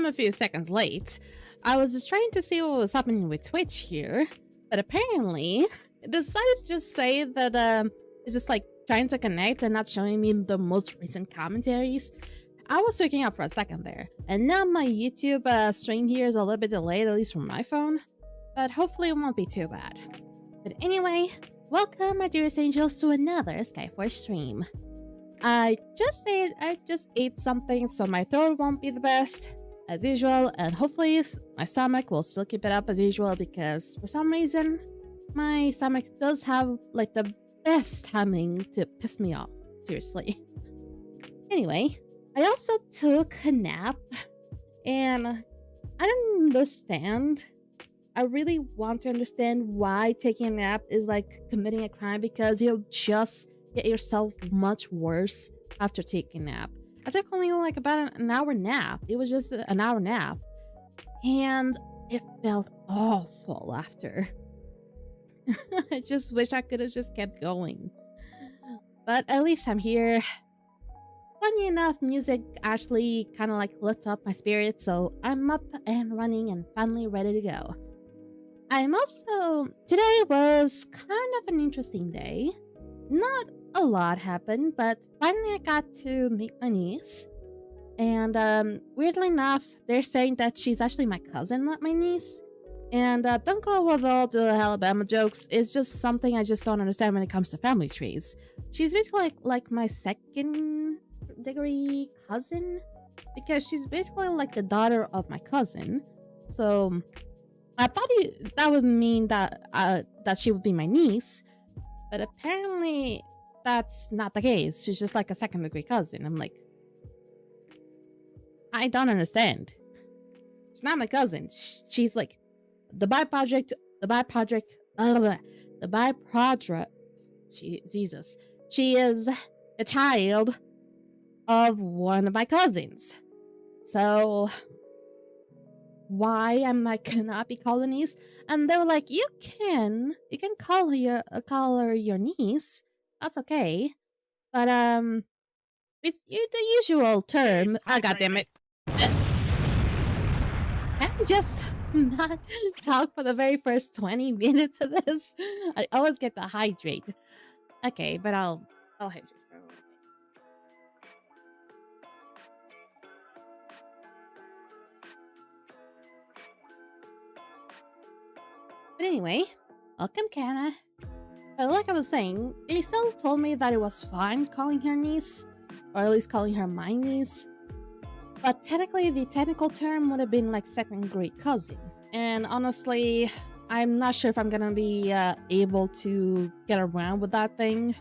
I'm a few seconds late. I was just trying to see what was happening with Twitch here, but apparently it decided to just say that it's just like trying to connect and not showing me the most recent commentaries. I was looking up for a second there, and now my YouTube stream here is a little bit delayed, at least from my phone, but hopefully it won't be too bad. But anyway, welcome my dearest angels to another Skyforge stream. I just ate something, so my throat won't be the best as usual, and hopefully my stomach will still keep it up as usual, because for some reason my stomach does have like the best timing to piss me off, seriously. Anyway, I also took a nap, and I don't understand. I really want to understand why taking a nap is like committing a crime, because you'll just get yourself much worse after taking a nap. I took only like about an hour nap. It was just an hour nap, and it felt awful after. I just wish I could have just kept going, but at least I'm here. Funny enough, music actually kind of like lifted up my spirits, so I'm up and running and finally ready to go. Today was kind of an interesting day. Not a lot happened, but finally I got to meet my niece. And weirdly enough, they're saying that she's actually my cousin, not my niece. And don't go with all the Alabama jokes. It's just something I just don't understand when it comes to family trees. She's basically like my second degree cousin, because she's basically like the daughter of my cousin. So I thought that would mean that that she would be my niece, but apparently that's not the case. She's just like a second degree cousin. I'm like, I don't understand. She's not my cousin. She's like the byproduct. Jesus. She is a child of one of my cousins. So why am I cannot be called a niece? And they were like, you can call her your niece. That's okay. But it's the usual term. Oh, God damn it. I just not talk for the very first 20 minutes of this. I always get to hydrate. Okay, but I'll hydrate for a little bit. But anyway, welcome, Kana. But like I was saying, they still told me that it was fine calling her niece, or at least calling her my niece. But technically, the technical term would have been like second grade cousin. And honestly, I'm not sure if I'm gonna be able to get around with that thing.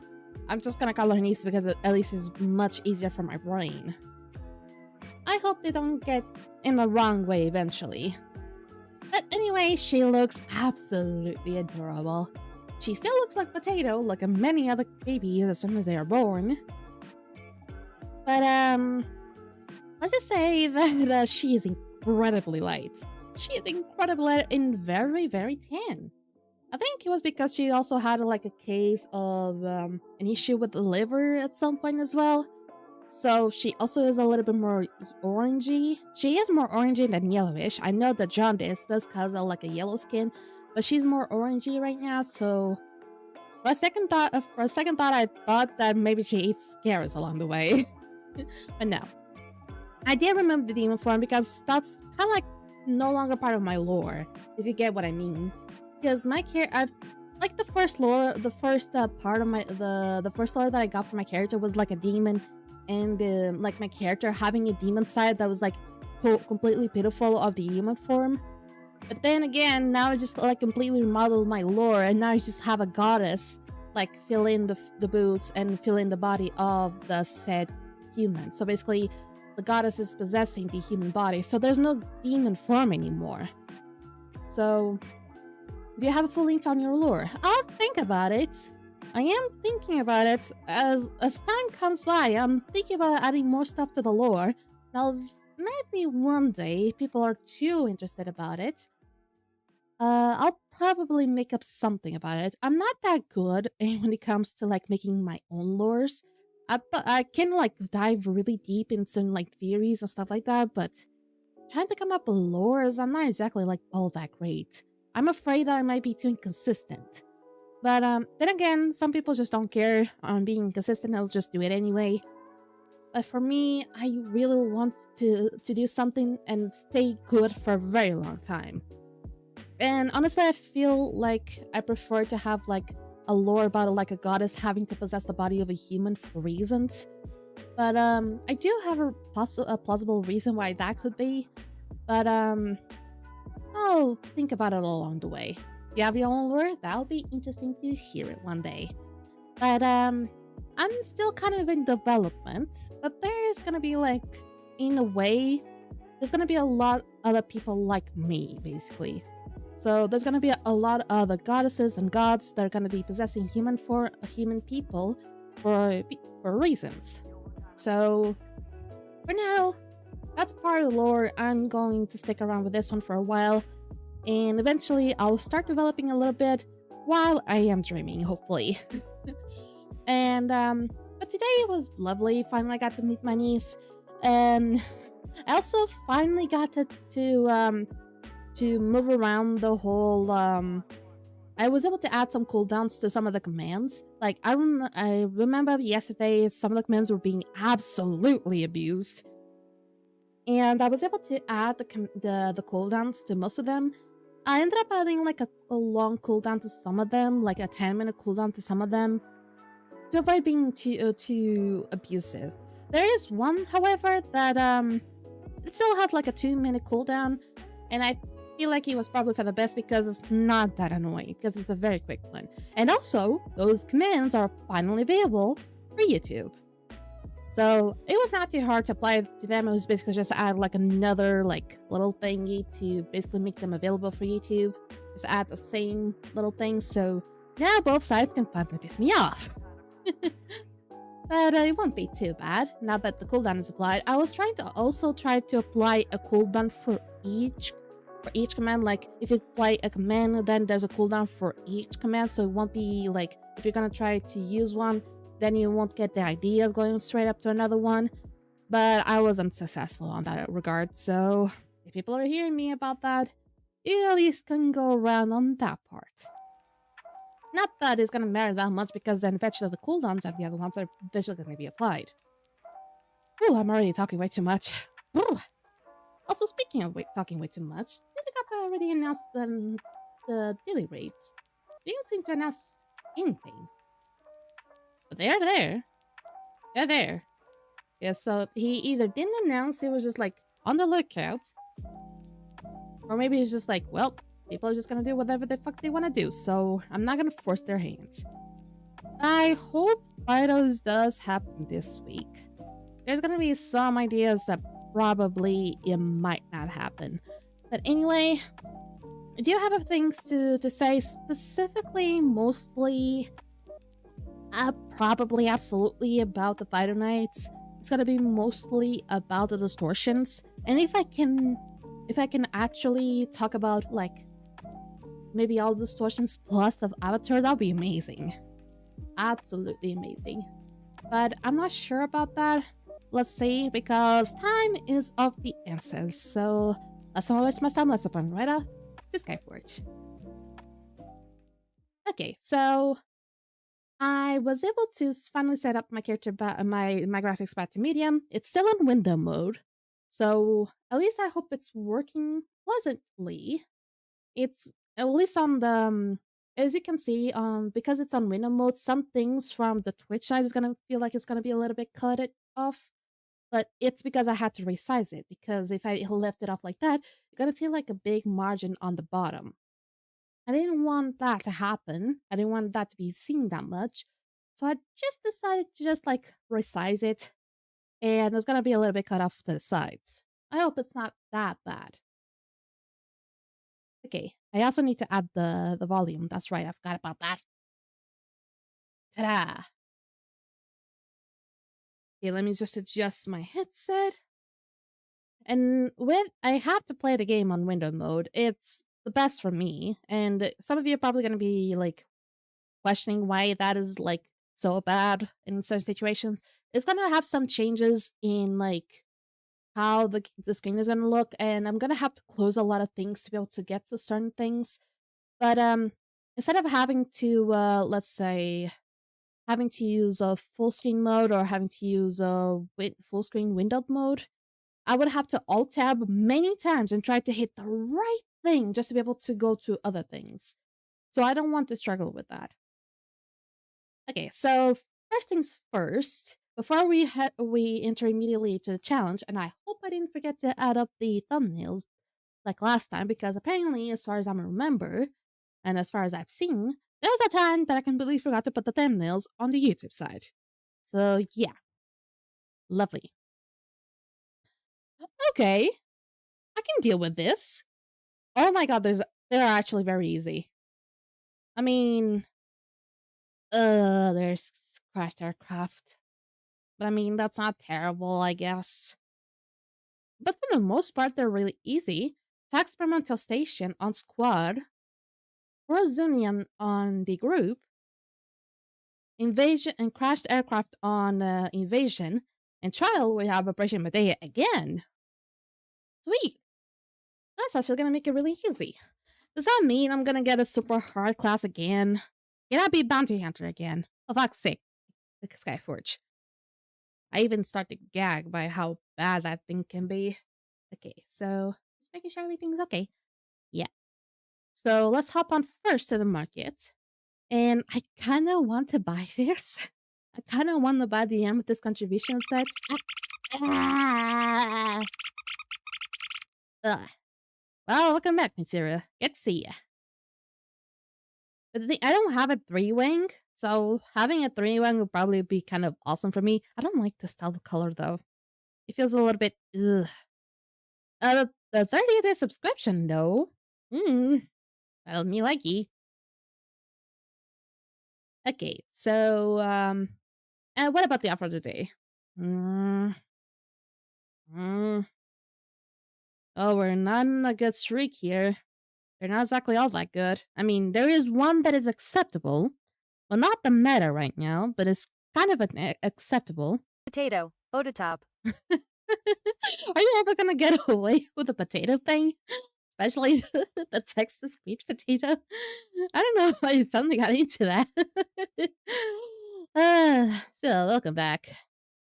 I'm just gonna call her niece because it at least is much easier for my brain. I hope they don't get in the wrong way eventually. But anyway, she looks absolutely adorable. She still looks like Potato, like many other babies as soon as they are born. But let's just say that she is incredibly light. She is incredibly light and very, very tan. I think it was because she also had like a case of an issue with the liver at some point as well. So she also is a little bit more orangey. She is more orangey than yellowish. I know that jaundice does cause like a yellow skin, but she's more orangey right now. So for a second thought, I thought that maybe she ate scares along the way. But no, I did remove the demon form because that's kind of like no longer part of my lore, if you get what I mean. Because my I've like the first lore, the first part of my the first lore that I got for my character was like a demon. And like my character having a demon side that was like completely pitiful of the human form. But then again, now I just like completely remodeled my lore, and now I just have a goddess like fill in the boots and fill in the body of the said human. So basically the goddess is possessing the human body, so there's no demon form anymore. So do you have a full link on your lore? I'll think about it. I am thinking about it. As time comes by, I'm thinking about adding more stuff to the lore. Now, maybe one day, if people are too interested about it, I'll probably make up something about it. I'm not that good when it comes to like making my own lores. I can like dive really deep into like theories and stuff like that, but trying to come up with lures, I'm not exactly like all that great. I'm afraid that I might be too inconsistent. But then again, some people just don't care on being inconsistent, they'll just do it anyway. But for me, I really want to do something and stay good for a very long time. And honestly, I feel like I prefer to have like a lore about it, like a goddess having to possess the body of a human for reasons. But I do have a plausible reason why that could be. But I'll think about it along the way. You have your own lore? That'll be interesting to hear it one day. But I'm still kind of in development. But there's gonna be like, in a way, there's gonna be a lot other people like me, basically. So there's gonna be a lot of other goddesses and gods that are gonna be possessing human people for reasons. So for now, that's part of the lore. I'm going to stick around with this one for a while, and eventually I'll start developing a little bit while I am dreaming, hopefully. And but today was lovely. Finally got to meet my niece, and I also finally got to move around the whole I was able to add some cooldowns to some of the commands. Like I remember yesterday some of the commands were being absolutely abused, and I was able to add the cooldowns to most of them. I ended up adding like a long cooldown to some of them, like a 10-minute cooldown to some of them, to avoid being too abusive. There is one, however, that it still has like a 2-minute cooldown, and I feel like it was probably for the best because it's not that annoying, because it's a very quick one. And also, those commands are finally available for YouTube. So it was not too hard to apply to them. It was basically just add like another like little thingy to basically make them available for YouTube. Just add the same little thing, so now both sides can finally piss me off. But it won't be too bad now that the cooldown is applied. I was trying to apply a cooldown for each command. Like if you apply a command, then there's a cooldown for each command, so it won't be like if you're gonna try to use one, then you won't get the idea of going straight up to another one. But I was unsuccessful on that regard, so if people are hearing me about that, you at least can go around on that part. Not that it's gonna matter that much, because then eventually the cooldowns of the other ones are eventually gonna be applied. Ooh, I'm already talking way too much. Ooh. Also, speaking of talking way too much, Diddy already announced the daily raids. They didn't seem to announce anything. But they're there. They're there. Yeah, so he either didn't announce, he was just like on the lookout, or maybe he's just like, well, people are just gonna do whatever the fuck they want to do, so I'm not gonna force their hands. I hope Phytos does happen this week. There's gonna be some ideas that probably it might not happen. But anyway, I do have things to say, specifically, mostly, probably absolutely about the Phytonides. It's gonna be mostly about the distortions. And if I can actually talk about like maybe all the distortions plus the avatar, that'll be amazing. Absolutely amazing. But I'm not sure about that. Let's see, because time is of the essence. So let's not waste much time. Let's open right up to Skyforge. Okay, so I was able to finally set up my character, my graphics back to medium. It's still in window mode, so at least I hope it's working pleasantly. It's at least on the as you can see, because it's on window mode, some things from the Twitch side is gonna feel like it's gonna be a little bit cut off. But it's because I had to resize it, because if I left it off like that, you're gonna see like a big margin on the bottom. I didn't want that to happen. I didn't want that to be seen that much. So I just decided to just like resize it, and there's gonna be a little bit cut off to the sides. I hope it's not that bad. Okay, I also need to add the volume. That's right, I forgot about that. Ta-da! Okay, let me just adjust my headset. And when I have to play the game on window mode, it's the best for me. And some of you are probably going to be like questioning why that is like so bad in certain situations. It's going to have some changes in like how the screen is gonna look, and I'm gonna have to close a lot of things to be able to get to certain things. But instead of having to let's say having to use a full screen mode or having to use a full screen windowed mode, I would have to alt tab many times and try to hit the right thing just to be able to go to other things. So I don't want to struggle with that. Okay, so first things first, before we enter immediately to the challenge, and I hope I didn't forget to add up the thumbnails like last time, because apparently, as far as I remember, and as far as I've seen, there was a time that I completely forgot to put the thumbnails on the YouTube side. So yeah, lovely. Okay, I can deal with this. Oh my god, they're actually very easy. I mean, there's crashed aircraft. But I mean, that's not terrible, I guess. But for the most part, they're really easy. Tag experimental station on squad, Horizonian on the group, invasion and crashed aircraft on invasion, and trial we have Operation Medea again. Sweet! That's actually gonna make it really easy. Does that mean I'm gonna get a super hard class again? Can I be bounty hunter again? Oh fuck's sake, like Skyforge. I even start to gag by how bad that thing can be. Okay, so just making sure everything's okay. Yeah. So let's hop on first to the market. And I kind of want to buy this. I kind of want to buy the Amethyst contribution set. Ah! Ugh. Well, welcome back, Mitsuru. Good to see ya. But I don't have a 3-wing, so having a 3-wing would probably be kind of awesome for me. I don't like the style of color, though. It feels a little bit, ugh. The 30-day subscription, though. Well, me likey. Okay, so, and what about the offer today? Oh, we're not in a good streak here. They're not exactly all that good. I mean, there is one that is acceptable. Well, not the meta right now, but it's kind of acceptable. Potato, Ototop. Are you ever gonna get away with the potato thing? Especially the text-to-speech potato? I don't know why you suddenly got into that. So, welcome back.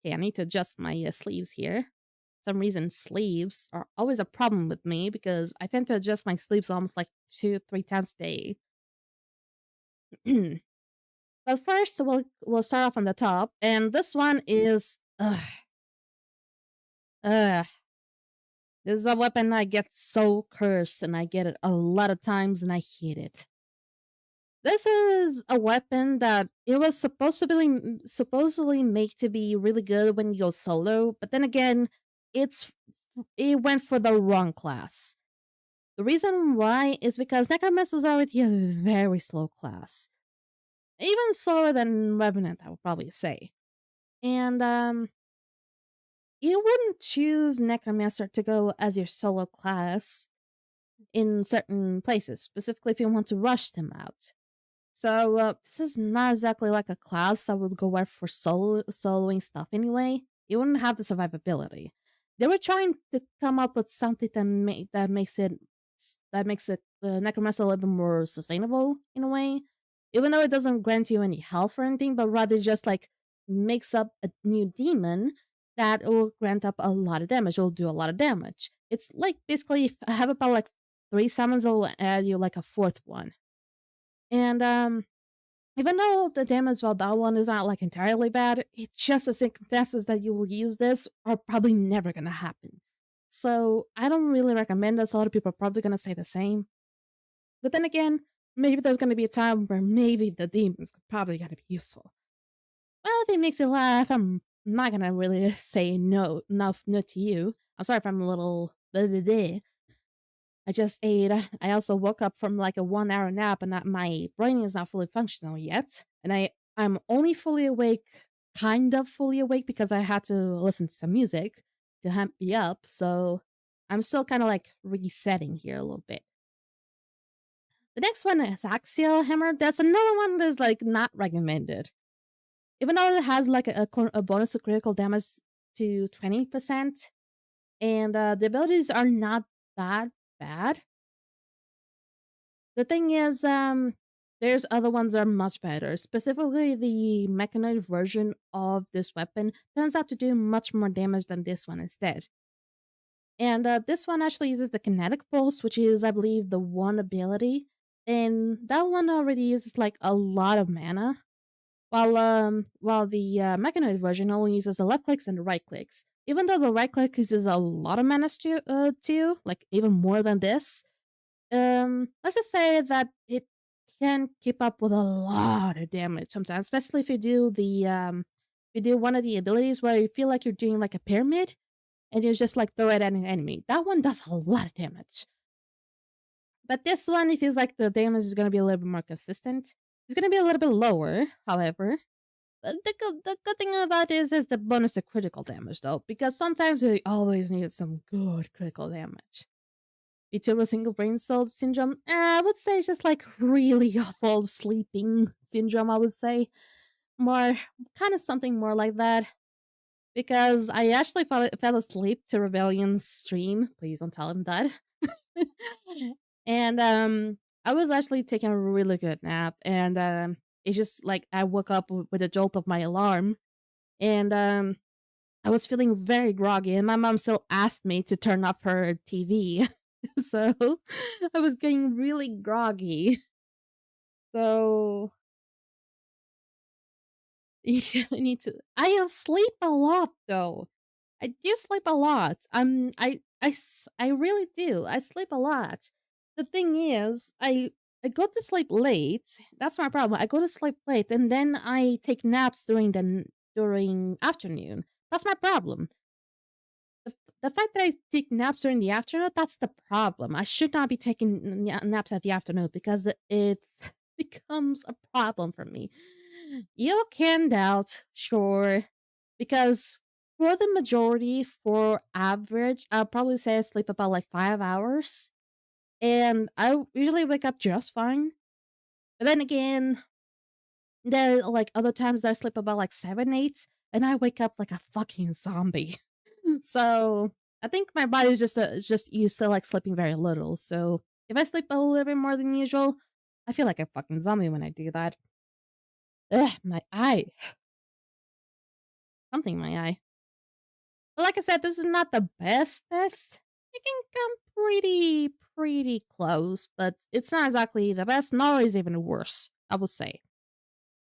Okay, I need to adjust my sleeves here. For some reason, sleeves are always a problem with me because I tend to adjust my sleeves almost like 2-3 times a day. But first, we'll start off on the top, and this one is this is a weapon I get so cursed, and I get it a lot of times, and I hate it. This is a weapon that it was supposedly made to be really good when you go solo, but then again, it went for the wrong class. The reason why is because Necromancer is already a very slow class. Even slower than Revenant, I would probably say. And you wouldn't choose Necromancer to go as your solo class in certain places, specifically if you want to rush them out. So this is not exactly like a class that would go out for soloing stuff anyway. You wouldn't have the survivability. They were trying to come up with something that makes it Necromancer a little more sustainable in a way, even though it doesn't grant you any health or anything, but rather just like makes up a new demon that will grant up a lot of damage. Will do a lot of damage. It's like basically if I have about like 3 summons, I'll add you like a 4th one. And even though the damage of that one is not like entirely bad, it's just the circumstances that you will use this are probably never gonna happen. So I don't really recommend this. A lot of people are probably gonna say the same. But then again, maybe there's gonna be a time where maybe the demons could probably gonna be useful. Well, if it makes you laugh, I'm not gonna really say no to you. I'm sorry if I'm a little blah, blah, blah. I just ate. I also woke up from like a 1-hour nap, and that my brain is not fully functional yet. And I'm only fully awake, kind of fully awake, because I had to listen to some music to hump me up. So I'm still kind of like resetting here a little bit. The next one is Axial Hammer. That's another one that's like not recommended. Even though it has like a bonus to critical damage to 20%, and the abilities are not that bad. The thing is, there's other ones that are much better. Specifically, the mechanoid version of this weapon turns out to do much more damage than this one instead. And this one actually uses the kinetic pulse, which is, I believe, the one ability. And that one already uses like a lot of mana, while the mechanoid version only uses the left clicks and the right clicks. Even though the right click uses a lot of mana too, like even more than this, let's just say that it can keep up with a lot of damage sometimes, especially if you do if you do one of the abilities where you feel like you're doing like a pyramid and you just like throw it at an enemy. That one does a lot of damage. But this one, it feels like the damage is going to be a little bit more consistent. It's going to be a little bit lower, however. The good thing about this is the bonus to critical damage, though, because sometimes we always need some good critical damage. Vituber single brain cell syndrome, I would say just like really awful sleeping syndrome, I would say. More, kind of something more like that. Because I actually fell asleep to Rebellion's stream. Please don't tell him that. And I was actually taking a really good nap, and it's just like I woke up with a jolt of my alarm, and I was feeling very groggy, and my mom still asked me to turn off her TV. So I was getting really groggy. So you need to. I sleep a lot though. I do sleep a lot. I really do. I sleep a lot. The thing is, I go to sleep late. That's my problem. I go to sleep late and then I take naps during afternoon. That's my problem. The fact that I take naps during the afternoon, that's the problem. I should not be taking naps at the afternoon because it becomes a problem for me. You can doubt, sure, because for the majority, for average, I'll probably say I sleep about like 5 hours, and I usually wake up just fine. But then again, there are like other times that I sleep about like 7, 8, and I wake up like a fucking zombie. So I think my body is just used to like sleeping very little. So if I sleep a little bit more than usual, I feel like a fucking zombie when I do that. Ugh, my eye, something in my eye. But like I said, this is not the best. It can come pretty close, but it's not exactly the best, nor is even worse, I would say.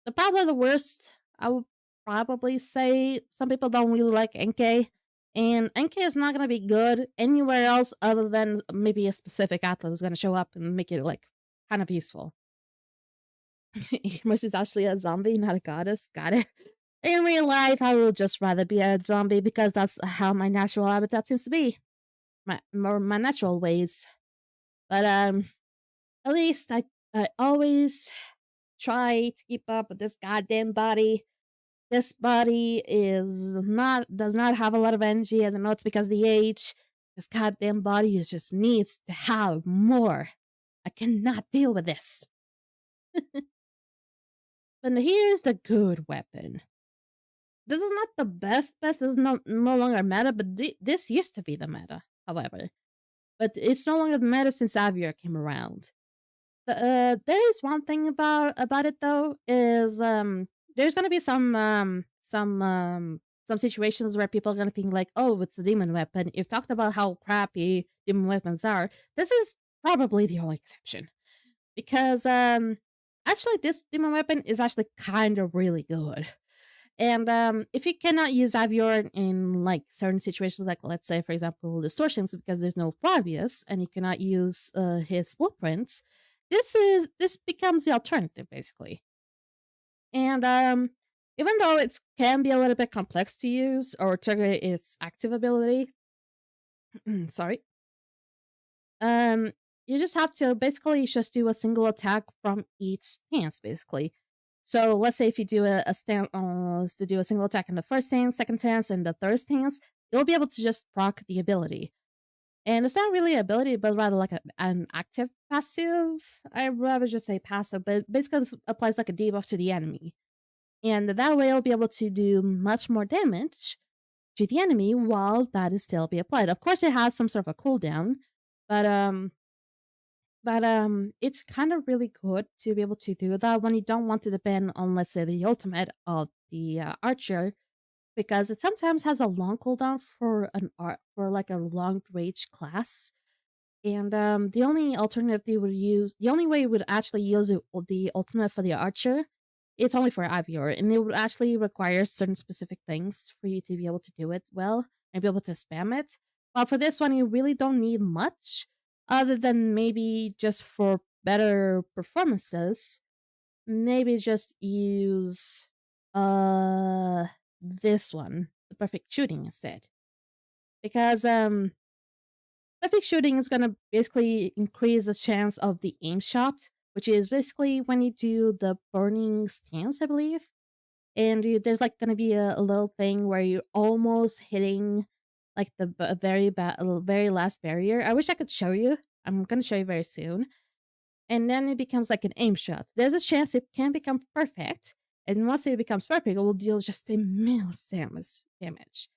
The probably the worst, I would probably say some people don't really like NK, and NK is not gonna be good anywhere else other than maybe a specific atlas is gonna show up and make it like kind of useful. Mercy's actually a zombie, not a goddess. Got it. In real life, I would just rather be a zombie because that's how my natural habitat seems to be. My natural ways. But at least I always try to keep up with this goddamn body. This body does not have a lot of energy. I don't know it's because of the age. This goddamn body just needs to have more. I cannot deal with this. But here's the good weapon. This is not the best. This is no longer meta, but this used to be the meta, however. But it's no longer the meta since Avier came around. There is one thing about it though, is there's gonna be some situations where people are gonna think like, oh, it's a demon weapon. You've talked about how crappy demon weapons are. This is probably the only exception. Because actually this demon weapon is actually kind of really good. And if you cannot use Avior in like certain situations, like let's say for example distortions, because there's no Flavius and you cannot use his blueprints, this becomes the alternative basically. And even though it can be a little bit complex to use or trigger its active ability, sorry, um, you just have to basically just do a single attack from each stance, basically. So let's say if you do a stance to do a single attack in the first stance, second stance, and the third stance, you'll be able to just proc the ability. And it's not really an ability, but rather like an active passive. I'd rather just say passive, but basically this applies like a debuff to the enemy. And that way you'll be able to do much more damage to the enemy while that is still be applied. Of course, it has some sort of a cooldown, but it's kind of really good to be able to do that when you don't want to depend on, let's say, the ultimate of the archer, because it sometimes has a long cooldown for an art for like a long range class. And the only alternative they would use, the only way you would actually use the ultimate for the archer, it's only for Avior, and it would actually require certain specific things for you to be able to do it well and be able to spam it. While for this one, you really don't need much, other than maybe just for better performances, maybe just use this one, the perfect shooting instead. Because perfect shooting is gonna basically increase the chance of the aim shot, which is basically when you do the burning stance, I believe. And there's like gonna be a little thing where you're almost hitting like the very last barrier. I wish I could show you. I'm gonna show you very soon. And then it becomes like an aim shot. There's a chance it can become perfect, and once it becomes perfect, it will deal just immense damage.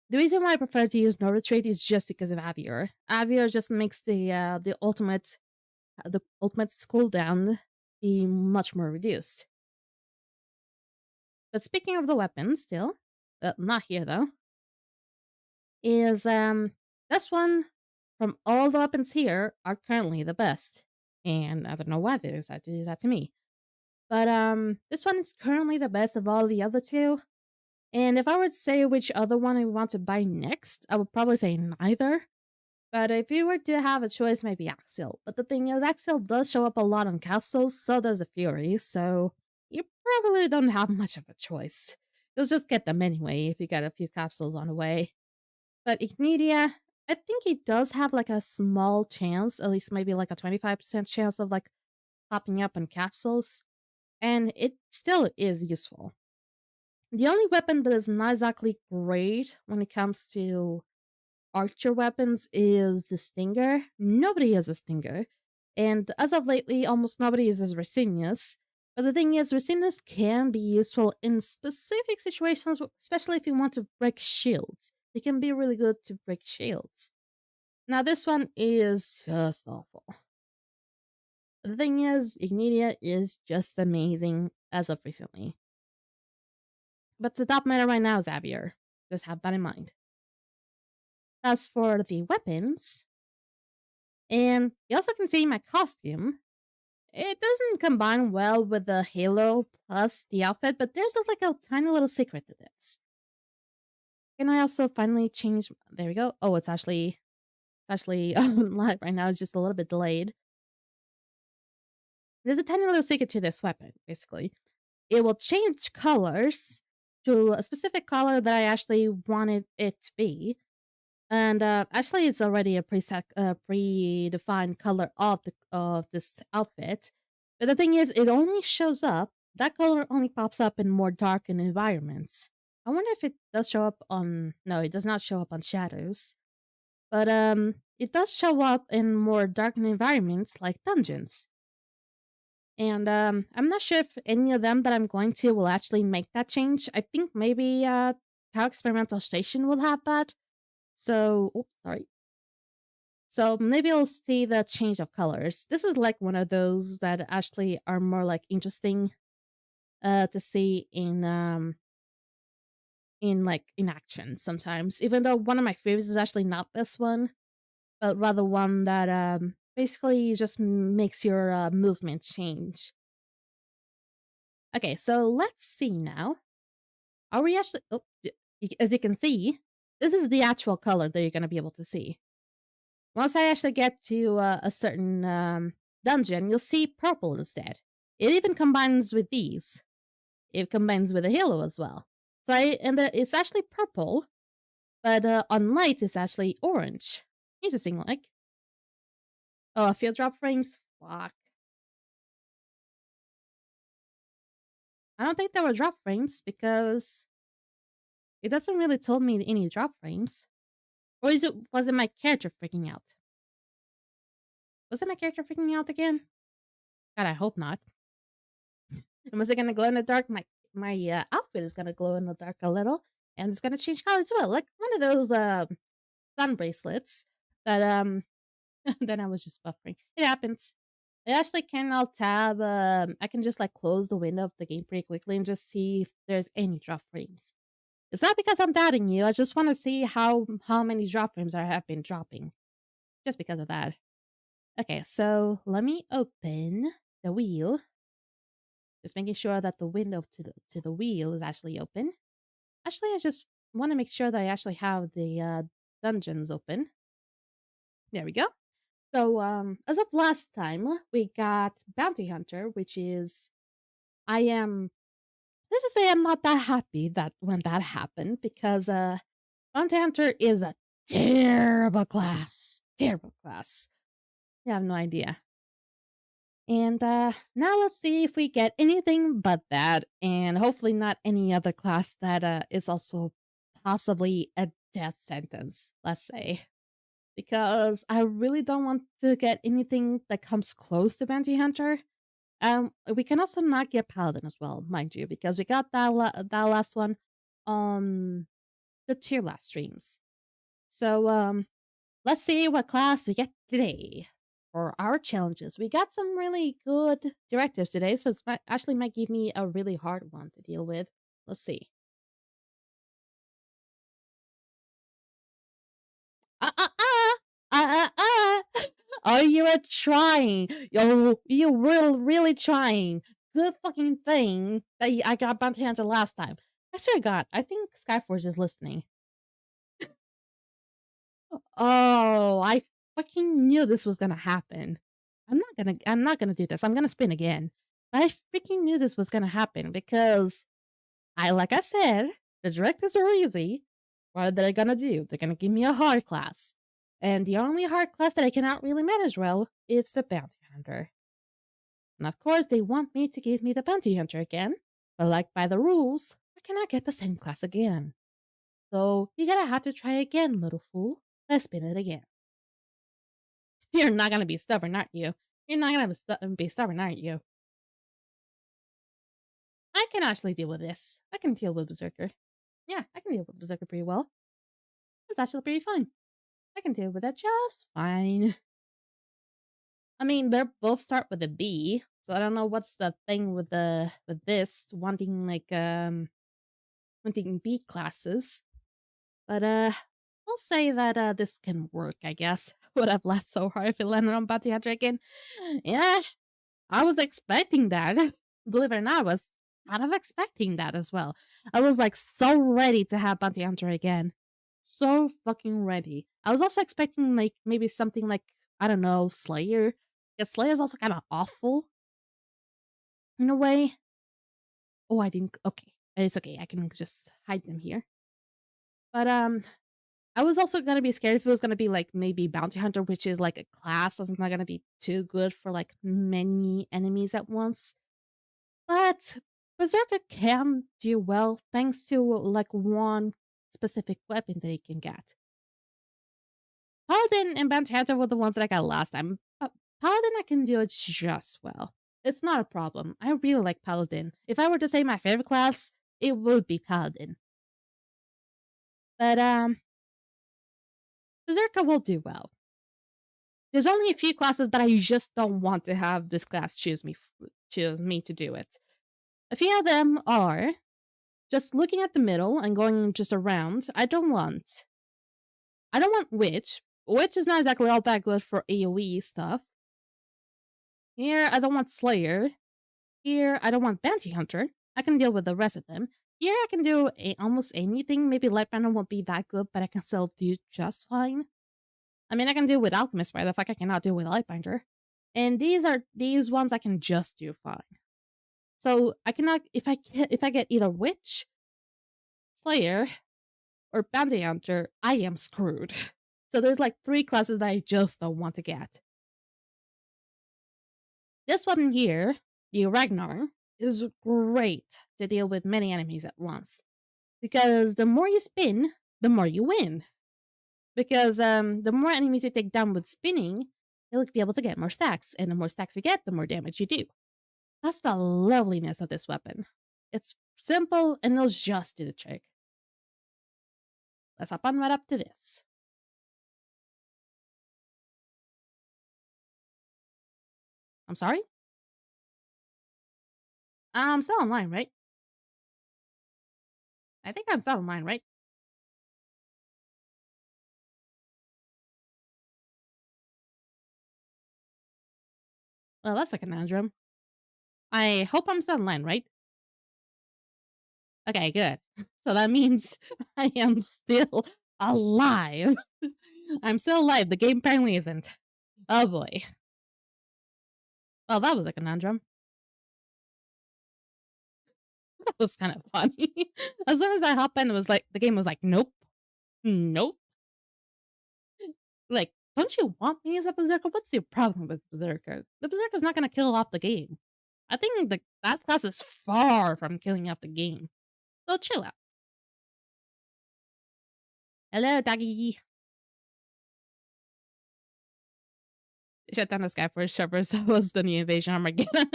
The reason why I prefer to use no retreat is just because of Avior. Avior just makes the ultimate cooldown be much more reduced. But speaking of the weapons, still, not here though, is this one from all the weapons here are currently the best, and I don't know why they decided to do that to me. But this one is currently the best of all the other two. And if I were to say which other one I want to buy next, I would probably say neither. But if you were to have a choice, maybe Axel. But the thing is, Axel does show up a lot on capsules, so does the Fury, so you probably don't have much of a choice. You'll just get them anyway if you get a few capsules on the way. But Ignidia, I think he does have like a small chance, at least maybe like a 25% chance of like popping up in capsules. And it still is useful. The only weapon that is not exactly great when it comes to archer weapons is the Stinger. Nobody has a Stinger. And as of lately, almost nobody uses Resinius. But the thing is, Resinius can be useful in specific situations, especially if you want to break shields. It can be really good to break shields. Now, this one is just awful. The thing is, Ignidia is just amazing as of recently. But the top meta right now is Avier. Just have that in mind. As for the weapons, and you also can see my costume, it doesn't combine well with the halo plus the outfit, but there's like a tiny little secret to this. Can I also finally change? There we go. Oh, it's actually live right now. It's just a little bit delayed. There's a tiny little secret to this weapon, basically. It will change colors to a specific color that I actually wanted it to be. And actually, it's already a predefined color of this outfit. But the thing is, it only shows up. That color only pops up in more darkened environments. I wonder if it does show up on. No, it does not show up on shadows. But it does show up in more darkened environments like dungeons. And I'm not sure if any of them that I'm going to will actually make that change. I think maybe Tau Experimental Station will have that. So, oops, sorry. So maybe I'll see the change of colors. This is like one of those that actually are more like interesting to see in action sometimes. Even though one of my favorites is actually not this one, but rather one that basically just makes your movement change. Okay, so let's see now. Are we actually? Oh, as you can see, this is the actual color that you're going to be able to see. Once I actually get to a certain dungeon, you'll see purple instead. It even combines with these. It combines with the halo as well. So it's actually purple, but on light it's actually orange. Interesting, like. Oh, field drop frames? Fuck. I don't think there were drop frames because it doesn't really tell me any drop frames. Or was it my character freaking out? Was it my character freaking out again? God, I hope not. And was it gonna glow in the dark? My my outfit is gonna glow in the dark a little, and it's gonna change colors as well, like one of those sun bracelets that then I was just buffering. It happens. I actually can alt tab. I can just like close the window of the game pretty quickly and just see if there's any drop frames. It's not because I'm doubting you. I just want to see how many drop frames I have been dropping, just because of that. Okay, so let me open the wheel. Just making sure that the window to the wheel is actually open. Actually, I just want to make sure that I actually have the dungeons open. There we go. So, as of last time, we got Bounty Hunter, which is I am. Let's just say I'm not that happy that when that happened because Bounty Hunter is a terrible class. Terrible class. You have no idea. And now let's see if we get anything but that, and hopefully not any other class that is also possibly a death sentence, let's say. Because I really don't want to get anything that comes close to Bounty Hunter. We can also not get Paladin as well, mind you, because we got that last one on the 2 last streams. So let's see what class we get today for our challenges. We got some really good directives today, so it actually might give me a really hard one to deal with. Let's see. Oh, you were trying. Yo, you were really trying. Good fucking thing that I got Bounty Hunter last time. I swear to God, I think Skyforge is listening. Oh, I fucking knew this was gonna happen. I'm not gonna do this. I'm gonna spin again. But I freaking knew this was gonna happen because like I said, the directives are easy. What are they gonna do? They're gonna give me a hard class. And the only hard class that I cannot really manage well is the Bounty Hunter. And of course, they want me to give me the Bounty Hunter again, but like by the rules, I cannot get the same class again. So you're gonna have to try again, little fool. Let's spin it again. You're not gonna be stubborn, aren't you? You're not gonna be stubborn, aren't you? I can actually deal with this. I can deal with Berserker. Yeah, I can deal with Berserker pretty well. That's actually pretty fine. I can deal with that just fine. I mean, they're both start with a B, so I don't know what's the thing with this wanting like wanting B classes. But I'll say that this can work, I guess. Would have laughed so hard if it landed on Bounty Hunter again. Yeah, I was expecting that. Believe it or not, I was kind of expecting that as well. I was like so ready to have Bounty Hunter again. So fucking ready. I was also expecting like maybe something like, I don't know, Slayer. Because Slayer's also kind of awful. In a way. Oh, I didn't. Okay. It's okay. I can just hide them here. But I was also gonna be scared if it was gonna be like maybe Bounty Hunter, which is like a class that's not gonna be too good for like many enemies at once. But Berserker can do well thanks to like one specific weapon that he can get. Paladin and Bounty Hunter were the ones that I got last time. Paladin I can do it just well. It's not a problem. I really like Paladin. If I were to say my favorite class, it would be Paladin. But Berserker will do well. There's only a few classes that I just don't want to have this class choose me to do it. A few of them are just looking at the middle and going just around. I don't want Witch. Witch is not exactly all that good for AoE stuff. Here, I don't want Slayer. Here, I don't want Bounty Hunter. I can deal with the rest of them. Here, I can do almost anything. Maybe Lightbringer won't be that good, but I can still do just fine. I mean, I can deal with Alchemist. Why the fuck I cannot deal with Lightbinder? And these ones I can just do fine. So I cannot if I get either Witch, Slayer, or Bounty Hunter, I am screwed. So there's like 3 classes that I just don't want to get. This one here, the Ragnar, is great to deal with many enemies at once. Because the more you spin, the more you win. Because the more enemies you take down with spinning, you'll be able to get more stacks. And the more stacks you get, the more damage you do. That's the loveliness of this weapon. It's simple and it'll just do the trick. Let's hop on right up to this. I'm sorry? I'm still online, right? I think I'm still online, right? Well, that's a conundrum. I hope I'm still online, right? Okay, good. So that means I am still alive. I'm still alive. The game apparently isn't. Oh boy. Well, that was a conundrum. That was kind of funny. As soon as I hop in, it was like the game was like, nope, nope. Like, don't you want me as a berserker? What's your problem with berserker? The berserker's not gonna kill off the game. I think that class is far from killing off the game. So chill out. Hello, doggy. Shut down the Skyforge servers. That was the new invasion Armageddon.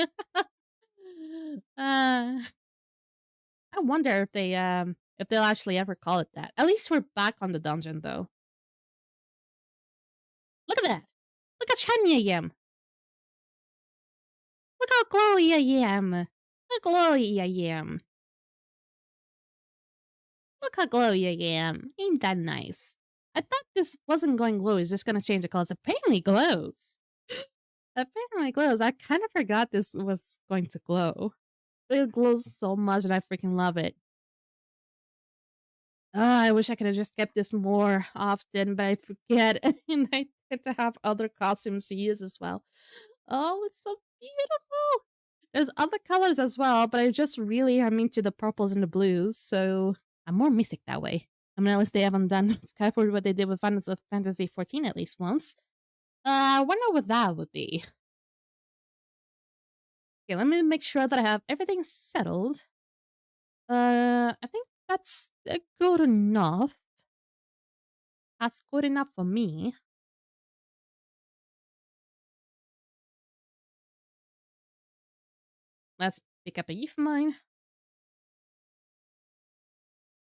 I wonder if they'll actually ever call it that. At least we're back on the dungeon though. Look at that. Look how shiny I am. Look how glowy I am. Look how glowy I am. Look how glowy I am. Ain't that nice? I thought this wasn't going glow. It's just gonna change the colors. Apparently glows. Apparently glows. I kind of forgot this was going to glow. It glows so much and I freaking love it. I wish I could have just kept this more often, but I forget. And I get to have other costumes to use as well. Oh, it's so beautiful. There's other colors as well, but I'm into the purples and the blues, so I'm more mystic that way. I mean, at least they haven't done Skyforge what they did with Final Fantasy 14 at least once. I wonder what that would be. Okay, let me make sure that I have everything settled. I think that's good enough. That's good enough for me. Let's pick up a youth of mine.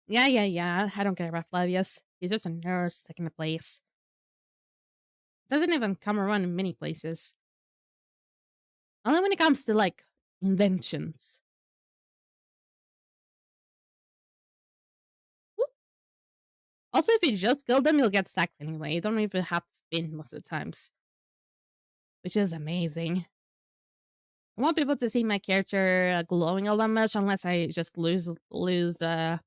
Yeah. I don't care about Flavius. He's just a nurse taking a place. Doesn't even come around in many places. Only when it comes to, like, inventions. Whoop. Also, if you just kill them, you'll get stacks anyway. You don't even have to spin most of the times. Which is amazing. I want people to see my character glowing all that much unless I just lose the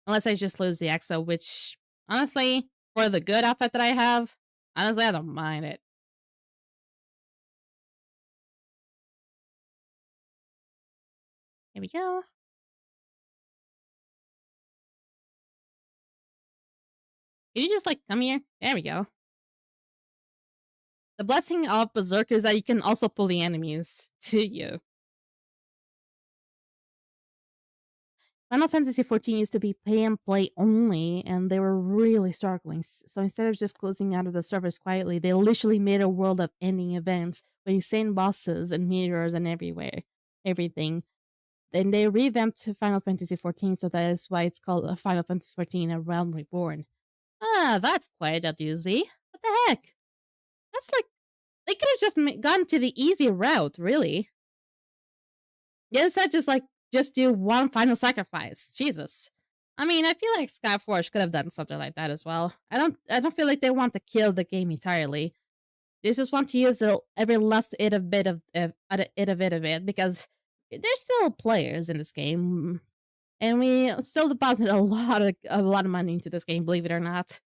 EXO, which, honestly, for the good outfit that I have, honestly, I don't mind it. Here we go. Can you just, like, come here? There we go. The blessing of Berserker is that you can also pull the enemies to you. Final Fantasy 14 used to be pay and play only, and they were really struggling. So instead of just closing out of the servers quietly, they literally made a world of ending events with insane bosses and meteors and everything. Then they revamped Final Fantasy 14, so that is why it's called Final Fantasy 14: A Realm Reborn. Ah, that's quite a doozy. What the heck? That's like, they could have just gone to the easy route, really. Yeah, instead just do one final sacrifice. Jesus. I mean, I feel like Skyforge could have done something like that as well. I don't feel like they want to kill the game entirely. They just want to use every last bit of it because there's still players in this game, and we still deposit a lot of money into this game, believe it or not.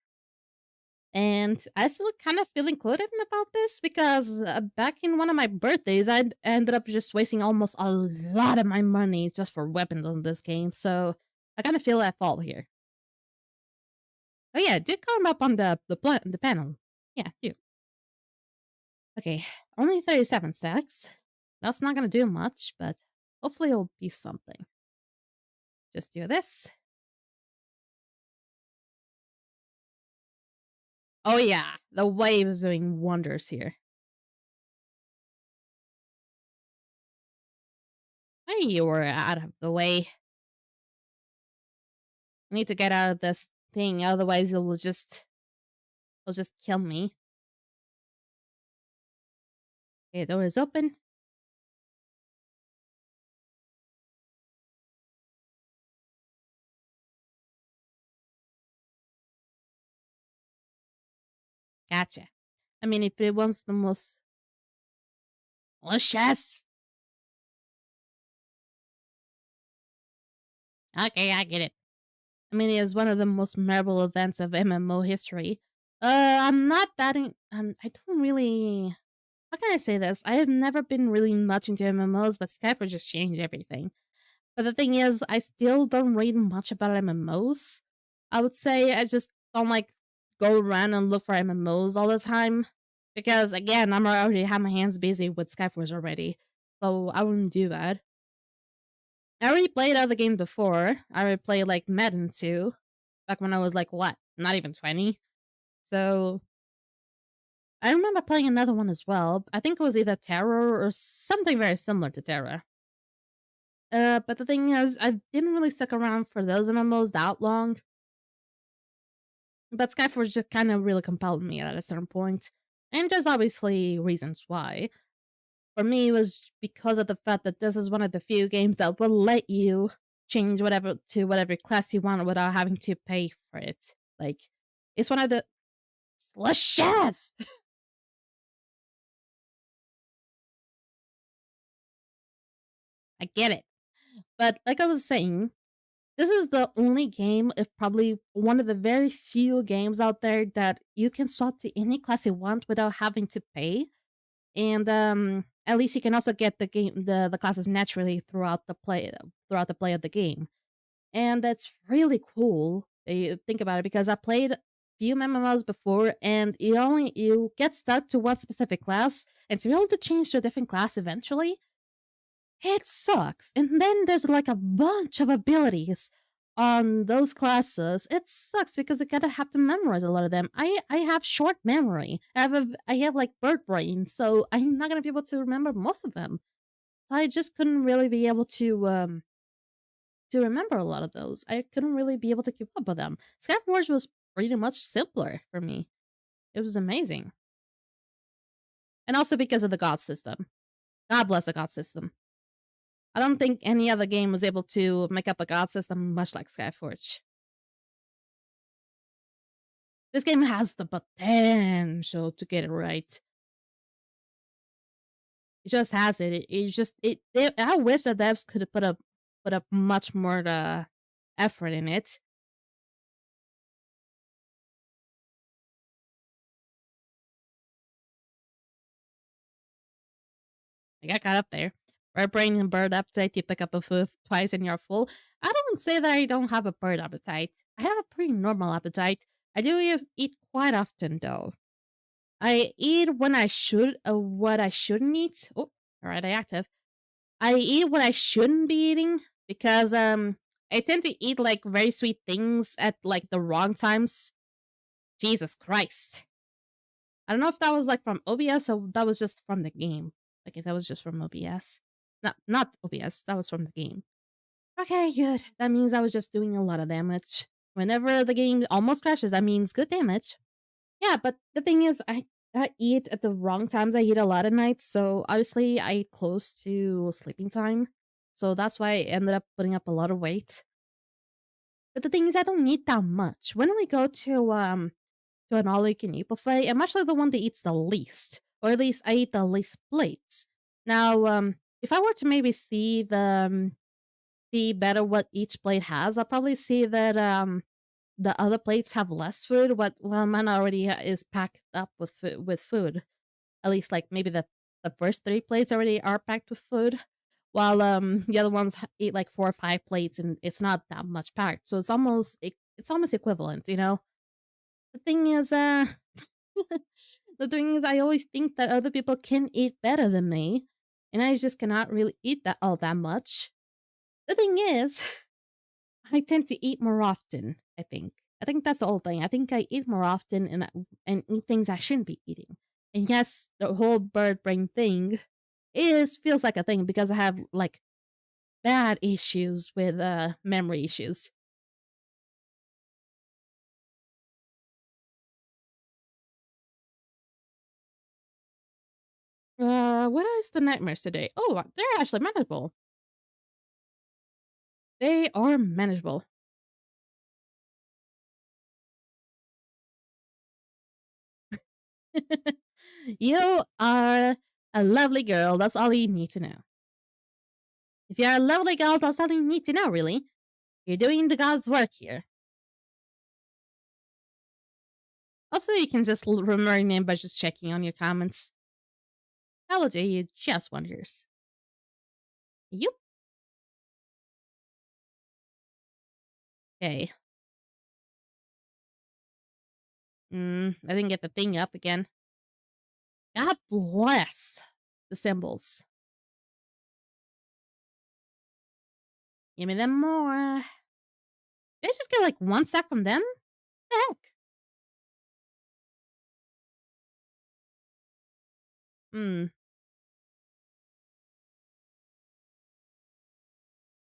And I still kind of feel included about this because back in one of my birthdays, I ended up just wasting almost a lot of my money just for weapons on this game. So I kind of feel at fault here. Oh yeah, it did come up on the panel. Yeah, do. Okay, only 37 stacks. That's not gonna do much, but hopefully it'll be something. Just do this. Oh yeah, the wave is doing wonders here. Hey, you were out of the way. I need to get out of this thing, otherwise it'll just kill me. Okay, door is open. Gotcha. I mean, if it wants the most delicious. Okay, I get it. I mean, it is one of the most memorable events of MMO history. I'm not that I don't really. How can I say this? I have never been really much into MMOs, but Skyforge just changed everything. But the thing is, I still don't read much about MMOs. I would say I just don't like go around and look for MMOs all the time. Because again, I'm already have my hands busy with Skyforge already. So I wouldn't do that. I already played other games before. I already played like Madden 2. Back when I was like what? Not even 20. So I remember playing another one as well. I think it was either Terror or something very similar to Terror. But the thing is, I didn't really stick around for those MMOs that long. But Skyforge just kind of really compelled me at a certain point. And there's obviously reasons why. For me, it was because of the fact that this is one of the few games that will let you change whatever to whatever class you want without having to pay for it. Like, it's one of the slushes. I get it. But like I was saying, this is the only game, if probably one of the very few games out there that you can swap to any class you want without having to pay. And at least you can also get the classes naturally throughout the play of the game. And that's really cool. Think about it, because I played few MMOs before, and you get stuck to one specific class, and to be able to change to a different class eventually, it sucks. And then there's like a bunch of abilities on those classes. It sucks because I gotta have to memorize a lot of them. I have short memory. I have like bird brain, so I'm not gonna be able to remember most of them. So I just couldn't really be able to remember a lot of those. I couldn't really be able to keep up with them. Skyforge was pretty much simpler for me. It was amazing. And also because of the god system. God bless the god system. I don't think any other game was able to make up a god system much like Skyforge. This game has the potential to get it right. It just has it. I wish the devs could have put up much more effort in it. I got caught up there. Bird brain and bird appetite, you pick up a food twice and you're full. I don't say that I don't have a bird appetite. I have a pretty normal appetite. I do eat quite often though. I eat when I should, what I shouldn't eat. Oh, radioactive. I eat what I shouldn't be eating because I tend to eat like very sweet things at like the wrong times. Jesus Christ. I don't know if that was like from OBS or that was just from the game. Like if that was just from OBS. Not OBS, that was from the game. Okay, good. That means I was just doing a lot of damage. Whenever the game almost crashes, that means good damage. Yeah, but the thing is, I eat at the wrong times. I eat a lot at night, so obviously I eat close to sleeping time. So that's why I ended up putting up a lot of weight. But the thing is, I don't eat that much. When we go to an all-you-can-eat buffet, I'm actually the one that eats the least, or at least I eat the least plates. Now, if I were to maybe see better what each plate has, I'll probably see that the other plates have less food. Well, mine already is packed up with food. At least like maybe the first 3 plates already are packed with food, while the other ones eat like 4 or 5 plates and it's not that much packed. So it's almost equivalent, you know. The thing is, the thing is, I always think that other people can eat better than me, and I just cannot really eat that all that much. The thing is, I tend to eat more often. I think that's the whole thing. I think I eat more often and eat things I shouldn't be eating. And yes, the whole bird brain thing feels like a thing because I have like bad issues with memory issues. What is the nightmares today? Oh, they're actually manageable. They are manageable. You are a lovely girl. That's all you need to know. If you're a lovely girl, that's all you need to know, really. You're doing the God's work here. Also, you can just remember your name by just checking on your comments. That will do you just wonders. Yup. Okay. I didn't get the thing up again. God bless the symbols. Give me them more. Did I just get like one stack from them? What the heck?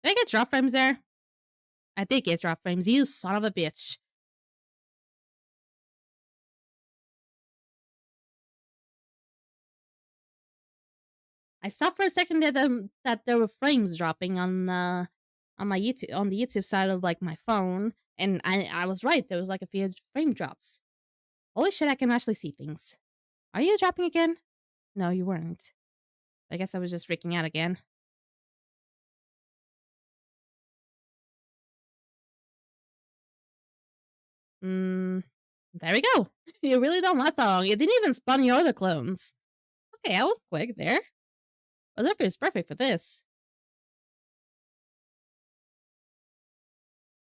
Did I get drop frames there? I did get drop frames, you son of a bitch. I thought for a second that there were frames dropping on my YouTube on the YouTube side of like my phone, and I was right. There was like a few frame drops. Holy shit! I can actually see things. Are you dropping again? No, you weren't. I guess I was just freaking out again. There we go. You really don't last that long. You didn't even spawn your other clones. Okay, I was quick there. Berserker is perfect for this.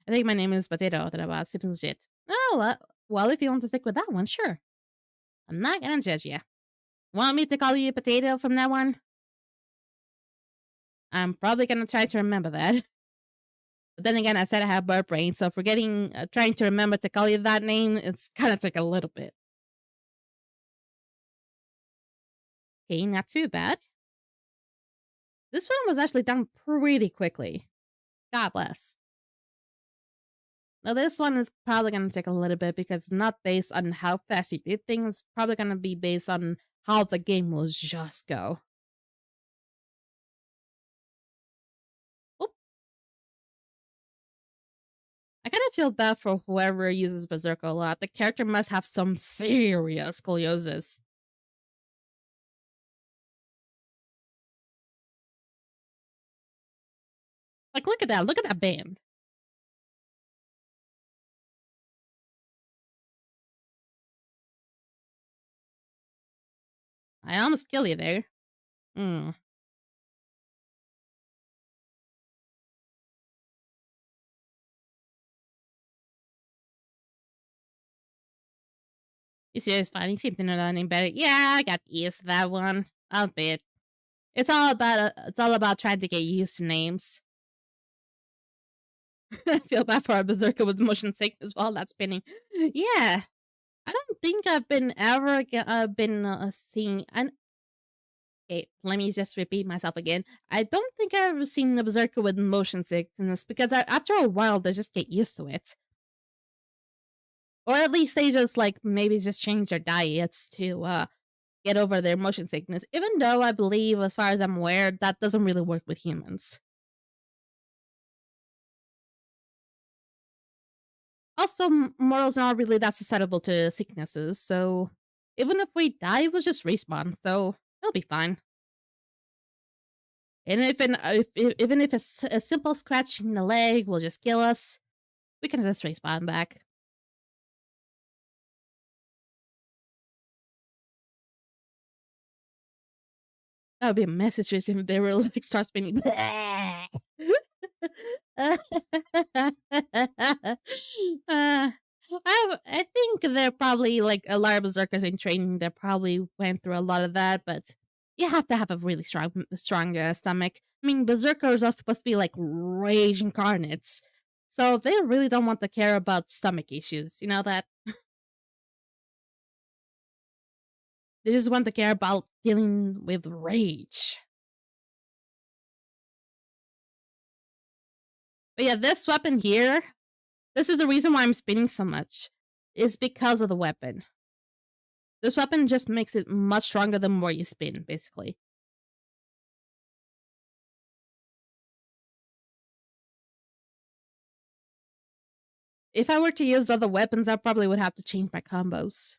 I think my name is Potato, that about sipping shit. Oh, well, if you want to stick with that one, sure. I'm not gonna judge you. Want me to call you Potato from now on? I'm probably gonna try to remember that. But then again, I said I have bird brain, so forgetting, trying to remember to call you that name, it's gonna take a little bit. Okay, not too bad. This one was actually done pretty quickly. God bless. Now, this one is probably going to take a little bit because it's not based on how fast you did things. It's probably going to be based on how the game will just go. Oop. I kind of feel bad for whoever uses Berserker a lot. The character must have some serious scoliosis. Like, look at that. Look at that band. I almost kill you there. Hmm. You serious fine? You seem to know that name better. Yeah, I got used to that one. I'll bet. It's all about trying to get used to names. I feel bad for our berserker with motion sickness while that's spinning. Yeah, I don't think I've been ever been seeing. Okay, let me just repeat myself again. I don't think I've ever seen a berserker with motion sickness because after a while they just get used to it, or at least they just like maybe just change their diets to get over their motion sickness. Even though I believe, as far as I'm aware, that doesn't really work with humans. Also, mortals are not really that susceptible to sicknesses, so even if we die, we'll just respawn, so it'll be fine. And even if a simple scratch in the leg will just kill us, we can just respawn back. That would be a message if they were like start spinning. I think they're probably like a lot of berserkers in training. They probably went through a lot of that, but you have to have a really strong stomach. I mean, berserkers are supposed to be like rage incarnates, so they really don't want to care about stomach issues. You know that they just want to care about dealing with rage. But yeah, this weapon here, this is the reason why I'm spinning so much. Is because of the weapon. This weapon just makes it much stronger the more you spin, basically. If I were to use other weapons, I probably would have to change my combos.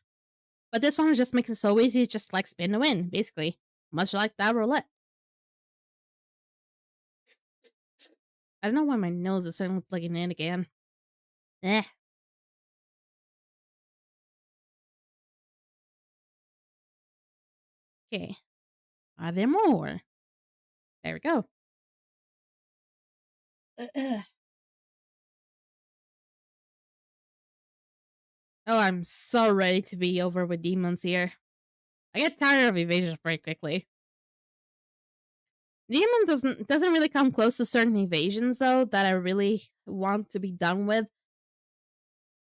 But this one just makes it so easy, just like spin to win, basically. Much like that roulette. I don't know why my nose is suddenly plugging in again. Eh. Okay. Are there more? There we go. Oh, I'm so ready to be over with demons here. I get tired of evasions very quickly. Demon doesn't really come close to certain evasions though that I really want to be done with.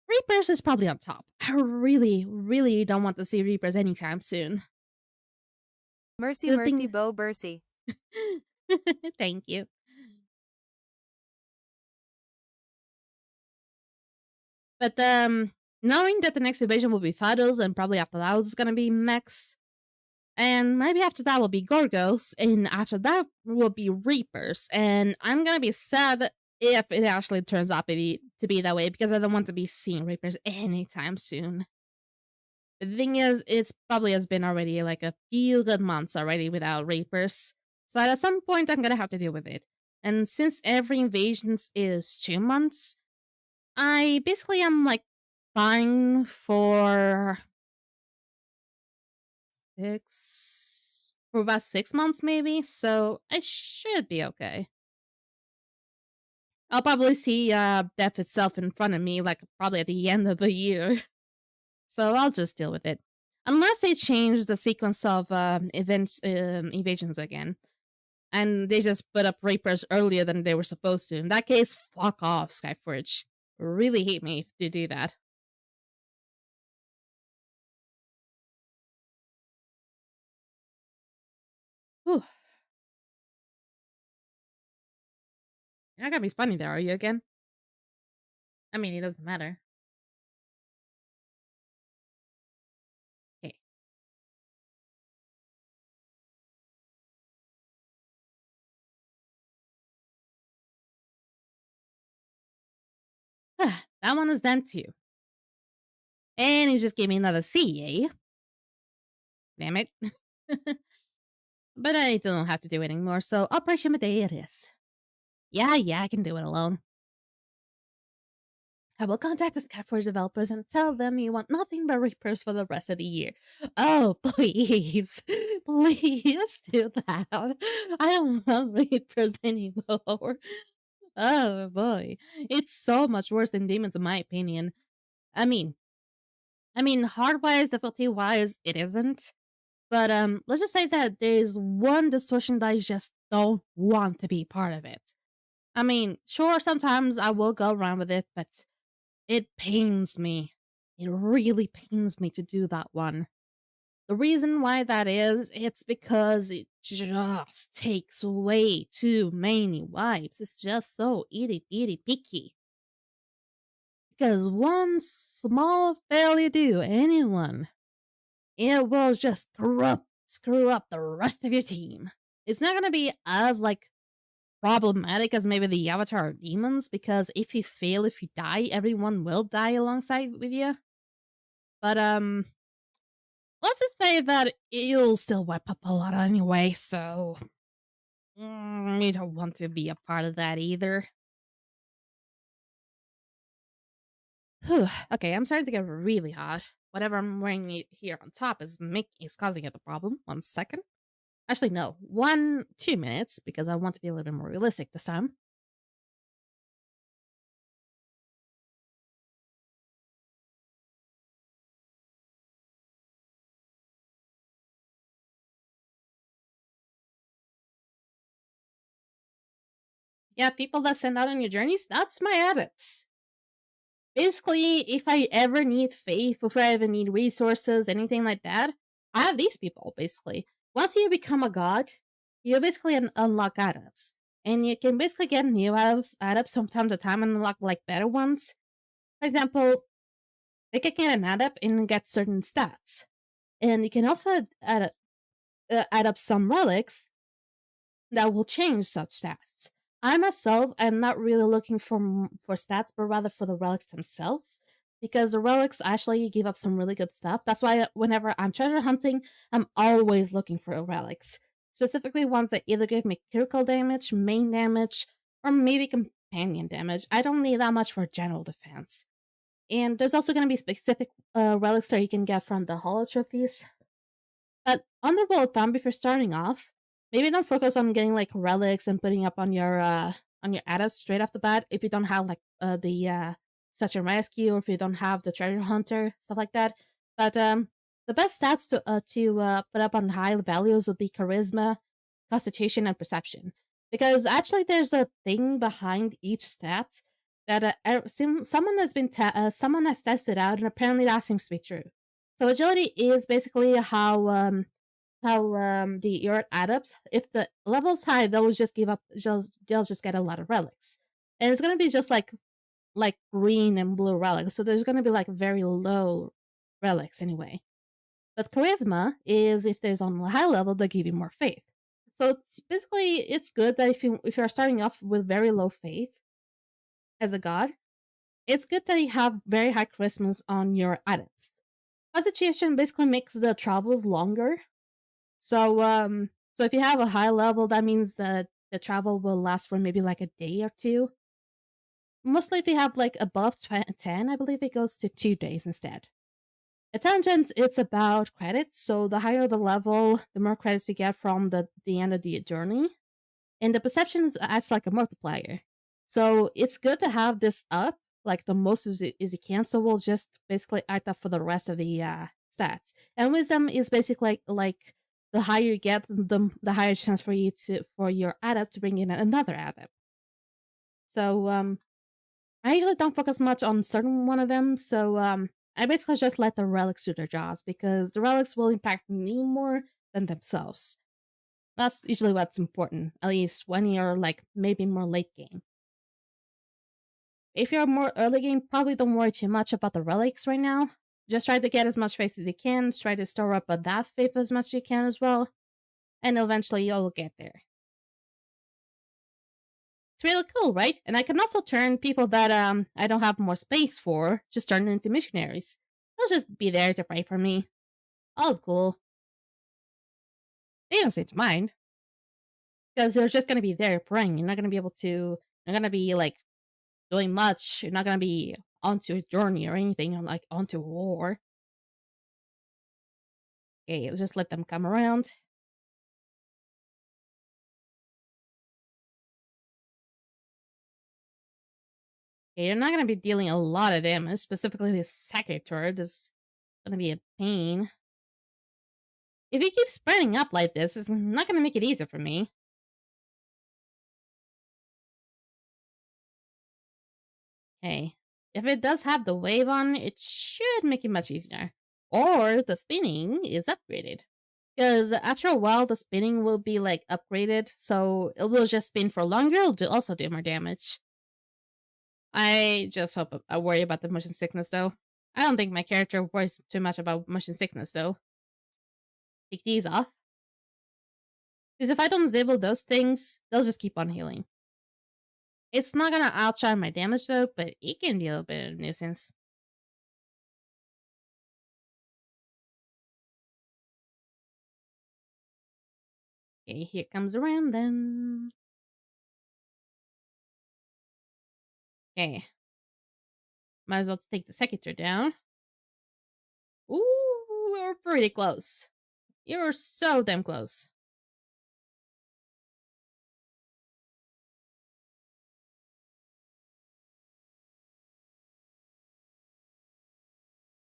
Reapers is probably on top. I really, really don't want to see Reapers anytime soon. Mercy, mercy, Bo, mercy. Thank you. But knowing that the next evasion will be Fados and probably after that it's gonna be Mechs, and maybe after that will be Gorgos, and after that will be Reapers, and I'm gonna be sad if it actually turns out to be that way because I don't want to be seeing Reapers anytime soon. The thing is, it's probably has been already like a few good months already without Reapers, so at some point I'm gonna have to deal with it. And since every invasions is 2 months, I basically am like fine for about 6 months maybe, so I should be okay. I'll probably see death itself in front of me like probably at the end of the year. So I'll just deal with it. Unless they change the sequence of evasions again. And they just put up Reapers earlier than they were supposed to. In that case, fuck off, Skyforge. Really hate me if you do that. Whew. You're not gonna be spawning there, are you again? I mean, it doesn't matter. Okay. That one is done too. And he just gave me another C, eh? Damn it. But I don't have to do it anymore, so Operation Medea it is. Yeah, I can do it alone. I will contact the Skyforge developers and tell them you want nothing but Reapers for the rest of the year. Oh, please. Please do that. I don't want Reapers anymore. Oh, boy. It's so much worse than demons, in my opinion. I mean, hard-wise, difficulty-wise, it isn't. But let's just say that there's one distortion that I just don't want to be part of it. I mean, sure, sometimes I will go around with it, but it pains me. It really pains me to do that one. The reason why that is, it's because it just takes way too many wipes. It's just so itty bitty picky. Because one small failure to anyone, it will just screw up the rest of your team. It's not gonna be as like problematic as maybe the Avatar or demons, because if you fail, if you die, everyone will die alongside with you. But let's just say that you'll still wipe up a lot anyway, so you don't want to be a part of that either. Whew. Okay, I'm starting to get really hot. Whatever I'm wearing here on top is causing it a problem. 1 second. Actually, no. 2 minutes, because I want to be a little bit more realistic this time. Yeah, people that send out on your journeys, that's my adepts. Basically, if I ever need faith, if I ever need resources, anything like that, I have these people, basically. Once you become a god, you basically unlock adepts. And you can basically get new adapts from time to time and unlock like better ones. For example, they can get an adapt and get certain stats. And you can also add up some relics that will change such stats. I myself am not really looking for stats, but rather for the relics themselves, because the relics actually give up some really good stuff. That's why whenever I'm treasure hunting, I'm always looking for relics, specifically ones that either give me critical damage, main damage, or maybe companion damage. I don't need that much for general defense. And there's also going to be specific relics that you can get from the holo trophies. But on the rule of thumb, if you're starting off, maybe don't focus on getting like relics and putting up on your adapts straight off the bat. If you don't have like the such and rescue, or if you don't have the treasure hunter, stuff like that. But the best stats to put up on high values would be charisma, constitution, and perception. Because actually, there's a thing behind each stat that someone has tested out, and apparently that seems to be true. So agility is basically how the your adapts, if the level's high, they'll just get a lot of relics. And it's gonna be just like green and blue relics. So there's gonna be like very low relics anyway. But charisma is if there's on a high level, they give you more faith. So it's good that if you're starting off with very low faith as a god, it's good that you have very high charismas on your adepts. Constitution basically makes the travels longer. So if you have a high level, that means that the travel will last for maybe like a day or two. Mostly if you have like above 10, I believe it goes to 2 days instead. Intelligence, it's about credits, so the higher the level, the more credits you get from the end of the journey. And the perception acts like a multiplier. So it's good to have this up, like the most as you can, so we'll just basically act up for the rest of the stats. And wisdom is basically like the higher you get, the higher chance for your adept to bring in another adept. So I usually don't focus much on certain one of them, so I basically just let the relics do their jobs, because the relics will impact me more than themselves. That's usually what's important, at least when you're like maybe more late game. If you're more early game, probably don't worry too much about the relics right now. Just try to get as much faith as you can, try to store up that faith as much as you can as well, and eventually you'll get there. It's really cool, right? And I can also turn people that I don't have more space for, just turn them into missionaries. They'll just be there to pray for me. All cool. They don't seem to mind, because they're just gonna be there praying. You're not gonna be able to. You're not gonna be like doing much. You're not gonna be onto a journey or anything, or like onto war. Okay, let's just let them come around. Okay, you're not gonna be dealing a lot of damage. Specifically, this second turret is gonna be a pain. If you keep spreading up like this, it's not gonna make it easier for me. Okay. If it does have the wave on, it should make it much easier. Or the spinning is upgraded. Because after a while, the spinning will be like upgraded, so it will just spin for longer. It'll also do more damage. I just hope I worry about the motion sickness though. I don't think my character worries too much about motion sickness though. Take these off. Because if I don't disable those things, they'll just keep on healing. It's not gonna outshine my damage though, but it can be a little bit of a nuisance. Okay, here comes around then. Okay. Might as well take the secretary down. Ooh, we're pretty close. You're so damn close.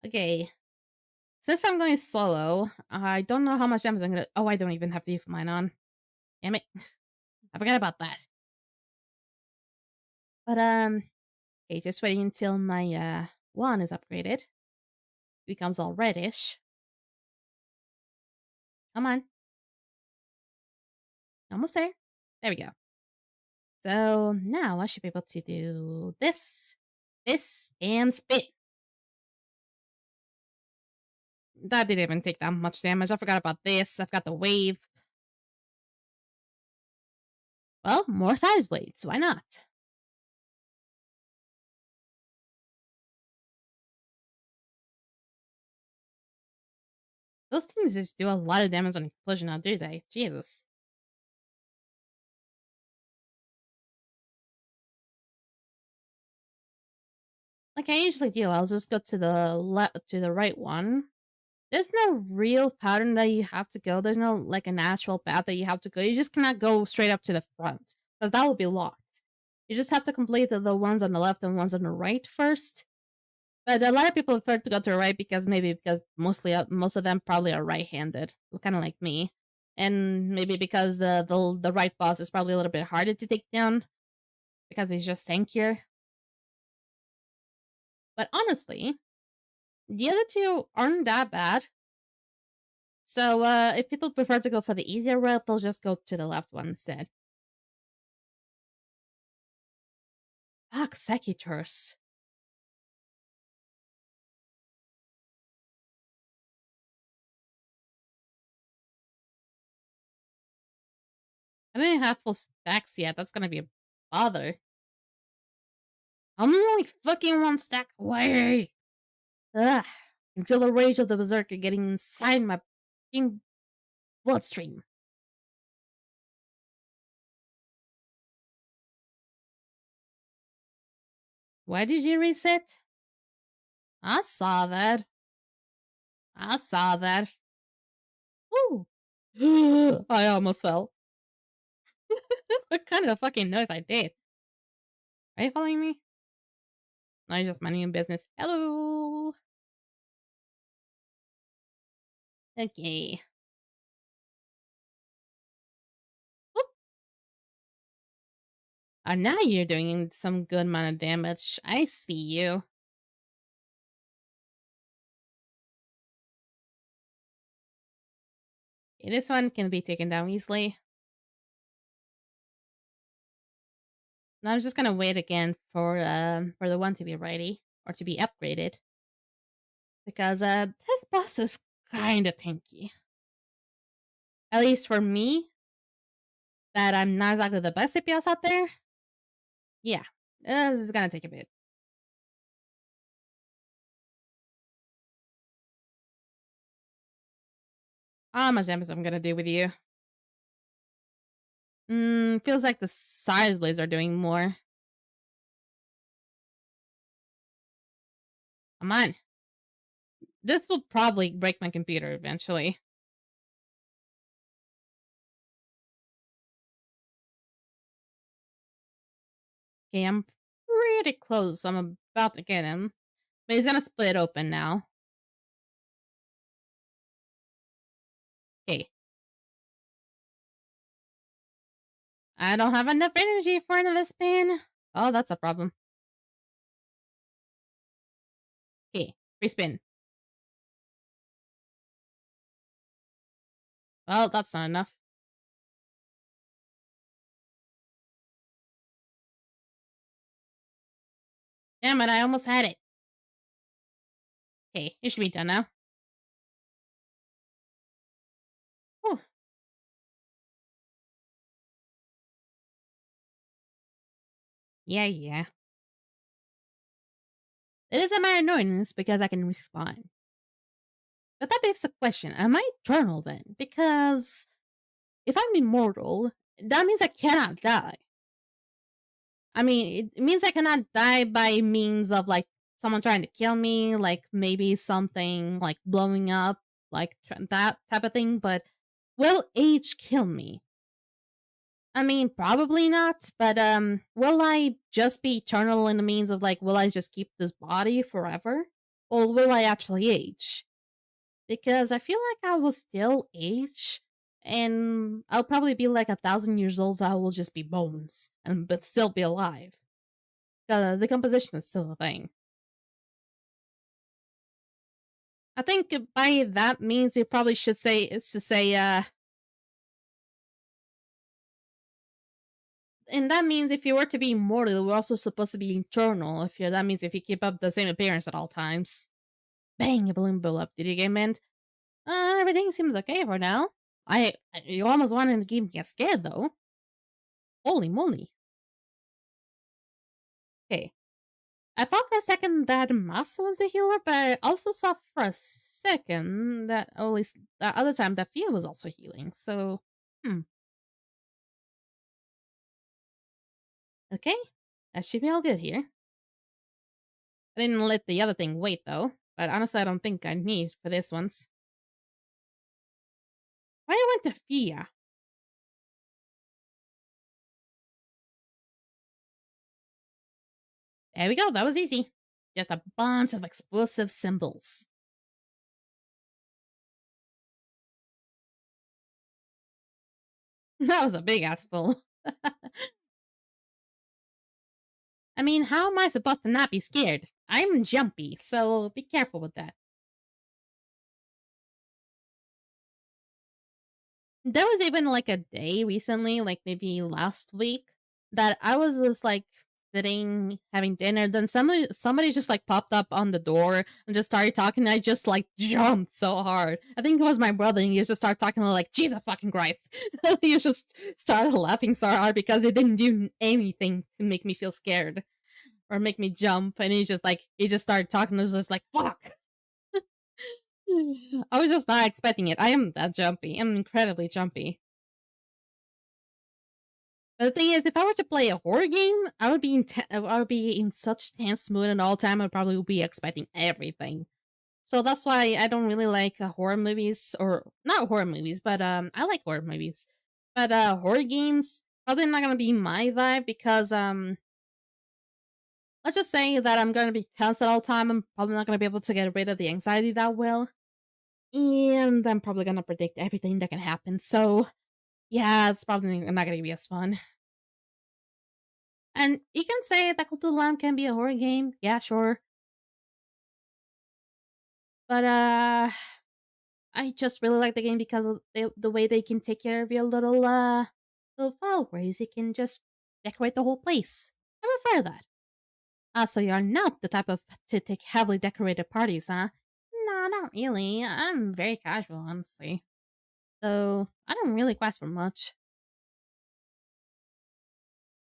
Okay. Since I'm going solo, I don't know how much damage I'm gonna. Oh, I don't even have the mine on. Damn it. I forgot about that. But, okay, just waiting until my, wand is upgraded. Becomes all reddish. Come on. Almost there. There we go. So now I should be able to do this, this, and spit. That didn't even take that much damage. I forgot about this. I've got the wave. Well, more size blades. Why not? Those things just do a lot of damage on explosion now, do they? Jesus. Like I usually do, I'll just go to the right one. There's no real pattern that you have to go. There's no like a natural path that you have to go. You just cannot go straight up to the front because that will be locked. You just have to complete the ones on the left and ones on the right first. But a lot of people prefer to go to the right because most of them probably are right-handed, kind of like me, and maybe because the right boss is probably a little bit harder to take down because he's just tankier. But honestly, the other two aren't that bad. So if people prefer to go for the easier route, they'll just go to the left one instead. Executors. I didn't have full stacks yet. That's gonna be a bother. I'm only fucking one stack away. Ugh. I can feel the rage of the berserker getting inside my fucking bloodstream. Why did you reset? I saw that. I saw that. Ooh. I almost fell. What kind of fucking noise I did? Are you following me? No, it's just money in business. Hello. Okay. Oop. Oh, now you're doing some good amount of damage. I see you. Okay, this one can be taken down easily. Now I'm just gonna wait again for the one to be ready or to be upgraded. Because this boss is kinda tanky. At least for me, that I'm not exactly the best CPS out there. Yeah, this is gonna take a bit. How much damage I'm gonna do with you? Feels like the side blades are doing more. Come on. This will probably break my computer eventually. Okay, I'm pretty close. I'm about to get him. But he's gonna split open now. Okay. I don't have enough energy for another spin. Oh, that's a problem. Okay, respin. Well, that's not enough. Damn it, I almost had it. Okay, it should be done now. Whew. Yeah. It is a minor annoyance because I can respawn. But that begs the question, am I eternal then? Because if I'm immortal, that means I cannot die. I mean, it means I cannot die by means of, like, someone trying to kill me, like, maybe something, like, blowing up, like, that type of thing, but will age kill me? I mean, probably not, but, will I just be eternal in the means of, like, will I just keep this body forever? Or will I actually age? Because I feel like I will still age, and I'll probably be like 1,000 years old, so I will just be bones, but still be alive. The composition is still a thing. I think by that means you probably should say, and that means if you were to be immortal, we're also supposed to be eternal. That means if you keep up the same appearance at all times. Bang! A balloon blew up. Did you get meant? Everything seems okay for now. You almost wanted to keep me scared though. Holy moly. Okay. I thought for a second that Masa was the healer, but I also saw for a second that, or at least the other time, that Fia was also healing. So, okay. That should be all good here. I didn't let the other thing wait though, but honestly I don't think I need for this one's. Why I went to Fia? There we go, that was easy. Just a bunch of explosive symbols. That was a big ass pull. I mean, how am I supposed to not be scared? I'm jumpy, so be careful with that. There was even like a day recently, like maybe last week, that I was just like sitting having dinner. Then somebody just like popped up on the door and just started talking. And I just like jumped so hard. I think it was my brother, and he just started talking like Jesus fucking Christ. He just started laughing so hard because it didn't do anything to make me feel scared or make me jump. And he just started talking. And was just like fuck. I was just not expecting it. I am that jumpy. I'm incredibly jumpy. But the thing is, if I were to play a horror game, I would be in such tense mood and all time. I'd probably be expecting everything. So that's why I don't really like horror movies, or not horror movies, but I like horror movies. But horror games probably not gonna be my vibe because let's just say that I'm gonna be tense at all time. I'm probably not gonna be able to get rid of the anxiety that well, and I'm probably gonna predict everything that can happen. So yeah, it's probably not gonna be as fun. And you can say that Cult of the Lamb can be a horror game. Yeah, sure. But I just really like the game because of the way they can take care of your little followers. You can just decorate the whole place. I prefer that. So you're not the type of to take heavily decorated parties, huh? No, not really. I'm very casual, honestly. So I don't really request for much.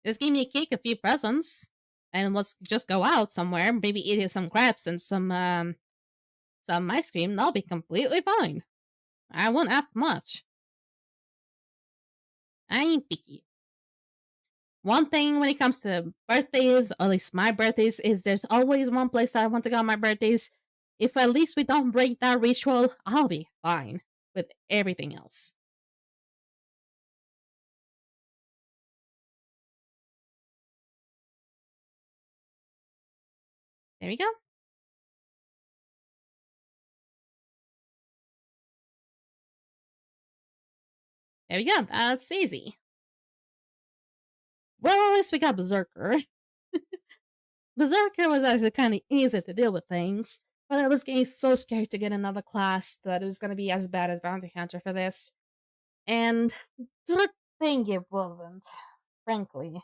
Just give me a cake, a few presents, and let's just go out somewhere. Maybe eat some crepes and some ice cream. That'll be completely fine. I won't ask much. I ain't picky. One thing when it comes to birthdays, or at least my birthdays, is there's always one place that I want to go on my birthdays. If at least we don't break that ritual, I'll be fine with everything else. There we go. There we go. That's easy. Well, at least we got Berserker. Berserker was actually kind of easy to deal with things, but I was getting so scared to get another class that it was going to be as bad as Bounty Hunter for this. And good thing it wasn't, frankly.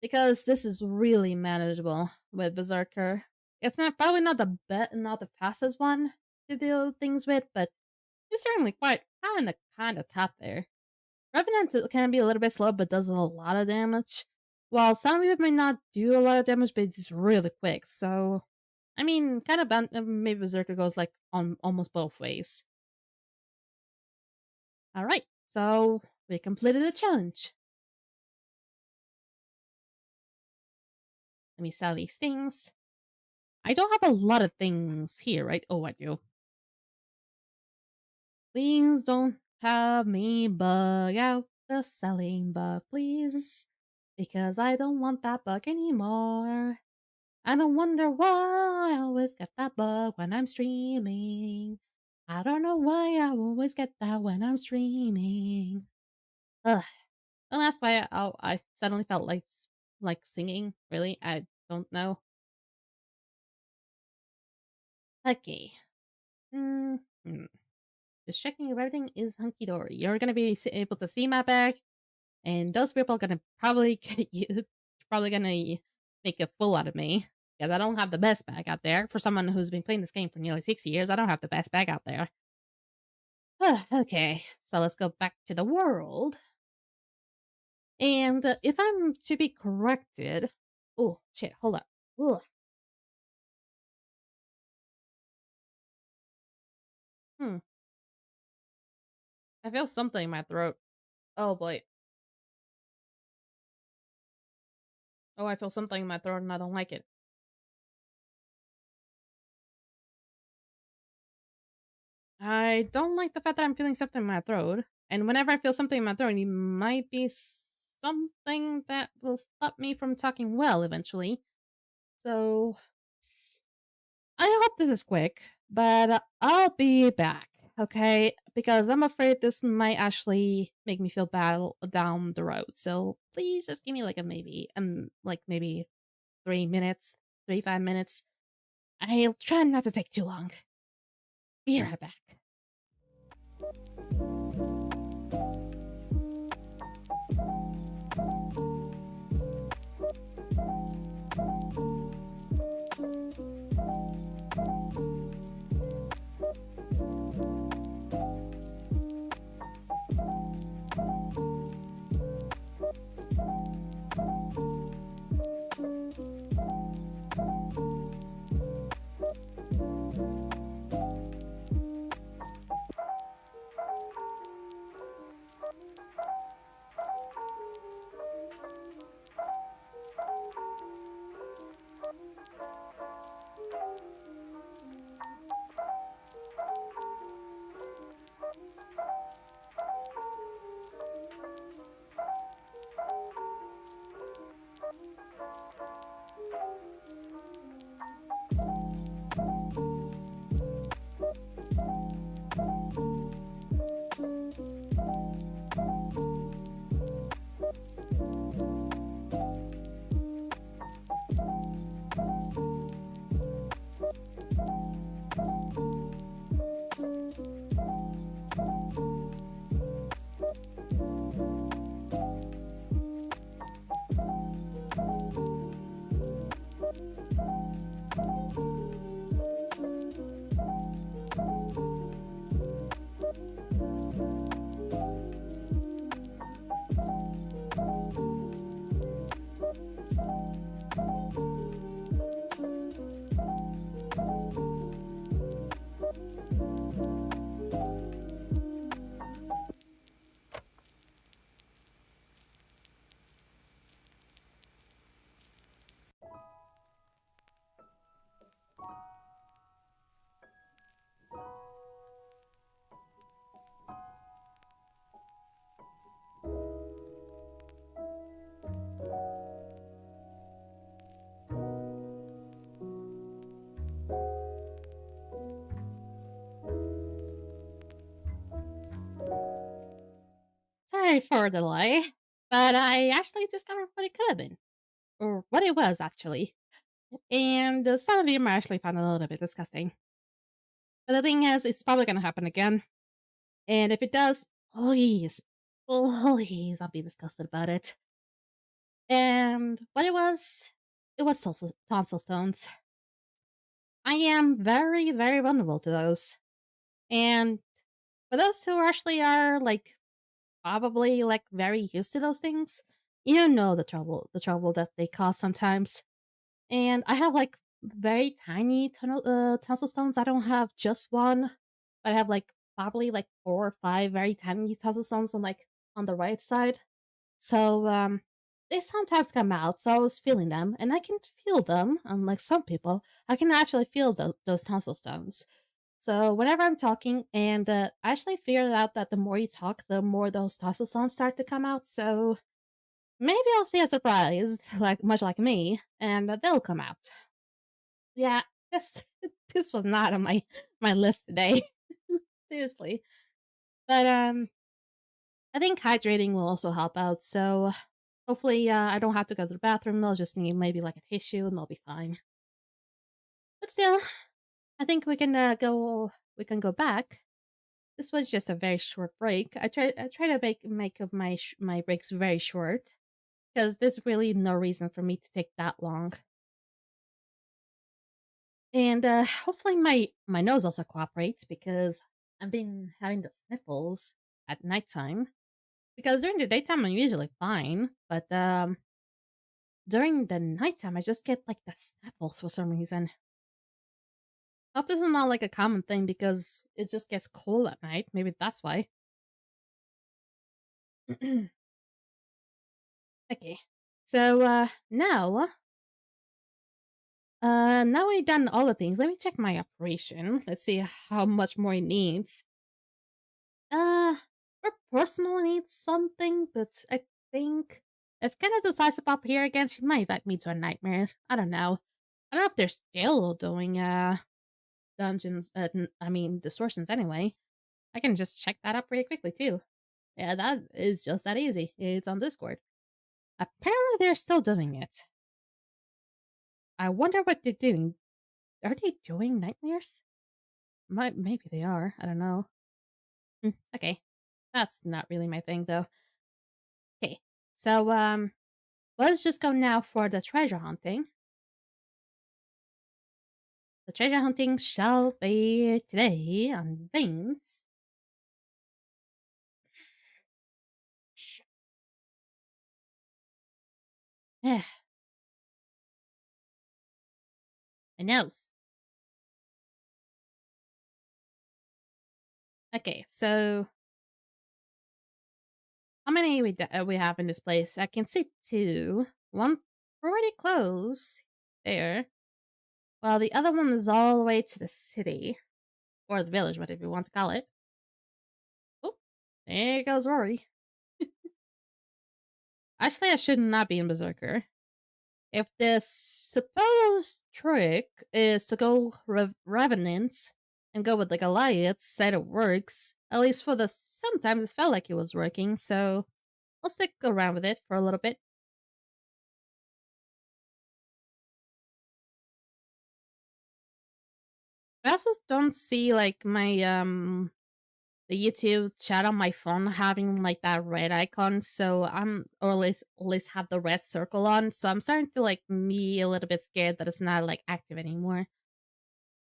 Because this is really manageable with Berserker. It's probably not not the fastest one to do things with, but it's certainly quite kind of tough there. Revenant can be a little bit slow, but does a lot of damage. While some of it may not do a lot of damage, but it's really quick. So, I mean, kind of maybe Berserker goes like on almost both ways. All right, so we completed the challenge. Let me sell these things. I don't have a lot of things here, right? Oh, I do. Please don't have me bug out the selling bug, please. Because I don't want that bug anymore. I don't wonder why I always get that bug when I'm streaming. I don't know why I always get that when I'm streaming. Ugh. And that's why I suddenly felt like singing. Really? I don't know. Okay. Hmm. Just checking if everything is hunky dory. You're gonna be able to see my bag, and those people are gonna probably get you, probably gonna make a fool out of me because I don't have the best bag out there. For someone who's been playing this game for nearly 6 years, I don't have the best bag out there. Okay, so let's go back to the world. And if I'm to be corrected, oh shit, hold up. Ugh. Hmm. I feel something in my throat. Oh boy. Oh, I feel something in my throat and I don't like it. I don't like the fact that I'm feeling something in my throat. And whenever I feel something in my throat, it might be something that will stop me from talking well eventually. So I hope this is quick, but I'll be back, okay? Because I'm afraid this might actually make me feel bad down the road. So please just give me like a maybe, like maybe 3 minutes, 5 minutes. I'll try not to take too long. Be right back. Sorry for the delay, but I actually discovered what it could have been. Or what it was, actually. And some of you might actually find it a little bit disgusting. But the thing is, it's probably going to happen again. And if it does, please, please don't be disgusted about it. And what it was tonsil stones. I am very, very vulnerable to those. And for those who actually are, like, probably, like, very used to those things, you know the trouble that they cause sometimes. And I have, like, very tiny tonsil stones. I don't have just one, but I have, like, probably, like, 4 or 5 very tiny tonsil stones on, like, on the right side. So, they sometimes come out, so I was feeling them, and I can feel them, unlike some people. I can actually feel those tonsil stones. So whenever I'm talking, and I actually figured out that the more you talk, the more those tonsil stones start to come out. So maybe I'll see a surprise, like much like me, and they'll come out. Yeah, this this was not on my list today. Seriously, but I think hydrating will also help out. So hopefully, I don't have to go to the bathroom. They'll just need maybe like a tissue, and they'll be fine. But still, I think we can go. We can go back. this was just a very short break. I try to make of my breaks very short because there's really no reason for me to take that long. And hopefully my nose also cooperates because I've been having the sniffles at nighttime. Because during the daytime I'm usually fine, but during the nighttime I just get like the sniffles for some reason. Hope this is not like a common thing because it just gets cold at night. Maybe that's why. Okay. So now we've done all the things. Let me check my operation. Let's see how much more it needs. Her personal needs something, but I think if Kenna decides to pop here again, she might invite me to a nightmare. I don't know. I don't know if they're still doing dungeons. I mean distortions anyway. I can just check that up pretty quickly too. Yeah, that is just that easy. It's on Discord. Apparently, they're still doing it. I wonder what they're doing. Are they doing nightmares? Maybe they are. I don't know. Okay, that's not really my thing though. Okay, so let's just go now for the treasure hunting. The treasure hunting shall be today on Veins. Yeah, my nose. Okay, so how many we have in this place? I can see two. One pretty close there. Well, the other one is all the way to the city. Or the village, whatever you want to call it. Oh, there goes Rory. Actually, I should not be in Berserker. If the supposed trick is to go Revenant and go with the Goliath side it works, at least for the sometimes it felt like it was working, so I'll stick around with it for a little bit. I also don't see like my the YouTube chat on my phone having like that red icon, so I'm or at least have the red circle on, so I'm starting to like be a little bit scared that it's not like active anymore.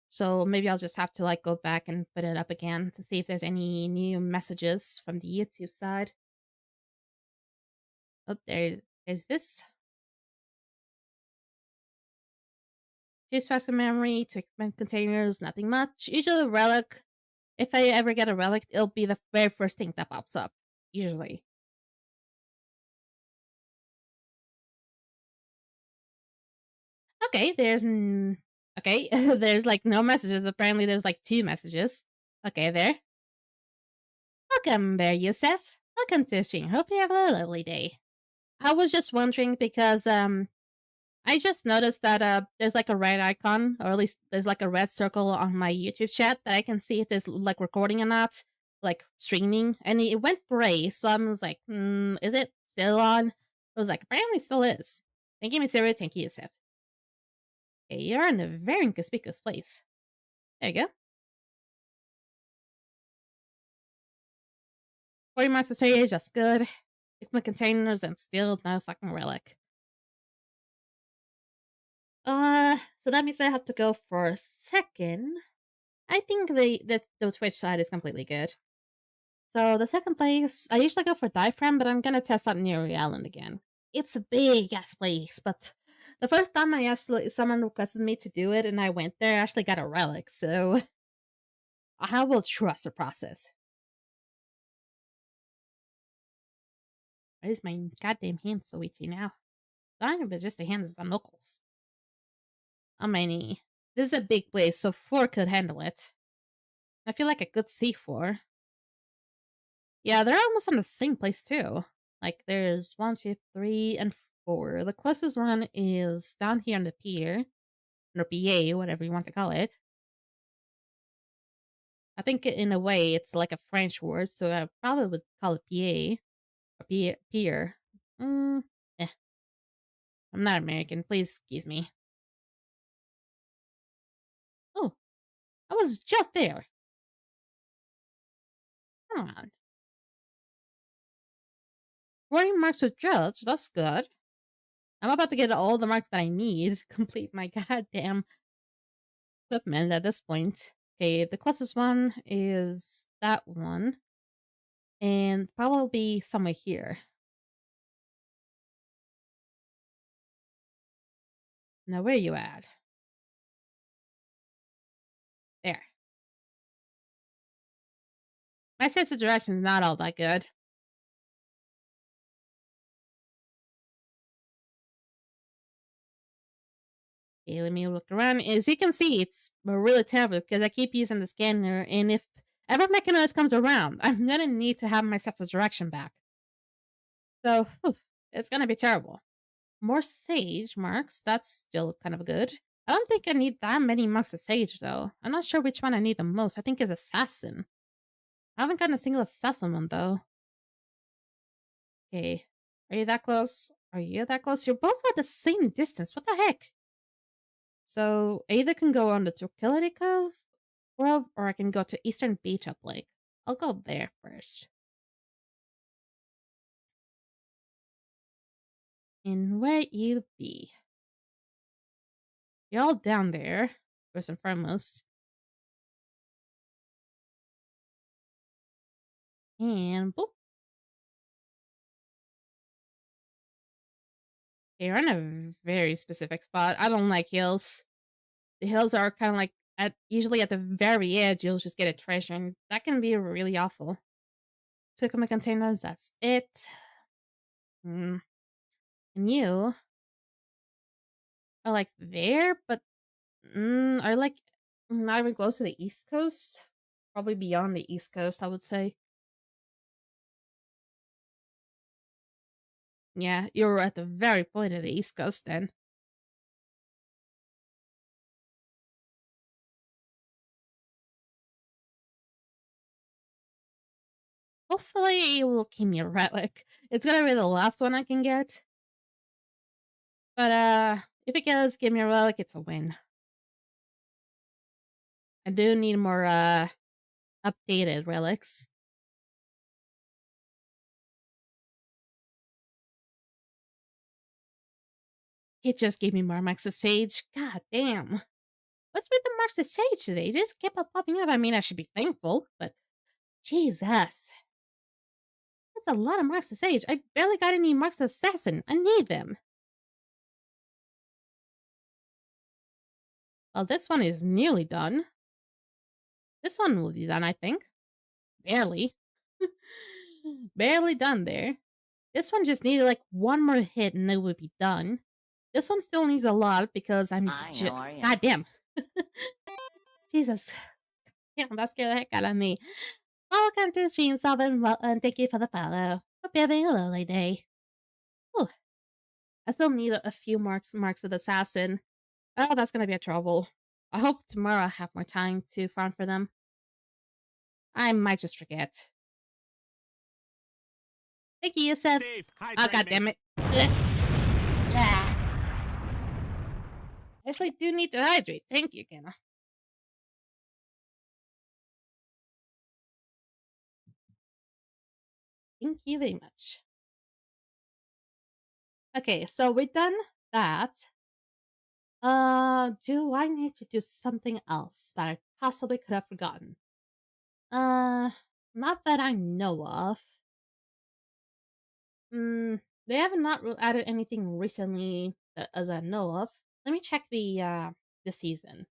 So maybe I'll just have to like go back and put it up again to see if there's any new messages from the YouTube side. Oh, there's this. Choose faster memory to equipment containers, nothing much. Usually relic. If I ever get a relic, it'll be the very first thing that pops up. Usually. Okay, okay, there's like no messages. Apparently, there's like two messages. Okay, there. Welcome there, Yusef. Welcome to the stream. Hope you have a lovely day. I was just wondering because I just noticed that there's like a red icon, or at least there's like a red circle on my YouTube chat that I can see if there's like recording or not, like streaming, and it went gray. So I was like, is it still on? I was like, apparently still is. Thank you, Miss Sarah. Thank you, Yusef. Okay, you're in a very inconspicuous place. There you go. 40 months to say is just good. Equipment containers and still no fucking relic. So that means I have to go for a second. I think the Twitch side is completely good. So the second place, I usually go for Diaphragm, but I'm gonna test out near Aelion again. It's a big ass place, but the first time someone requested me to do it and I went there, I actually got a relic, so I will trust the process. Why is my goddamn hand so itchy now? I think it's just the hands and knuckles. How many? This is a big place, so 4 could handle it. I feel like a good C4. Yeah, they're almost on the same place too. Like there's 1, 2, 3, and 4. The closest one is down here on the pier, or PA, whatever you want to call it. I think in a way it's like a French word, so I probably would call it PA or pier. Eh. I'm not American. Please excuse me. Oh, I was just there. Come on. 40 marks with drills. That's good. I'm about to get all the marks that I need to complete my goddamn equipment at this point. Okay, the closest one is that one. And probably somewhere here. Now, where are you at? There. My sense of direction is not all that good. Okay, let me look around. As you can see, it's really terrible because I keep using the scanner, and if ever Mechanoids comes around, I'm gonna need to have my sense of direction back. So, it's gonna be terrible. More sage marks. That's still kind of good. I don't think I need that many marks of sage, though. I'm not sure which one I need the most. I think it's assassin. I haven't gotten a single assassin one, though. Okay. Are you that close? Are you that close? You're both at the same distance. What the heck? So, I either can go on the Tranquility Cove Grove, or I can go to Eastern Beach Up Lake. I'll go there first. And where you be? You're all down there, first and foremost. And boop. You're in a very specific spot. I don't like hills. The hills are kind of like usually at the very edge. You'll just get a treasure, and that can be really awful. Took my containers. That's it. And you are like there, but are like not even close to the East Coast. Probably beyond the East Coast, I would say. Yeah, you're at the very point of the East Coast then. Hopefully it will give me a relic. It's gonna be the last one I can get. But if it does give me a relic, it's a win. I do need more updated relics. It just gave me more marks of sage. God damn. What's with the marks of sage today? They just kept on popping up. I mean, I should be thankful, but Jesus. That's a lot of marks of sage. I barely got any marks of assassin. I need them. Well, this one is nearly done. This one will be done, I think. Barely. Barely done there. This one just needed like one more hit and it would be done. This one still needs a lot because I'm God damn. Jesus. Damn, that scared the heck out of me. Welcome to Stream Solving, and thank you for the follow. Hope you're having a lovely day. Whew. I still need a few marks of assassin. Oh, that's gonna be a trouble. I hope tomorrow I have more time to farm for them. I might just forget. Thank you, Yusuf. Oh, god damn it. I actually do need to hydrate. Thank you, Kenna. Thank you very much. Okay, so we're done that. Do I need to do something else that I possibly could have forgotten? Not that I know of. They have not added anything recently that, as I know of. Let me check the season.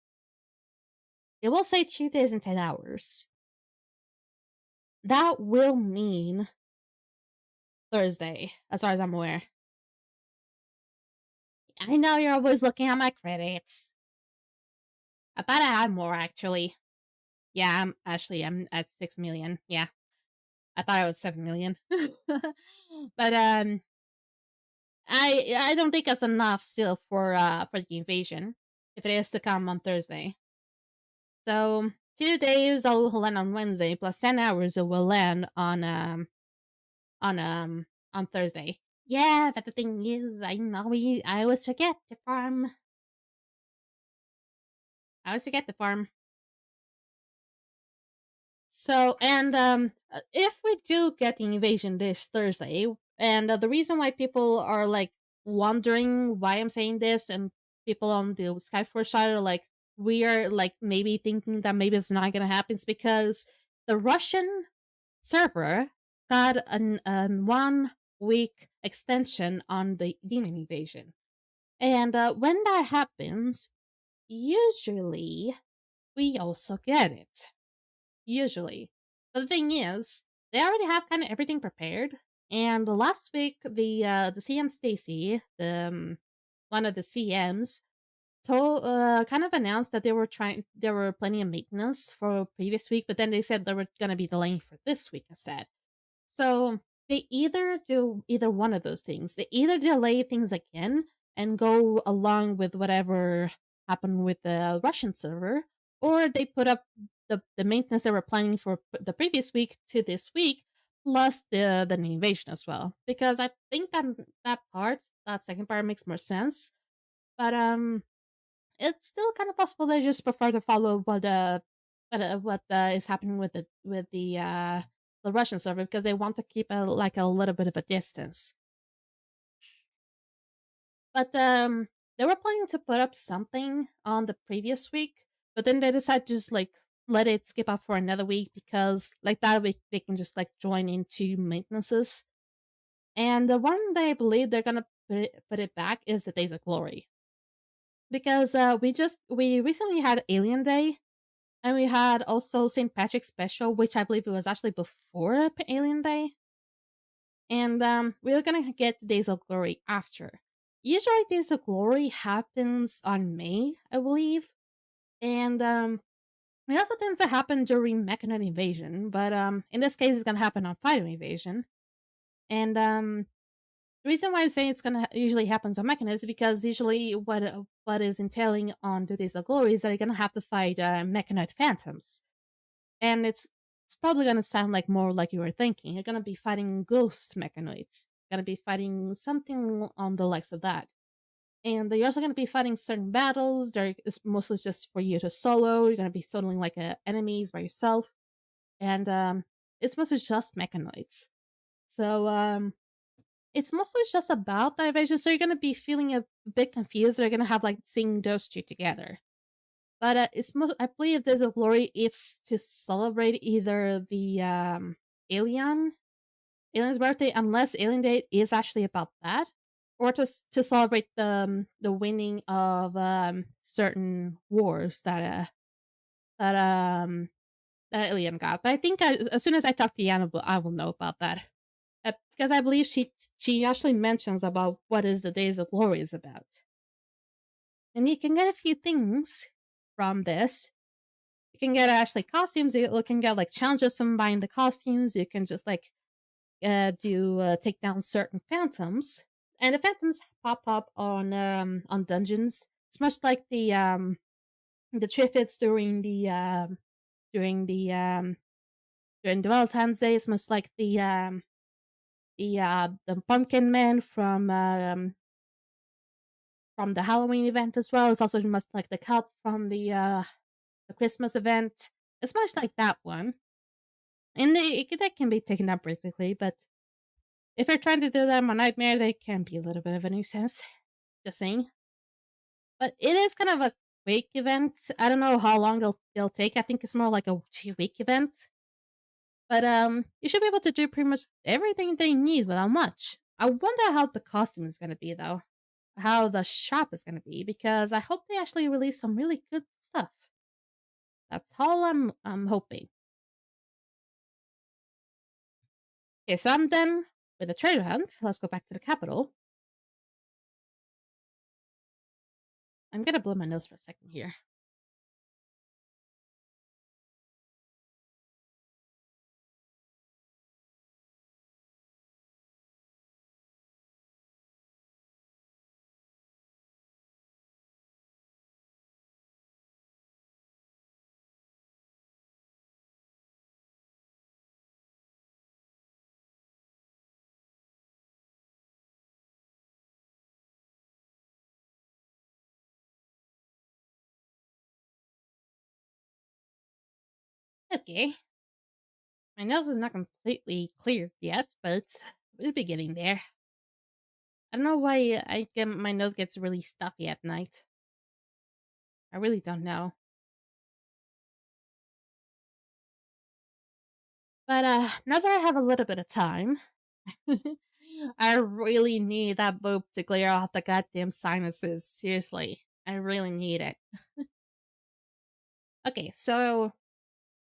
It will say 2 days and 10 hours. That will mean Thursday, as far as I'm aware. I know you're always looking at my credits. I thought I had more, actually. Yeah, I'm at 6 million. Yeah. I thought I was 7 million. But, I don't think that's enough still for the invasion, if it is to come on Thursday. So, 2 days I'll land on Wednesday, plus 10 hours it will land on Thursday. Yeah, but the thing is, I always forget to farm. I always forget to farm. So, and if we do get the invasion this Thursday, and the reason why people are like wondering why I'm saying this, and people on the Skyforge side are like, we are like maybe thinking that maybe it's not gonna happen, is because the Russian server got a 1 week extension on the demon invasion. And when that happens, usually we also get it. Usually. But the thing is, they already have kind of everything prepared. And last week, the CM Stacy, one of the CMs, told kind of announced that they were planning a maintenance for previous week, but then they said they were gonna be delaying for this week instead. So they either do either one of those things. They either delay things again and go along with whatever happened with the Russian server, or they put up the maintenance they were planning for the previous week to this week, plus the invasion as well. Because I think that second part makes more sense. But it's still kind of possible they just prefer to follow what is happening with the Russian server, because they want to keep a little bit of a distance. But they were planning to put up something on the previous week, but then they decided to just like let it skip up for another week, because like that week they can just like join into maintenances. And the one that I believe they're gonna put it back is the Days of Glory, because we recently had Alien Day. And we had also St. Patrick's Special, which I believe it was actually before Alien Day. And we're gonna get Days of Glory after. Usually, Days of Glory happens on May, I believe. And it also tends to happen during Mechanoid Invasion, but in this case, it's gonna happen on Fighter Invasion. And the reason why I'm saying it's gonna usually happens on Mechanoid is because usually what is entailing on the Days of Glory is that you're gonna have to fight Mechanoid Phantoms. And it's probably gonna sound like more like you were thinking. You're gonna be fighting ghost mechanoids. You're gonna be fighting something on the likes of that. And you're also gonna be fighting certain battles. There is mostly just for you to solo. You're gonna be soloing like enemies by yourself. And it's mostly just mechanoids. So it's mostly just about the invasion. So you're gonna be feeling a bit confused. You're gonna have like seeing those two together. But it's most. I believe Days of Glory is to celebrate either the Alion's birthday, unless Alien Day is actually about that, or to celebrate the winning of certain wars that that Alien got. But I think as soon as I talk to Yana, I will know about that. Because I believe she actually mentions about what is the Days of Glory is about, and you can get a few things from this. You can get actually costumes. You can get like challenges from buying the costumes. You can just like take down certain phantoms, and the phantoms pop up on dungeons. It's much like the Triffids during the Valentine's Day. It's much like the Pumpkin Man from the Halloween event as well. It's also much like the Kelp from the Christmas event. It's much like that one. And that can be taken down pretty quickly, but if you're trying to do them on Nightmare, they can be a little bit of a nuisance. Just saying. But it is kind of a quick event. I don't know how long they'll take. I think it's more like a 2-week event. But you should be able to do pretty much everything they need without much. I wonder how the costume is gonna be though. How the shop is gonna be, because I hope they actually release some really good stuff. That's all I'm hoping. Okay, so I'm done with the treasure hunt. Let's go back to the capital. I'm gonna blow my nose for a second here. Okay. My nose is not completely cleared yet, but we'll be getting there. I don't know why my nose gets really stuffy at night. I really don't know. But now that I have a little bit of time, I really need that boob to clear out the goddamn sinuses. Seriously, I really need it. Okay, so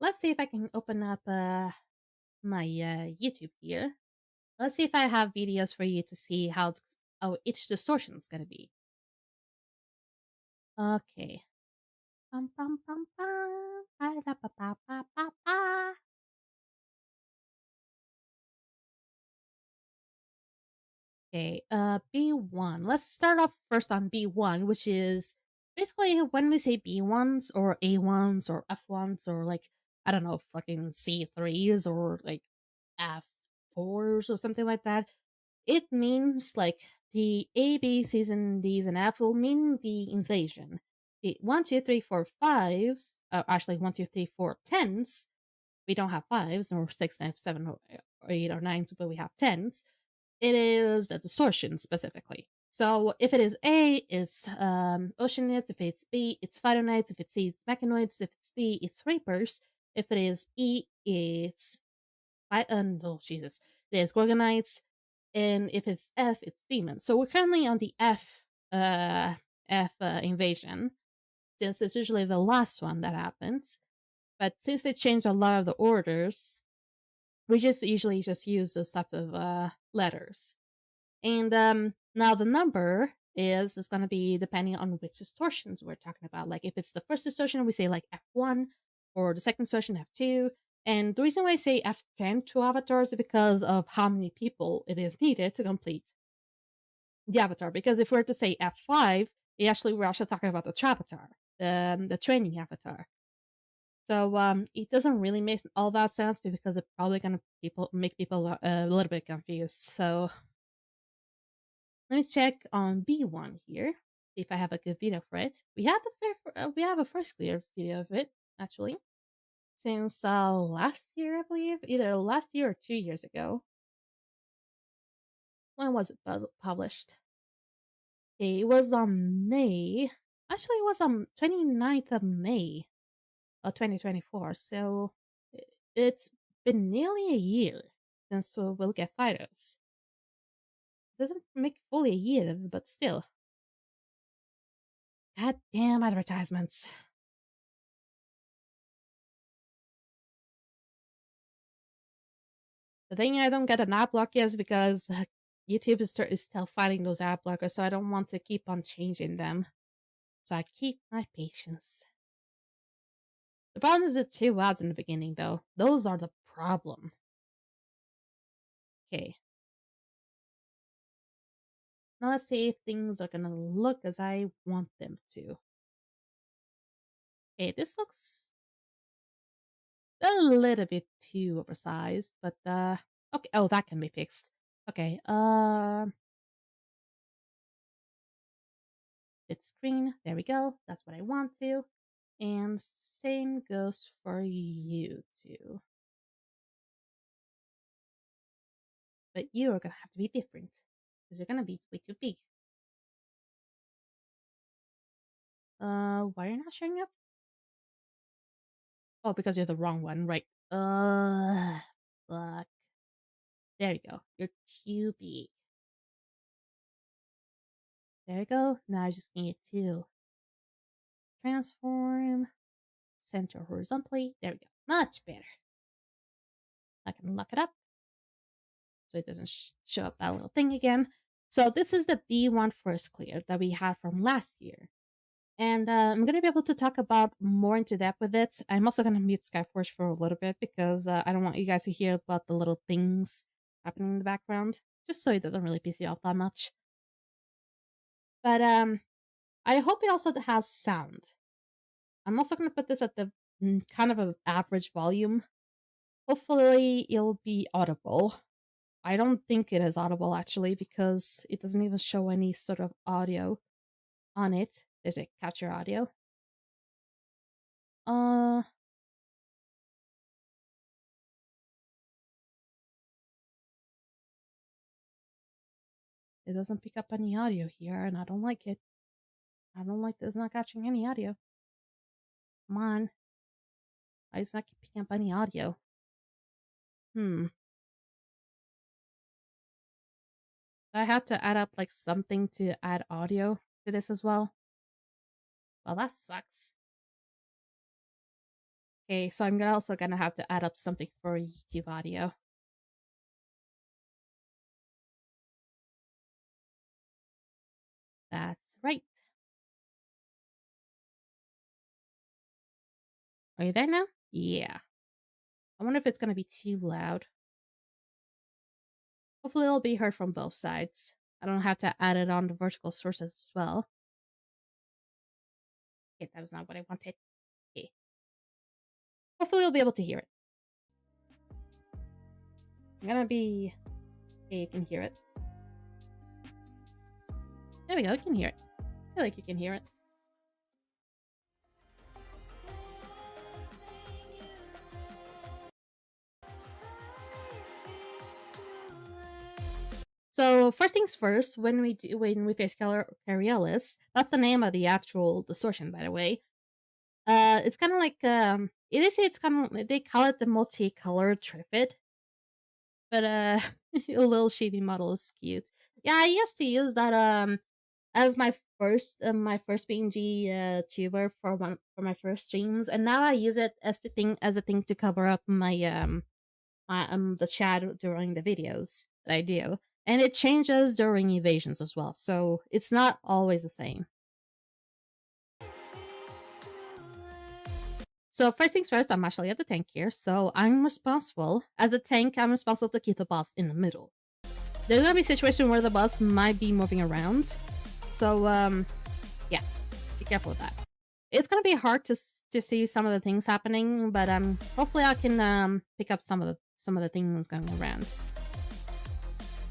let's see if I can open up my YouTube here. Let's see if I have videos for you to see how each distortion is gonna be. Okay. Bum, bum, bum, bum. Ba-da-ba-ba-ba-ba-ba. Okay, B1. Let's start off first on B1, which is basically when we say B1s or A1s or F1s or like, I don't know, fucking C3s or like F4s or something like that. It means like the A, B, C's, and D's and F will mean the invasion. The 1, 2, 3, 4, 5s, actually 1, 2, 3, 4, 10s. We don't have 5s or 6, 9, 7, or 8 or 9s, but we have 10s. It is the distortion specifically. So if it is A, it's Oceanids. If it's B, it's Phytonides. If it's C, it's Mechanoids. If it's D, it's Reapers. If it is E, it's oh Jesus, it is Gorgonites. And if it's F, it's Demons. So we're currently on the uh, F invasion, since it's usually the last one that happens. But since they changed a lot of the orders, we just usually just use those type of letters. And now the number is going to be depending on which distortions we're talking about. Like if it's the first distortion, we say like F1, or the second distortion F2. And the reason why I say F10 to avatars is because of how many people it is needed to complete the avatar. Because if we were to say F5, we're actually talking about the Travatar, the training avatar. So it doesn't really make all that sense because it's probably gonna make people a little bit confused. So let me check on B1 here, see if I have a good video for it. We have a first clear video of it actually since last year, I believe, either last year or 2 years ago. When was it published? Okay, it was on May. Actually, it was on 29th of May of 2024. So it's been nearly a year since we'll get Fidos. It doesn't make fully a year, but still. Goddamn advertisements. The thing I don't get an ad block is because YouTube is still fighting those ad blockers, so I don't want to keep on changing them. So I keep my patience. The problem is the 2 ads in the beginning, though. Those are the problem. Okay. Now let's see if things are gonna look as I want them to. Okay, this looks a little bit too oversized, but okay. Oh, that can be fixed. Okay, it's screen. There we go. That's what I want to. And same goes for you too. But you are gonna have to be different because you're gonna be way too big. Why are you not showing up? Oh, because you're the wrong one, right? Fuck. There you go. You're too big. There you go. Now I just need to transform, center horizontally. There we go. Much better. I can lock it up so it doesn't show up that little thing again. So this is the B1 first clear that we had from last year. And I'm going to be able to talk about more into depth with it. I'm also going to mute Skyforge for a little bit because I don't want you guys to hear about the little things happening in the background, just so it doesn't really piss you off that much. But I hope it also has sound. I'm also going to put this at the kind of an average volume. Hopefully it'll be audible. I don't think it is audible actually because it doesn't even show any sort of audio on it. There's a capture audio. It doesn't pick up any audio here, and I don't like it. I don't like that it's not capturing any audio. Come on. Why is it not picking up any audio? I have to add up like something to add audio to this as well. Well, that sucks. Okay, so I'm also gonna have to add up something for YouTube audio. That's right. Are you there now? Yeah. I wonder if it's gonna be too loud. Hopefully it'll be heard from both sides. I don't have to add it on the vertical sources as well. Okay, that was not what I wanted. Okay. Hopefully you'll be able to hear it. I'm gonna be... Okay, you can hear it. There we go, you can hear it. I feel like you can hear it. So first things first, when we face Carialis, that's the name of the actual distortion, by the way. It's kind of like it's kind of, they call it the multicolored Triffid, but a little shady model is cute. Yeah, I used to use that as my first PNG tuber for my first streams, and now I use it as the thing to cover up my the shadow during the videos that I do. And it changes during evasions as well, so it's not always the same. So first things first, I'm actually at the tank here, so I'm responsible. As a tank, I'm responsible to keep the boss in the middle. There's gonna be a situation where the boss might be moving around, so yeah, be careful with that. It's gonna be hard to see some of the things happening, but hopefully I can pick up some of the things going around.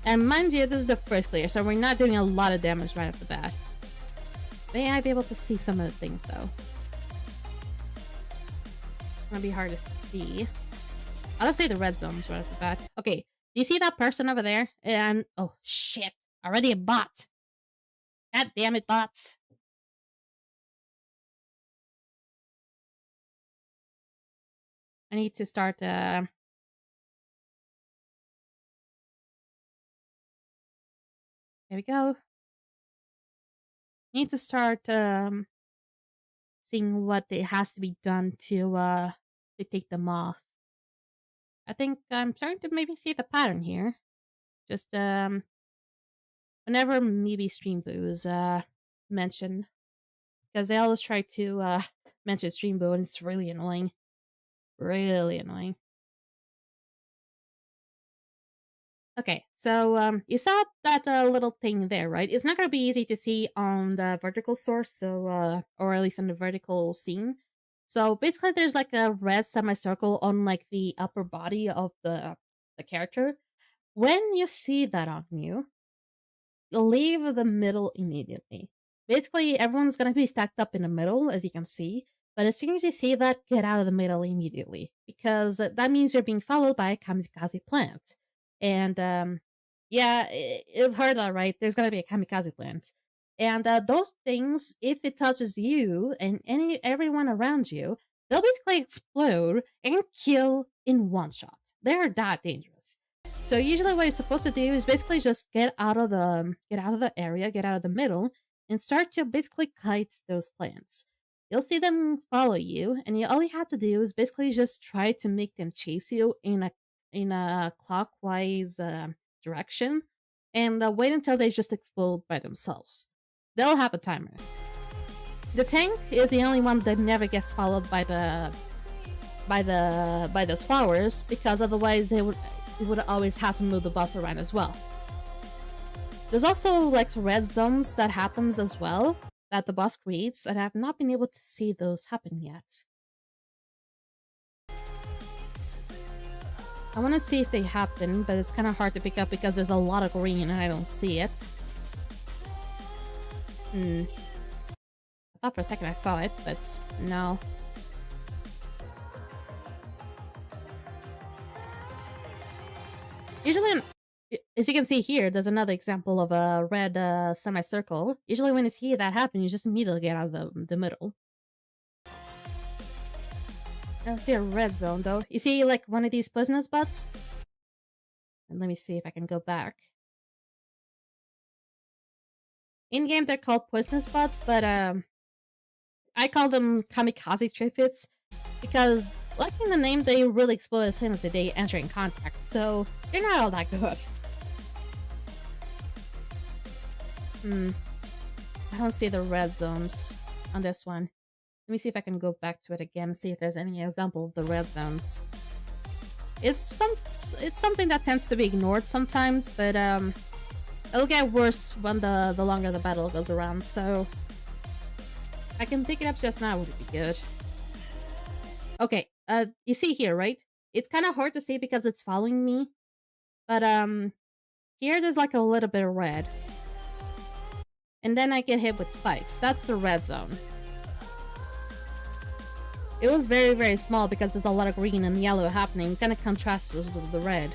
And mind you, this is the first clear, so we're not doing a lot of damage right off the bat. May I be able to see some of the things, though? It's gonna be hard to see. I'll say the red zones right off the bat. Okay, do you see that person over there? And oh shit, already a bot. God damn it, bots. I need to start there we go. Need to start seeing what it has to be done to take them off. I think I'm starting to maybe see the pattern here. Just whenever maybe stream boos mentioned, because they always try to mention stream boo, and it's really annoying. Really annoying. Okay, so you saw that little thing there, right? It's not going to be easy to see on the vertical source, so or at least on the vertical scene. So basically, there's like a red semicircle on like the upper body of the character. When you see that on you, leave the middle immediately. Basically, everyone's gonna be stacked up in the middle, as you can see. But as soon as you see that, get out of the middle immediately, because that means you're being followed by a kamikaze plant. And yeah, you've heard that, right? There's gonna be a kamikaze plant, and those things, if it touches you and everyone around you, they'll basically explode and kill in one shot. They're that dangerous. So usually what you're supposed to do is basically just get out of the area, get out of the middle, and start to basically kite those plants. You'll see them follow you, and all you have to do is basically just try to make them chase you in a clockwise direction, and wait until they just explode by themselves. They'll have a timer. The tank is the only one that never gets followed by those flowers, because otherwise they would always have to move the boss around as well. There's also like red zones that happens as well, that the boss creates, and I have not been able to see those happen yet. I want to see if they happen, but it's kind of hard to pick up because there's a lot of green and I don't see it. I thought for a second I saw it, but no. As you can see here, there's another example of a red semicircle. Usually when you see that happen, you just immediately get out of the middle. I don't see a red zone though. You see like one of these poisonous butts? And let me see if I can go back. In-game they're called poisonous butts, but I call them kamikaze triffids because, like in the name, they really explode as soon as they enter in contact, so they're not all that good. I don't see the red zones on this one. Let me see if I can go back to it again and see if there's any example of the red zones. It's something that tends to be ignored sometimes, but it'll get worse when the longer the battle goes around, so I can pick it up just now would be good. Okay, you see here, right? It's kind of hard to see because it's following me, but here there's like a little bit of red. And then I get hit with spikes. That's the red zone. It was very, very small because there's a lot of green and yellow happening. Kind of contrasts with the red.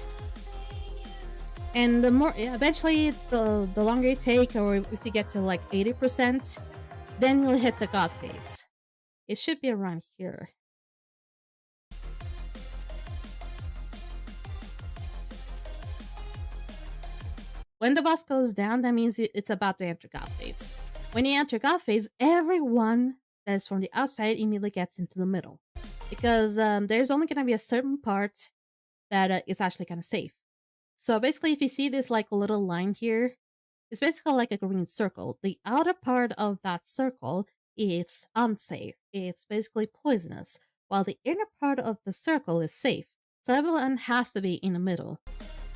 And the more, eventually, the longer you take, or if you get to like 80%, then you'll hit the god phase. It should be around here. When the boss goes down, that means it's about to enter god phase. When you enter god phase, everyone that is from the outside immediately gets into the middle. Because there's only going to be a certain part that is actually kind of safe. So basically, if you see this like little line here, it's basically like a green circle. The outer part of that circle is unsafe. It's basically poisonous, while the inner part of the circle is safe. So everyone has to be in the middle.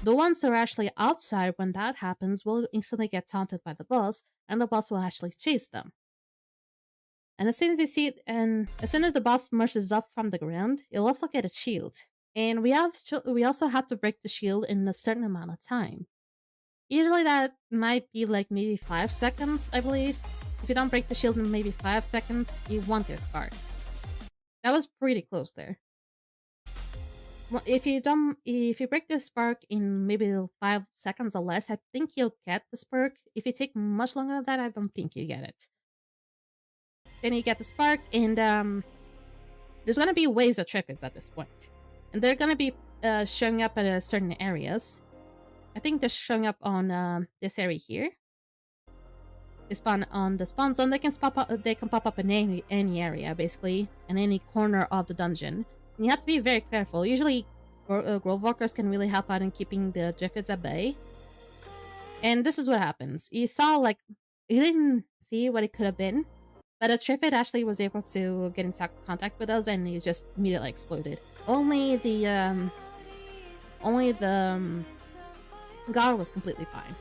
The ones who are actually outside when that happens will instantly get taunted by the boss, and the boss will actually chase them. And as soon as you see it, and as soon as the boss emerges up from the ground, you'll also get a shield. And we also have to break the shield in a certain amount of time. Usually that might be like maybe 5 seconds, I believe. If you don't break the shield in maybe 5 seconds, you won't get spark. That was pretty close there. Well, if you break the spark in maybe 5 seconds or less, I think you'll get the spark. If you take much longer than that, I don't think you get it. Then you get the spark, and there's gonna be waves of triffids at this point. And they're gonna be showing up at certain areas. I think they're showing up on this area here. They spawn on the spawn zone. They can pop up in any area, basically, in any corner of the dungeon. And you have to be very careful. Usually, grove walkers can really help out in keeping the triffids at bay. And this is what happens. You saw, like, you didn't see what it could have been, but a triffid actually was able to get in contact with us, and he just immediately exploded. Only the guard was completely fine.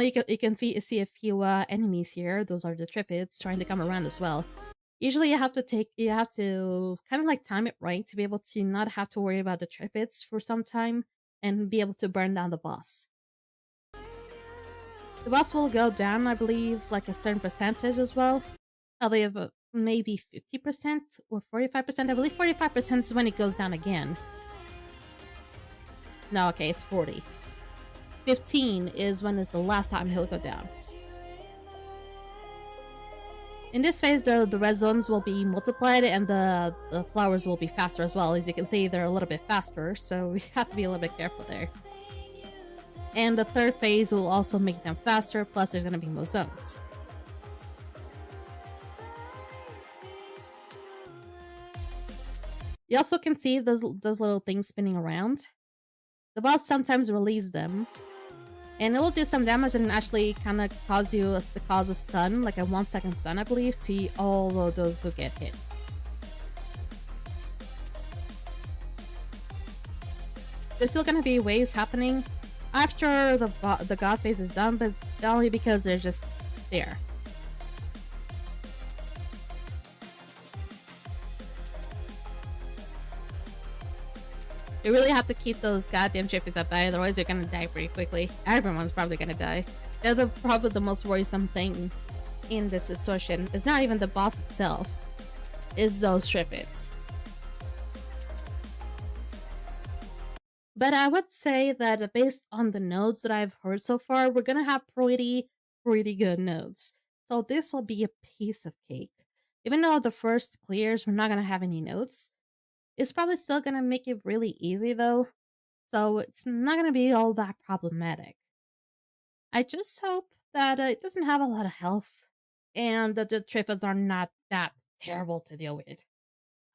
You can see a few enemies here. Those are the triffids trying to come around as well. Usually you have to kind of like time it right to be able to not have to worry about the triffids for some time and be able to burn down the boss. The boss will go down, I believe, like a certain percentage as well. I believe maybe 50% or 45%. I believe 45% is when it goes down again. No, okay, it's 40. 15 is when is the last time he'll go down. In this phase, the red zones will be multiplied and the flowers will be faster as well. As you can see, they're a little bit faster, so we have to be a little bit careful there. And the third phase will also make them faster, plus there's going to be more zones. You also can see those little things spinning around. The boss sometimes releases them, and it will do some damage and actually kind of cause a stun, like a 1-second stun, I believe, to all of those who get hit. There's still going to be waves happening after the god phase is done, but it's only because they're just there. You really have to keep those goddamn triffids at bay, otherwise you're gonna die pretty quickly. Everyone's probably gonna die. They're probably the most worrisome thing in this distortion. It's not even the boss itself. It's those triffids. But I would say that based on the nodes that I've heard so far, we're gonna have pretty good nodes. So this will be a piece of cake. Even though the first clears we're not gonna have any nodes, it's probably still gonna make it really easy though. So it's not gonna be all that problematic. I just hope that it doesn't have a lot of health and that the triples are not that terrible to deal with.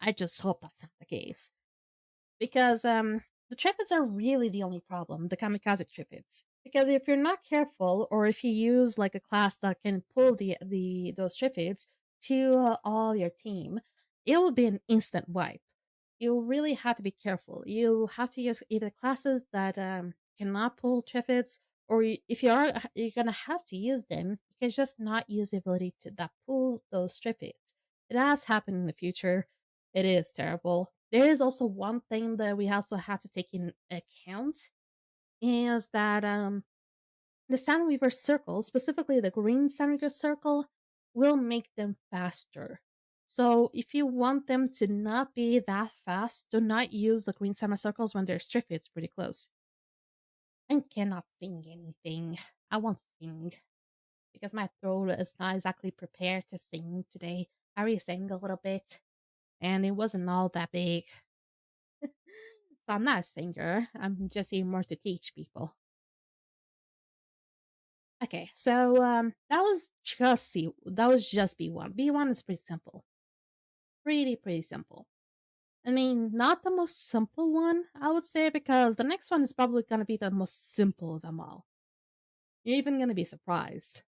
I just hope that's not the case. Because the triffids are really the only problem, the kamikaze triffids. Because if you're not careful, or if you use like a class that can pull the those triffids to all your team, it will be an instant wipe. You really have to be careful. You have to use either classes that cannot pull triffids, or if you are, you're gonna have to use them. You can just not use the ability to that pull those triffids. It has happened in the future. It is terrible. There is also one thing that we also have to take in account is that the Soundweaver circle, specifically the green Soundweaver circle, will make them faster. So if you want them to not be that fast, do not use the green semicircles when there's triffids pretty close. I cannot sing anything. I won't sing because my throat is not exactly prepared to sing today. I already sang a little bit and it wasn't all that big. So I'm not a singer. I'm just here more to teach people. Okay, so that was just B1. B1 is pretty simple. Pretty simple. I mean, not the most simple one, I would say, because the next one is probably gonna be the most simple of them all. You're even gonna be surprised.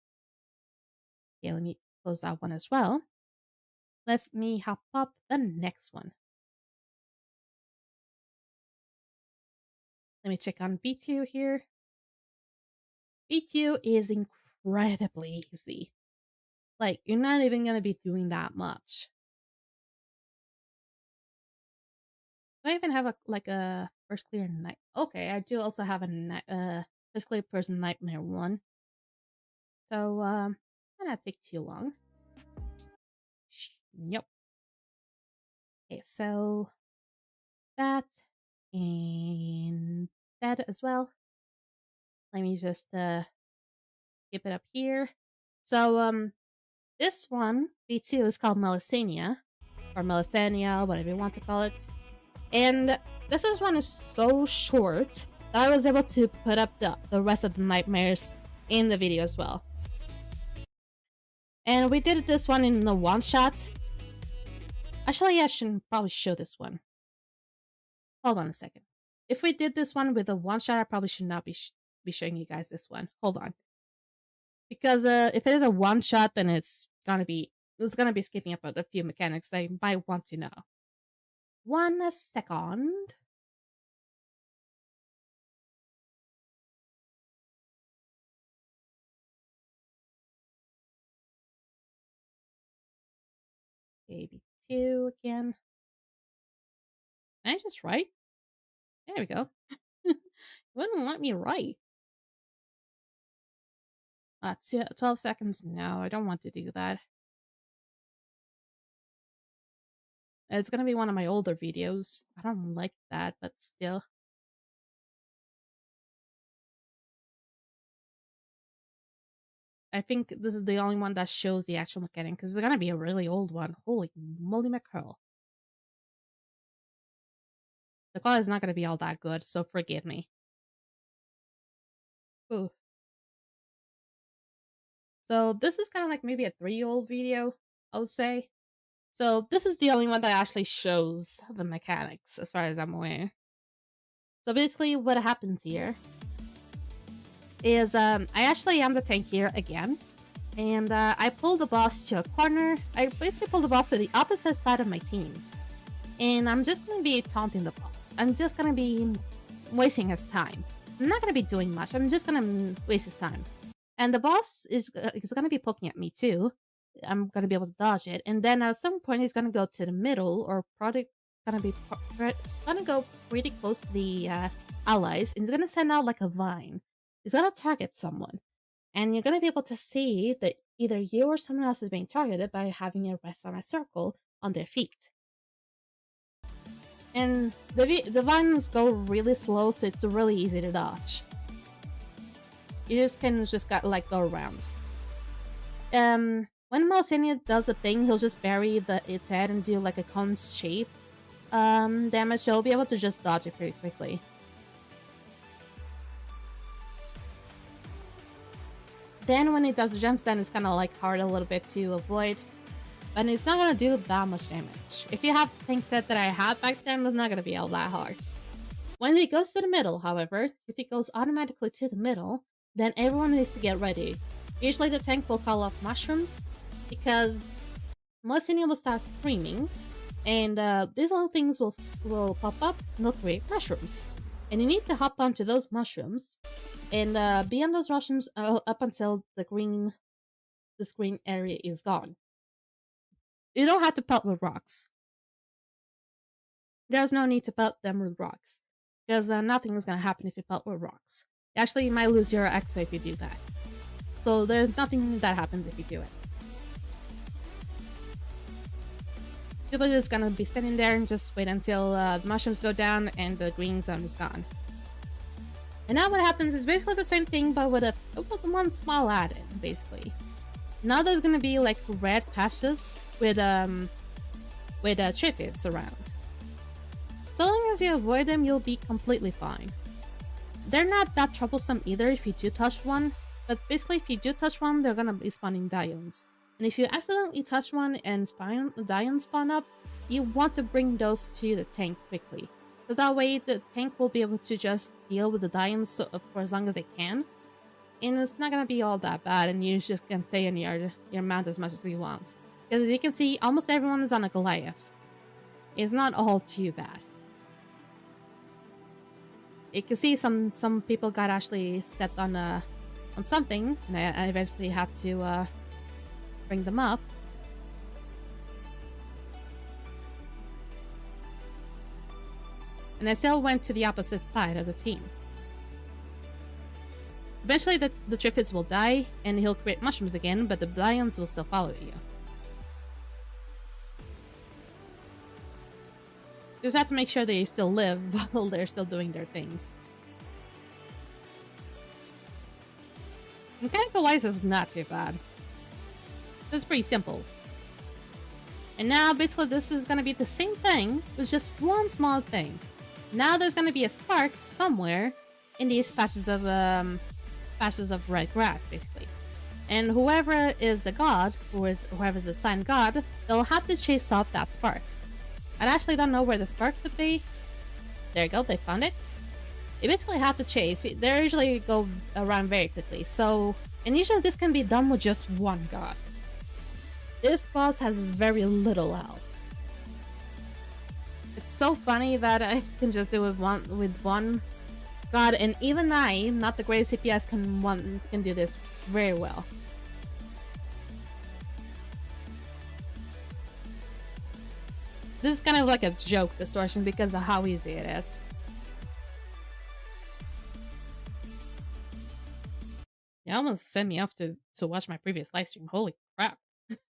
Okay, let me close that one as well. Let me hop up the next one. Let me check on B2 here. B2 is incredibly easy. Like, you're not even gonna be doing that much. Do I even have a first clear night? Okay, I do also have a first clear person nightmare one. So might not take too long. Yep. Okay, so that and that as well. Let me just skip it up here. So this one B2 is called Melisania or Melithania, whatever you want to call it. And this one is so short that I was able to put up the rest of the nightmares in the video as well. And we did this one in the one shot. Actually, I should probably show this one. Hold on a second. If we did this one with a one shot, I probably should not be showing you guys this one. Hold on. Because if it is a one shot, then it's gonna be skipping up a few mechanics that you might want to know. 1 second. Maybe 2 again. Can I just write? There we go. Wouldn't let me write. 12 seconds. No, I don't want to do that. It's gonna be one of my older videos. I don't like that, but still. I think this is the only one that shows the actual mechanic, because it's gonna be a really old one. Holy moly mackerel. The quality is not gonna be all that good, so forgive me. Ooh. So this is kind of like maybe a 3-year-old video, I would say. So this is the only one that actually shows the mechanics, as far as I'm aware. So basically what happens here is I actually am the tank here again. And I pull the boss to a corner. I basically pull the boss to the opposite side of my team. And I'm just going to be taunting the boss. I'm just going to be wasting his time. I'm not going to be doing much. I'm just going to waste his time. And the boss is going to be poking at me too. I'm going to be able to dodge it. And then at some point, he's going to go to the middle, or probably going to go pretty close to the allies. And he's going to send out like a vine. He's going to target someone. And you're going to be able to see that either you or someone else is being targeted by having a rest on a circle on their feet. And the vines go really slow, so it's really easy to dodge. You just can got like go around. When Malsenia does a thing, he'll just bury its head and do like a cone shape damage. So he'll be able to just dodge it pretty quickly. Then when it does the jumps, then it's kind of like hard a little bit to avoid. But it's not gonna do that much damage. If you have the tank set that I had back then, it's not gonna be all that hard. When he goes to the middle, however, if he goes automatically to the middle, then everyone needs to get ready. Usually the tank will call off mushrooms, because Melissinium will start screaming, and these little things will pop up and they'll create mushrooms. And you need to hop onto those mushrooms and be on those mushrooms up until the green area is gone. You don't have to pelt with rocks. There's no need to pelt them with rocks, because nothing is going to happen if you pelt with rocks. Actually, you might lose your exo if you do that. So there's nothing that happens if you do it. People are just gonna be standing there and just wait until the mushrooms go down and the green zone is gone. And now what happens is basically the same thing, but with one small add-in, basically. Now there's gonna be like red patches with triffids around. So long as you avoid them, you'll be completely fine. They're not that troublesome either if you do touch one, but basically if you do touch one, they're gonna be spawning Dions. And if you accidentally touch one and Dions spawn up, you want to bring those to the tank quickly. Because that way the tank will be able to just deal with the Dions for as long as they can. And it's not gonna be all that bad, and you just can stay in your mount as much as you want. Because as you can see, almost everyone is on a Goliath. It's not all too bad. You can see some people got actually stepped on something, and I eventually had to bring them up. And I still went to the opposite side of the team. Eventually the Triffids will die, and he'll create mushrooms again, but the Lions will still follow you. Just have to make sure that you still live while they're still doing their things. Mechanical wise is not too bad. It's pretty simple. And now basically this is gonna be the same thing with just one small thing. Now there's gonna be a spark somewhere in these patches of red grass, basically. And whoever is the god, whoever's the assigned god, they'll have to chase off that spark. I actually don't know where the spark could be. There you go, they found it. They basically have to chase. They usually go around very quickly. So, and usually this can be done with just one god. This boss has very little health. It's so funny that I can just do it with one god, and even I, not the greatest CPS, can do this very well. This is kind of like a joke distortion because of how easy it is. You almost sent me off to watch my previous live stream. Holy crap.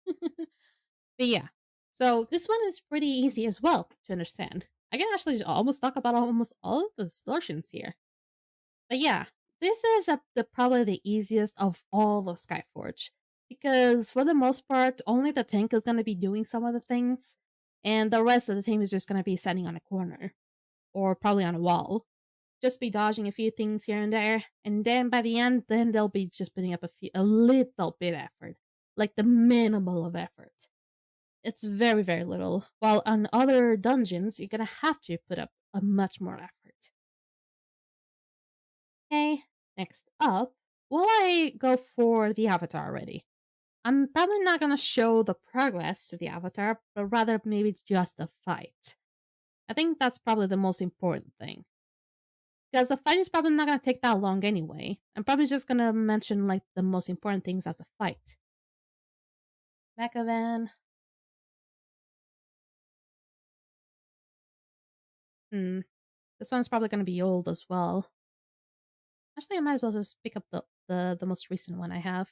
But yeah, so this one is pretty easy as well to understand. I can actually almost talk about almost all of the distortions here. But yeah, this is probably the easiest of all of Skyforge. Because for the most part, only the tank is going to be doing some of the things. And the rest of the team is just going to be standing on a corner. Or probably on a wall. Just be dodging a few things here and there. And then by the end, then they'll be just putting up a little bit of effort. Like the minimal of effort. It's very, very little. While on other dungeons, you're going to have to put up a much more effort. Okay, next up, will I go for the avatar already? I'm probably not going to show the progress to the avatar, but rather maybe just the fight. I think that's probably the most important thing. Because the fight is probably not going to take that long anyway. I'm probably just going to mention like the most important things of the fight. Mecha Van. This one's probably going to be old as well. Actually, I might as well just pick up the most recent one I have.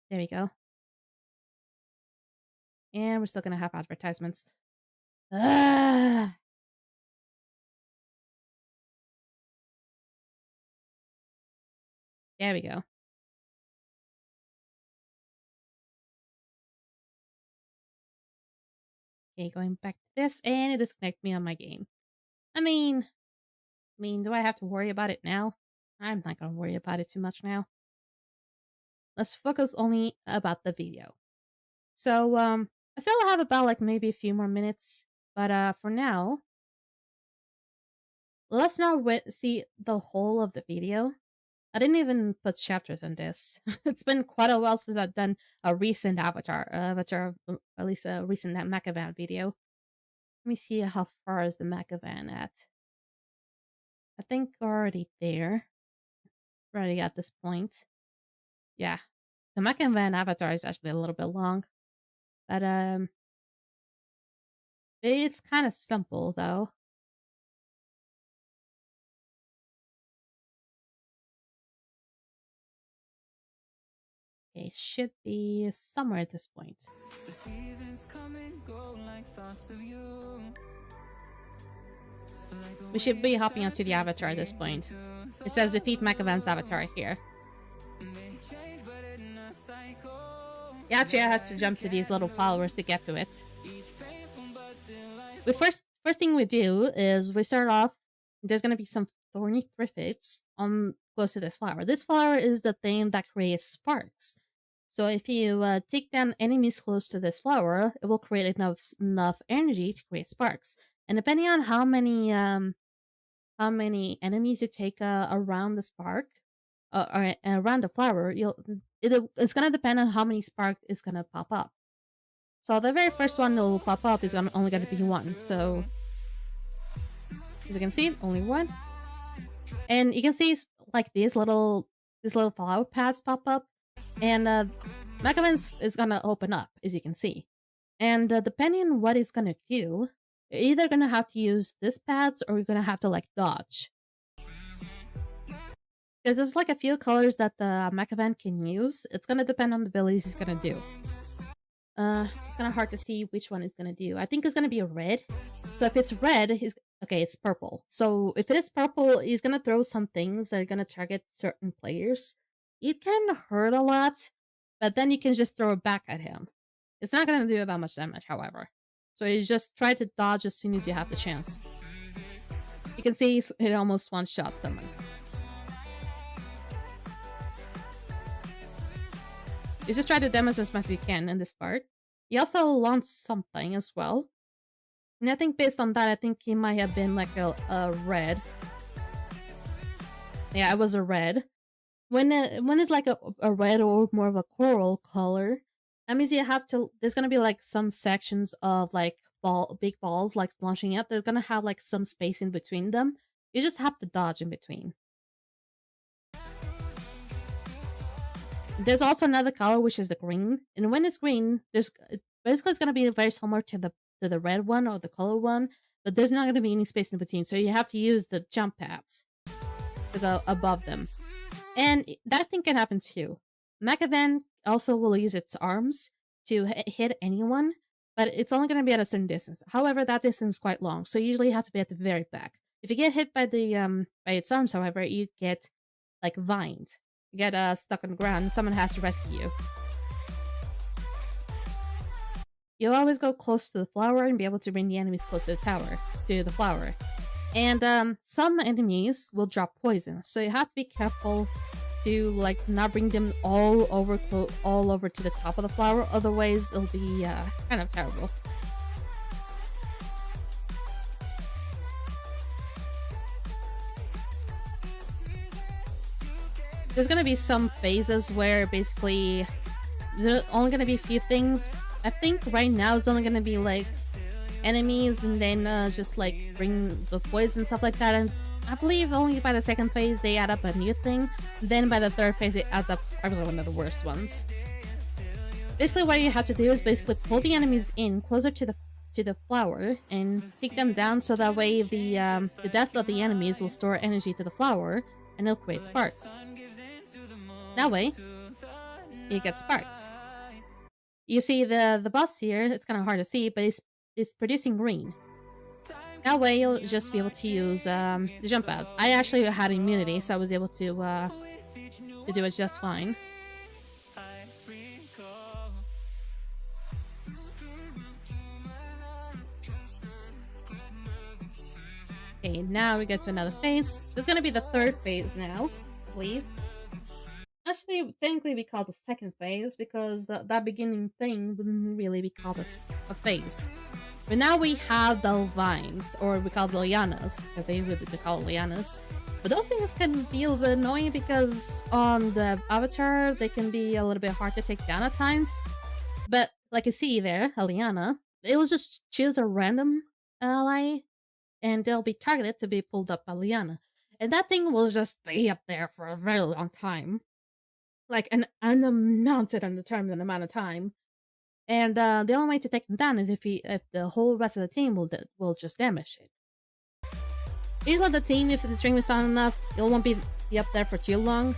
There we go. And we're still going to have advertisements. There we go. Okay, going back to this, and it disconnected me on my game. I mean, do I have to worry about it now? I'm not gonna worry about it too much now. Let's focus only about the video. So, I still have about like maybe a few more minutes, but for now, let's not see the whole of the video. I didn't even put chapters on this. It's been quite a while since I've done a recent at least a recent Macavan video. Let me see how far is the Macavan at. I think we're already there. We're already at this point. Yeah. The Macavan avatar is actually a little bit long. But it's kind of simple though. Okay, it should be somewhere at this point. The seasons come and go like thoughts of you. We should be hopping onto the avatar at this point. It says defeat Macavan's avatar here. Yatria has to jump to these little followers to get to it. The first thing we do is we start off. There's gonna be some thorny thrifids on close to this flower. This flower is the thing that creates sparks. So if you take down enemies close to this flower, it will create enough energy to create sparks. And depending on how many enemies you take around the spark or around the flower, it's gonna depend on how many spark is gonna pop up. So the very first one that will pop up is only gonna be one. So as you can see, only one. And you can see like these little flower pads pop up, and Macavan is gonna open up, as you can see. And depending on what it's gonna do, you're either gonna have to use this pads or you're gonna have to like dodge. Because there's like a few colors that the Macavan can use. It's gonna depend on the abilities he's gonna do. It's kind of hard to see which one is gonna do. I think it's gonna be a red. So if it's red, okay, it's purple. So if it is purple, he's gonna throw some things that are gonna target certain players. It can hurt a lot, but then you can just throw it back at him. It's not gonna do that much damage, however. So you just try to dodge as soon as you have the chance. You can see it almost one-shot someone. You just try to damage as much as you can in this part. He also launched something as well. And I think based on that, I think he might have been like a red. Yeah, it was a red. When it's like a red or more of a coral color, that means you have to, there's gonna be like some sections of like big balls like launching out. They're gonna have like some space in between them. You just have to dodge in between. There's also another color, which is the green. And when it's green, basically it's gonna be very similar to the red one or the color one, but there's not gonna be any space in between. So you have to use the jump pads to go above them. And that thing can happen too. Macavan also will use its arms to hit anyone, but it's only going to be at a certain distance. However, that distance is quite long, so you usually have to be at the very back. If you get hit by by its arms, however, you get like vined. You get stuck on the ground, and someone has to rescue you. You'll always go close to the flower and be able to bring the enemies close to the flower. And some enemies will drop poison, so you have to be careful to like not bring them all over to the top of the flower. Otherwise, it'll be kind of terrible. There's gonna be some phases where basically there's only gonna be a few things. I think right now it's only gonna be like enemies, and then just like bring the poison and stuff like that. And I believe only by the second phase they add up a new thing. Then by the third phase it adds up probably one of the worst ones. Basically what you have to do is basically pull the enemies in closer to the flower and take them down, so that way the death of the enemies will store energy to the flower and it'll create sparks. That way you get sparks. You see the boss here, it's kind of hard to see, but it's producing green. That way you'll just be able to use the jump pads. I actually had immunity, so I was able to to do it just fine. Okay, now we get to another phase. This is gonna be the third phase now, I believe. Actually, technically we call it the second phase because that beginning thing wouldn't really be called a phase. But now we have the vines, or we call them lianas, because they really do call it lianas. But those things can be a little bit annoying because on the avatar, they can be a little bit hard to take down at times. But like you see there, a liana, it will just choose a random ally, and they'll be targeted to be pulled up by liana. And that thing will just stay up there for a very long time. Like an unmounted, undetermined amount of time. And the only way to take them down is if the whole rest of the team will just damage it. Usually the team, if the stream is on enough, it won't be up there for too long.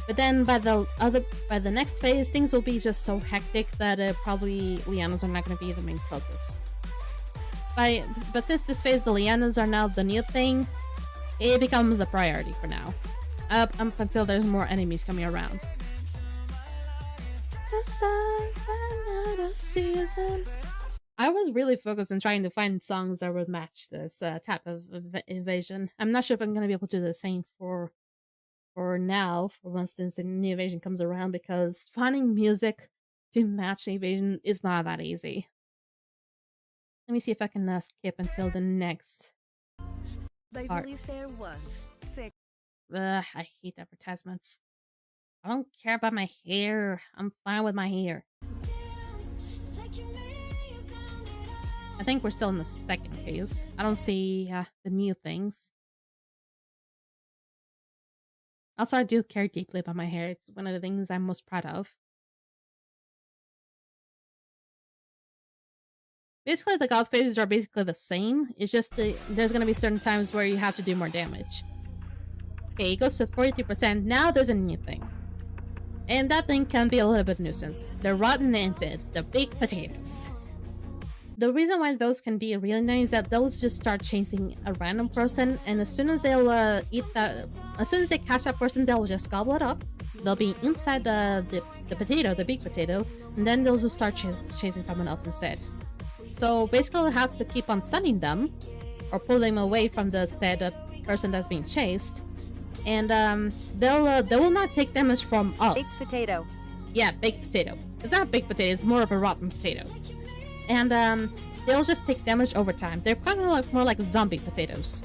But then by the next phase, things will be just so hectic that probably lianas are not going to be the main focus. But since this phase, the lianas are now the new thing, it becomes a priority for now. Up until there's more enemies coming around. I was really focused on trying to find songs that would match this type of invasion. I'm not sure if I'm going to be able to do the same for now, for once the new invasion comes around, because finding music to match the invasion is not that easy. Let me see if I can skip until the next part. I hate advertisements. I don't care about my hair. I'm fine with my hair. I think we're still in the second phase. I don't see the new things. Also, I do care deeply about my hair. It's one of the things I'm most proud of. Basically, the god phases are basically the same. It's just there's going to be certain times where you have to do more damage. Okay, it goes to 43%. Now there's a new thing. And that thing can be a little bit nuisance. The rotten ended, the baked potatoes. The reason why those can be really nice is that those just start chasing a random person, and as soon as they'll as soon as they catch that person, they'll just gobble it up. They'll be inside the potato, the baked potato, and then they'll just start chasing someone else instead. So basically, you have to keep on stunning them, or pull them away from the said person that's being chased. And they will not take damage from us. Baked potato. Yeah, baked potato. It's not a baked potato, it's more of a rotten potato. And they'll just take damage over time. They're kind of more like zombie potatoes.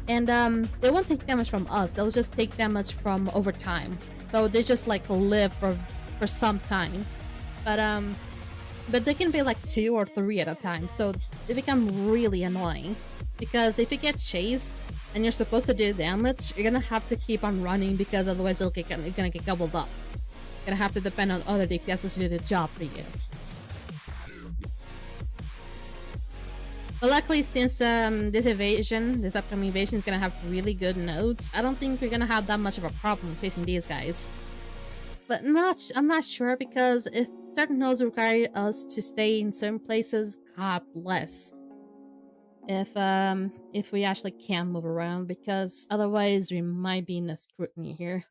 And they won't take damage from us, they'll just take damage from over time. So they just like live for some time. But they can be like 2 or 3 at a time, so they become really annoying. Because if you get chased, and you're supposed to do damage, you're gonna have to keep on running because otherwise you're gonna get gobbled up. You're gonna have to depend on other DPSs to do the job for you. But luckily, since this upcoming invasion is gonna have really good nodes, I don't think we're gonna have that much of a problem facing these guys. But I'm not sure, because if certain nodes require us to stay in certain places, God bless. If we actually can move around, because otherwise we might be in a scrutiny here.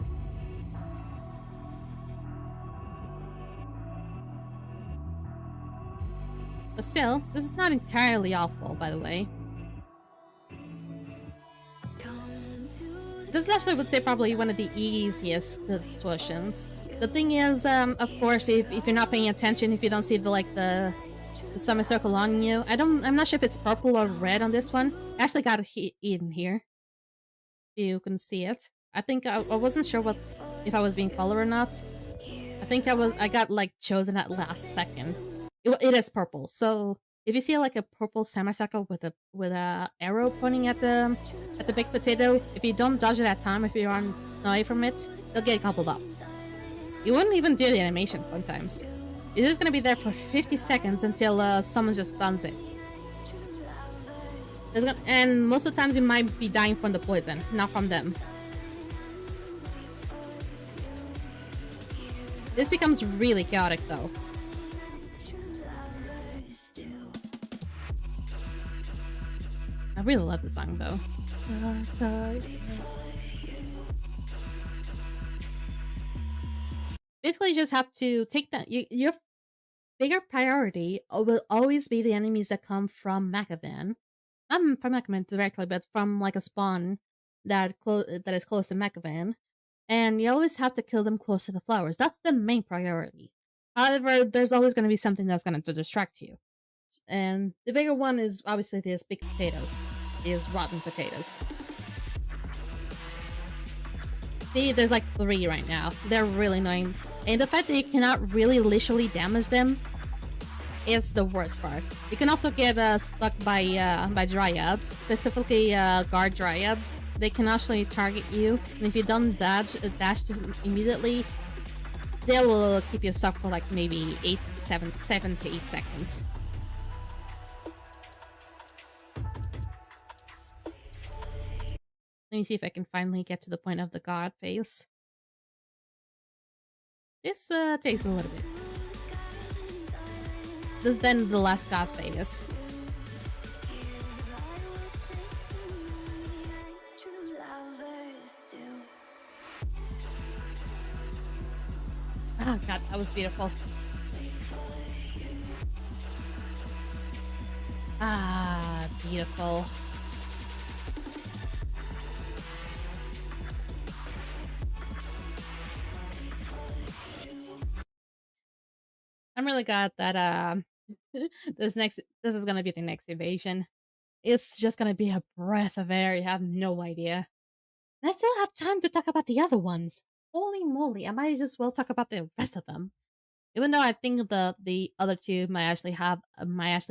But still, this is not entirely awful, by the way. This is actually, I would say, probably one of the easiest situations. The thing is, of course, if you're not paying attention, if you don't see the semicircle on you. I'm not sure if it's purple or red on this one. I actually got it in here. You can see it. I think I wasn't sure if I was being followed or not. I think I got like chosen at last second. It is purple. So if you see like a purple semicircle with a arrow pointing at the baked potato, if you don't dodge it at time, if you run away from it, they'll get gobbled up. You wouldn't even do the animation sometimes. It's just gonna be there for 50 seconds until someone just stuns it. And most of the times you might be dying from the poison, not from them. This becomes really chaotic though. I really love the song though. Basically, you just have to take that. Your bigger priority will always be the enemies that come from Macavan. Not from Macavan directly, but from like a spawn that is close to Macavan. And you always have to kill them close to the flowers. That's the main priority. However, there's always going to be something that's going to distract you. And the bigger one is obviously these big potatoes, these rotten potatoes. See, there's like 3 right now. They're really annoying. And the fact that you cannot really literally damage them is the worst part. You can also get stuck by dryads, specifically guard dryads. They can actually target you, and if you don't dash immediately, they will keep you stuck for like maybe 7 to 8 seconds. Let me see if I can finally get to the point of the god phase. This takes a little bit. This is then the last god phase. Oh god, that was beautiful. Ah, beautiful. I'm really glad that this is gonna be the next invasion. It's just gonna be a breath of air. You have no idea. And I still have time to talk about the other ones. Holy moly, I might as well talk about the rest of them. Even though I think the other 2 might actually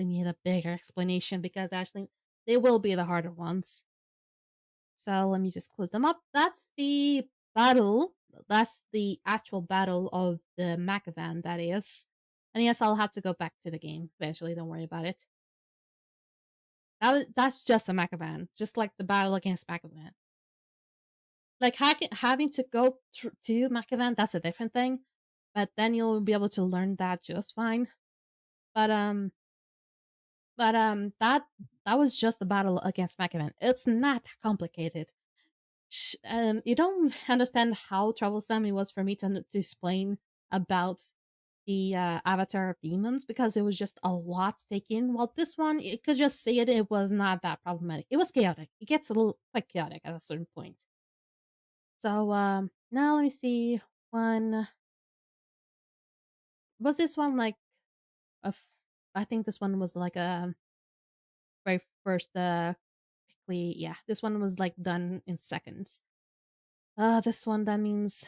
need a bigger explanation because actually they will be the harder ones. So let me just close them up. That's the battle. That's the actual battle of the Macavan, that is. And yes, I'll have to go back to the game eventually, don't worry about it. That's just a Macavan, just like the battle against Macavan. Like having to go to Macavan, that's a different thing. But then you'll be able to learn that just fine. But that was just the battle against Macavan. It's not that complicated. You don't understand how troublesome it was for me to explain about the Avatar of Demons because it was just a lot to take in. While this one, you could just see it was not that problematic. It was chaotic. It gets a little quite chaotic at a certain point. So now let me see. Was this one like I think this one was like a very first quickly, yeah, this one was like done in seconds. This one, that means,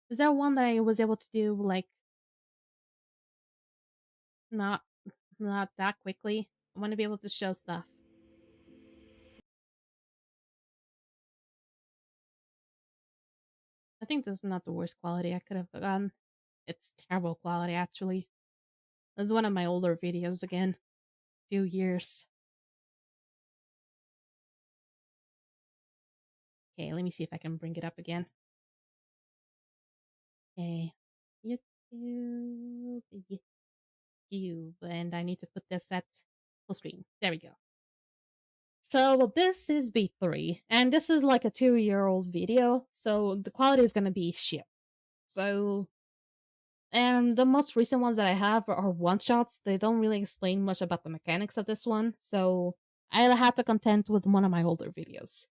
is there one that I was able to do like not that quickly? I want to be able to show stuff. I think this is not the worst quality I could have done. It's terrible quality, actually. This is one of my older videos again. 2 years. Okay, let me see if I can bring it up again. Okay. YouTube. And I need to put this at full screen. There we go. So this is B3, and this is like a 2-year-old video, so the quality is gonna be shit. So, and the most recent ones that I have are one-shots. They don't really explain much about the mechanics of this one, so I'll have to contend with one of my older videos.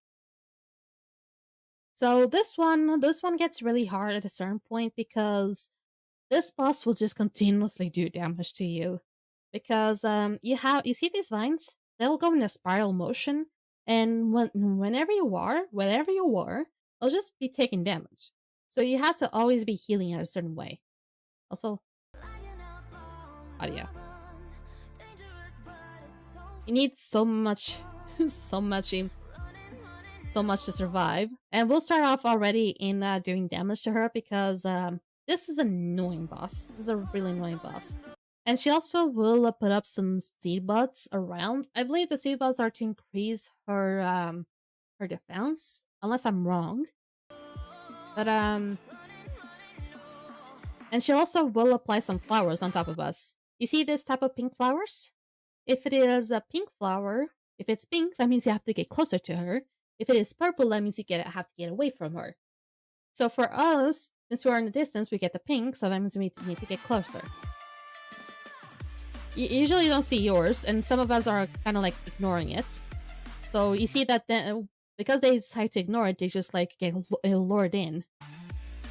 So this one gets really hard at a certain point because this boss will just continuously do damage to you. Because you see these vines? They'll go in a spiral motion, and whenever you are, they'll just be taking damage. So you have to always be healing in a certain way. Also, audio. You need so much, so much to survive. And we'll start off already in doing damage to her because this is an annoying boss. This is a really annoying boss. And she also will put up some seed buds around. I believe the seed buds are to increase her her defense, unless I'm wrong. But and she also will apply some flowers on top of us. You see this type of pink flowers? If it is a pink flower, if it's pink, that means you have to get closer to her. If it is purple, that means you have to get away from her. So for us, since we're in the distance, we get the pink, so that means we need to get closer. You usually don't see yours, and some of us are kind of like ignoring it. So you see that then, because they decide to ignore it, they just like get lured in.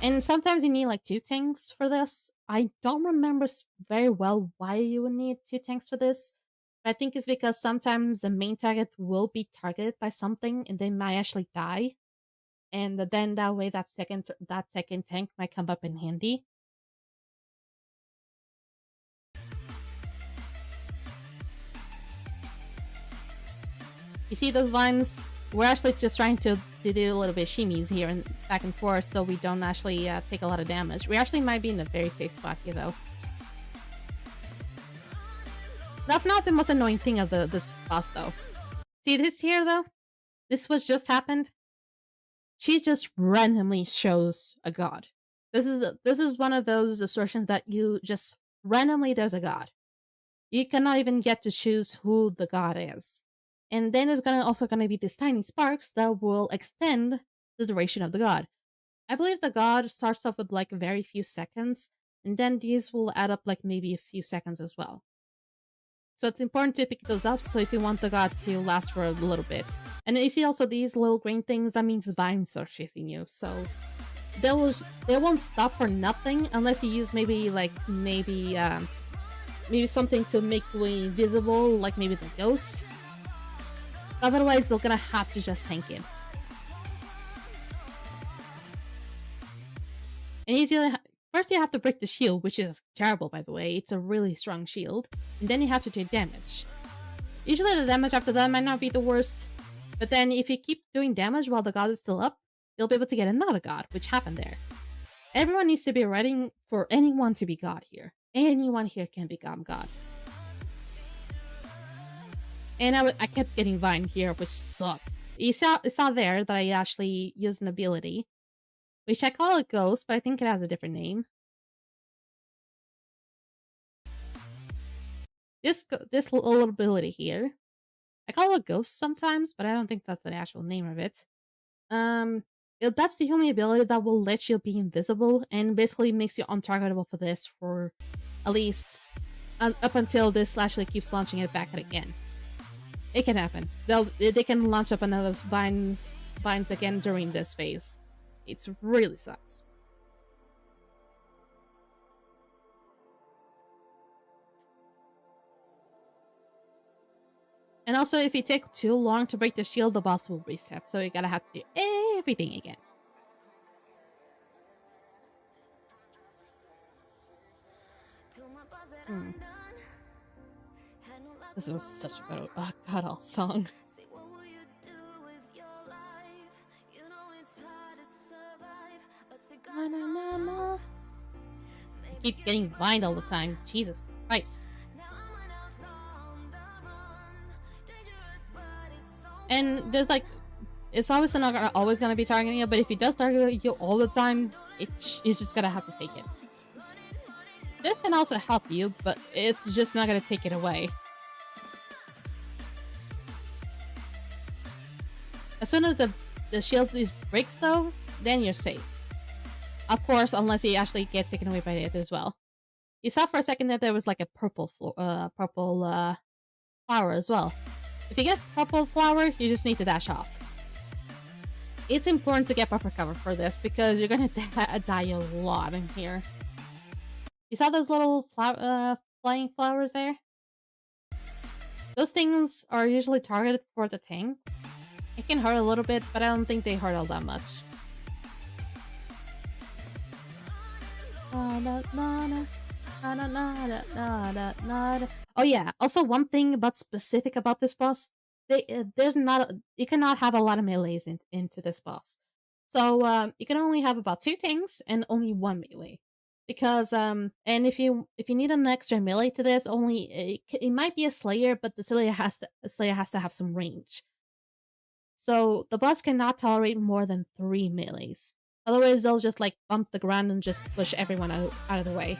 And sometimes you need like 2 tanks for this. I don't remember very well why you would need 2 tanks for this. But I think it's because sometimes the main target will be targeted by something and they might actually die. And then that way that second tank might come up in handy. You see those vines? We're actually just trying to do a little bit of shimmies here and back and forth so we don't actually take a lot of damage. We actually might be in a very safe spot here though. That's not the most annoying thing of this boss though. See this here though? This was just happened. She just randomly shows a god. This is one of those assertions that you just randomly there's a god. You cannot even get to choose who the god is. And then there's also gonna be these tiny sparks that will extend the duration of the god. I believe the god starts off with like very few seconds, and then these will add up like maybe a few seconds as well. So it's important to pick those up so if you want the god to last for a little bit. And you see also these little green things, that means vines are chasing you. So they won't stop for nothing unless you use maybe something to make you invisible, like maybe the ghost. Otherwise, they're gonna have to just tank it. And first you have to break the shield, which is terrible by the way. It's a really strong shield. And then you have to do damage. Usually the damage after that might not be the worst. But then if you keep doing damage while the god is still up, you'll be able to get another god, which happened there. Everyone needs to be ready for anyone to be god here. Anyone here can become god. And I kept getting Vine here, which sucked. You saw there that I actually used an ability, which I call it Ghost, but I think it has a different name. This little ability here, I call it Ghost sometimes, but I don't think that's the actual name of it. That's the only ability that will let you be invisible and basically makes you untargetable for this for at least up until this actually keeps launching it back again. It can happen. They can launch up another vines again during this phase. It really sucks. And also, if you take too long to break the shield, the boss will reset. So you gotta have to do everything again. This is such a good god-all song. I keep getting blind all the time. Jesus Christ. And there's like, it's obviously not always gonna be targeting you, but if he does target you all the time, it's just gonna have to take it. This can also help you, but it's just not gonna take it away. As soon as the shield breaks though, then you're safe. Of course, unless you actually get taken away by it as well. You saw for a second that there was like a purple flower as well. If you get purple flower, you just need to dash off. It's important to get buffer cover for this because you're gonna die a lot in here. You saw those little flying flowers there? Those things are usually targeted for the tanks. It can hurt a little bit, but I don't think they hurt all that much. Oh yeah, also one thing specific about this boss, you cannot have a lot of melees into this boss. So you can only have about 2 tanks and only 1 melee. Because and if you need an extra melee to this, it might be a Slayer, but the Slayer has to have some range. So the boss cannot tolerate more than 3 melees. Otherwise, they'll just like bump the ground and just push everyone out of the way.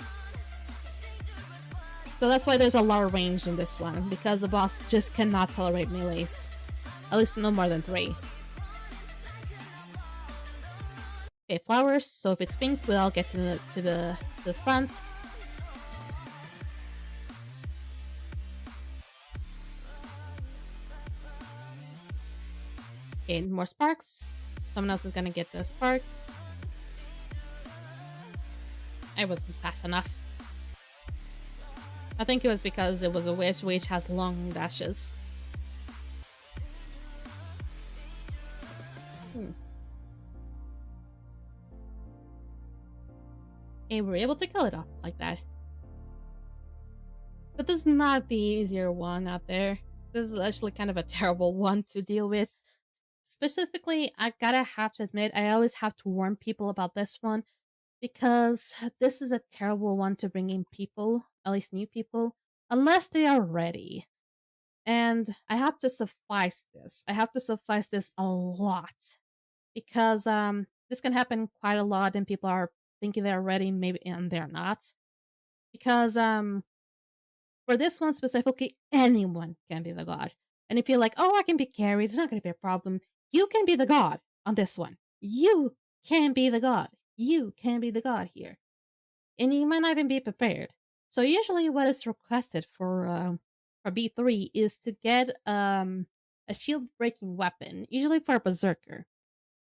So that's why there's a lower range in this one, because the boss just cannot tolerate melees. At least no more than 3. Okay, flowers. So if it's pink, we'll get to the front. Okay, more sparks. Someone else is gonna get the spark. I wasn't fast enough. I think it was because it was a witch. Witch has long dashes. And we were able to kill it off like that. But this is not the easier one out there. This is actually kind of a terrible one to deal with. Specifically, I gotta have to admit, I always have to warn people about this one because this is a terrible one to bring in people, at least new people, unless they are ready. And I have to suffice this. I have to suffice this a lot because this can happen quite a lot and people are thinking they're ready, maybe, and they're not. Because for this one specifically, anyone can be the god. And if you're like, oh, I can be carried, it's not going to be a problem. You can be the god on this one. You can be the god. You can be the god here. And you might not even be prepared. So usually what is requested for B3 is to get a shield-breaking weapon, usually for a berserker.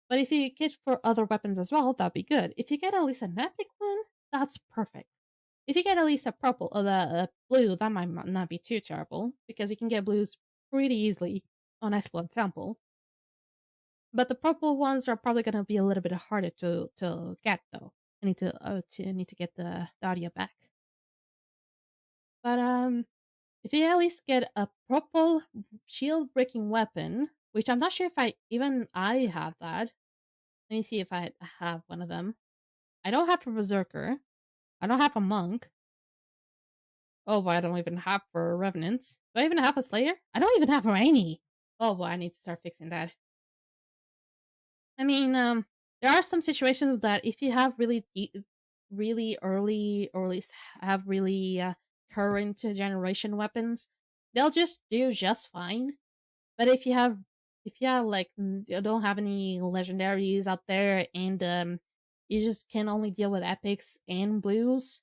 But if you get for other weapons as well, that'd be good. If you get at least an epic one, that's perfect. If you get at least a purple or the blue, that might not be too terrible, because you can get blues pretty easily on Espeon Temple. But the purple ones are probably going to be a little bit harder to get, though. I need to get the audio back. But if you at least get a purple shield breaking weapon, which I'm not sure if I have that. Let me see if I have one of them. I don't have a berserker. I don't have a monk. Oh boy, I don't even have for a revenant. Do I even have a slayer? I don't even have for any. Oh boy, I need to start fixing that. I mean, there are some situations that if you have really early, or at least have really current generation weapons, they'll just do just fine. But if you like you don't have any legendaries out there and you just can only deal with epics and blues,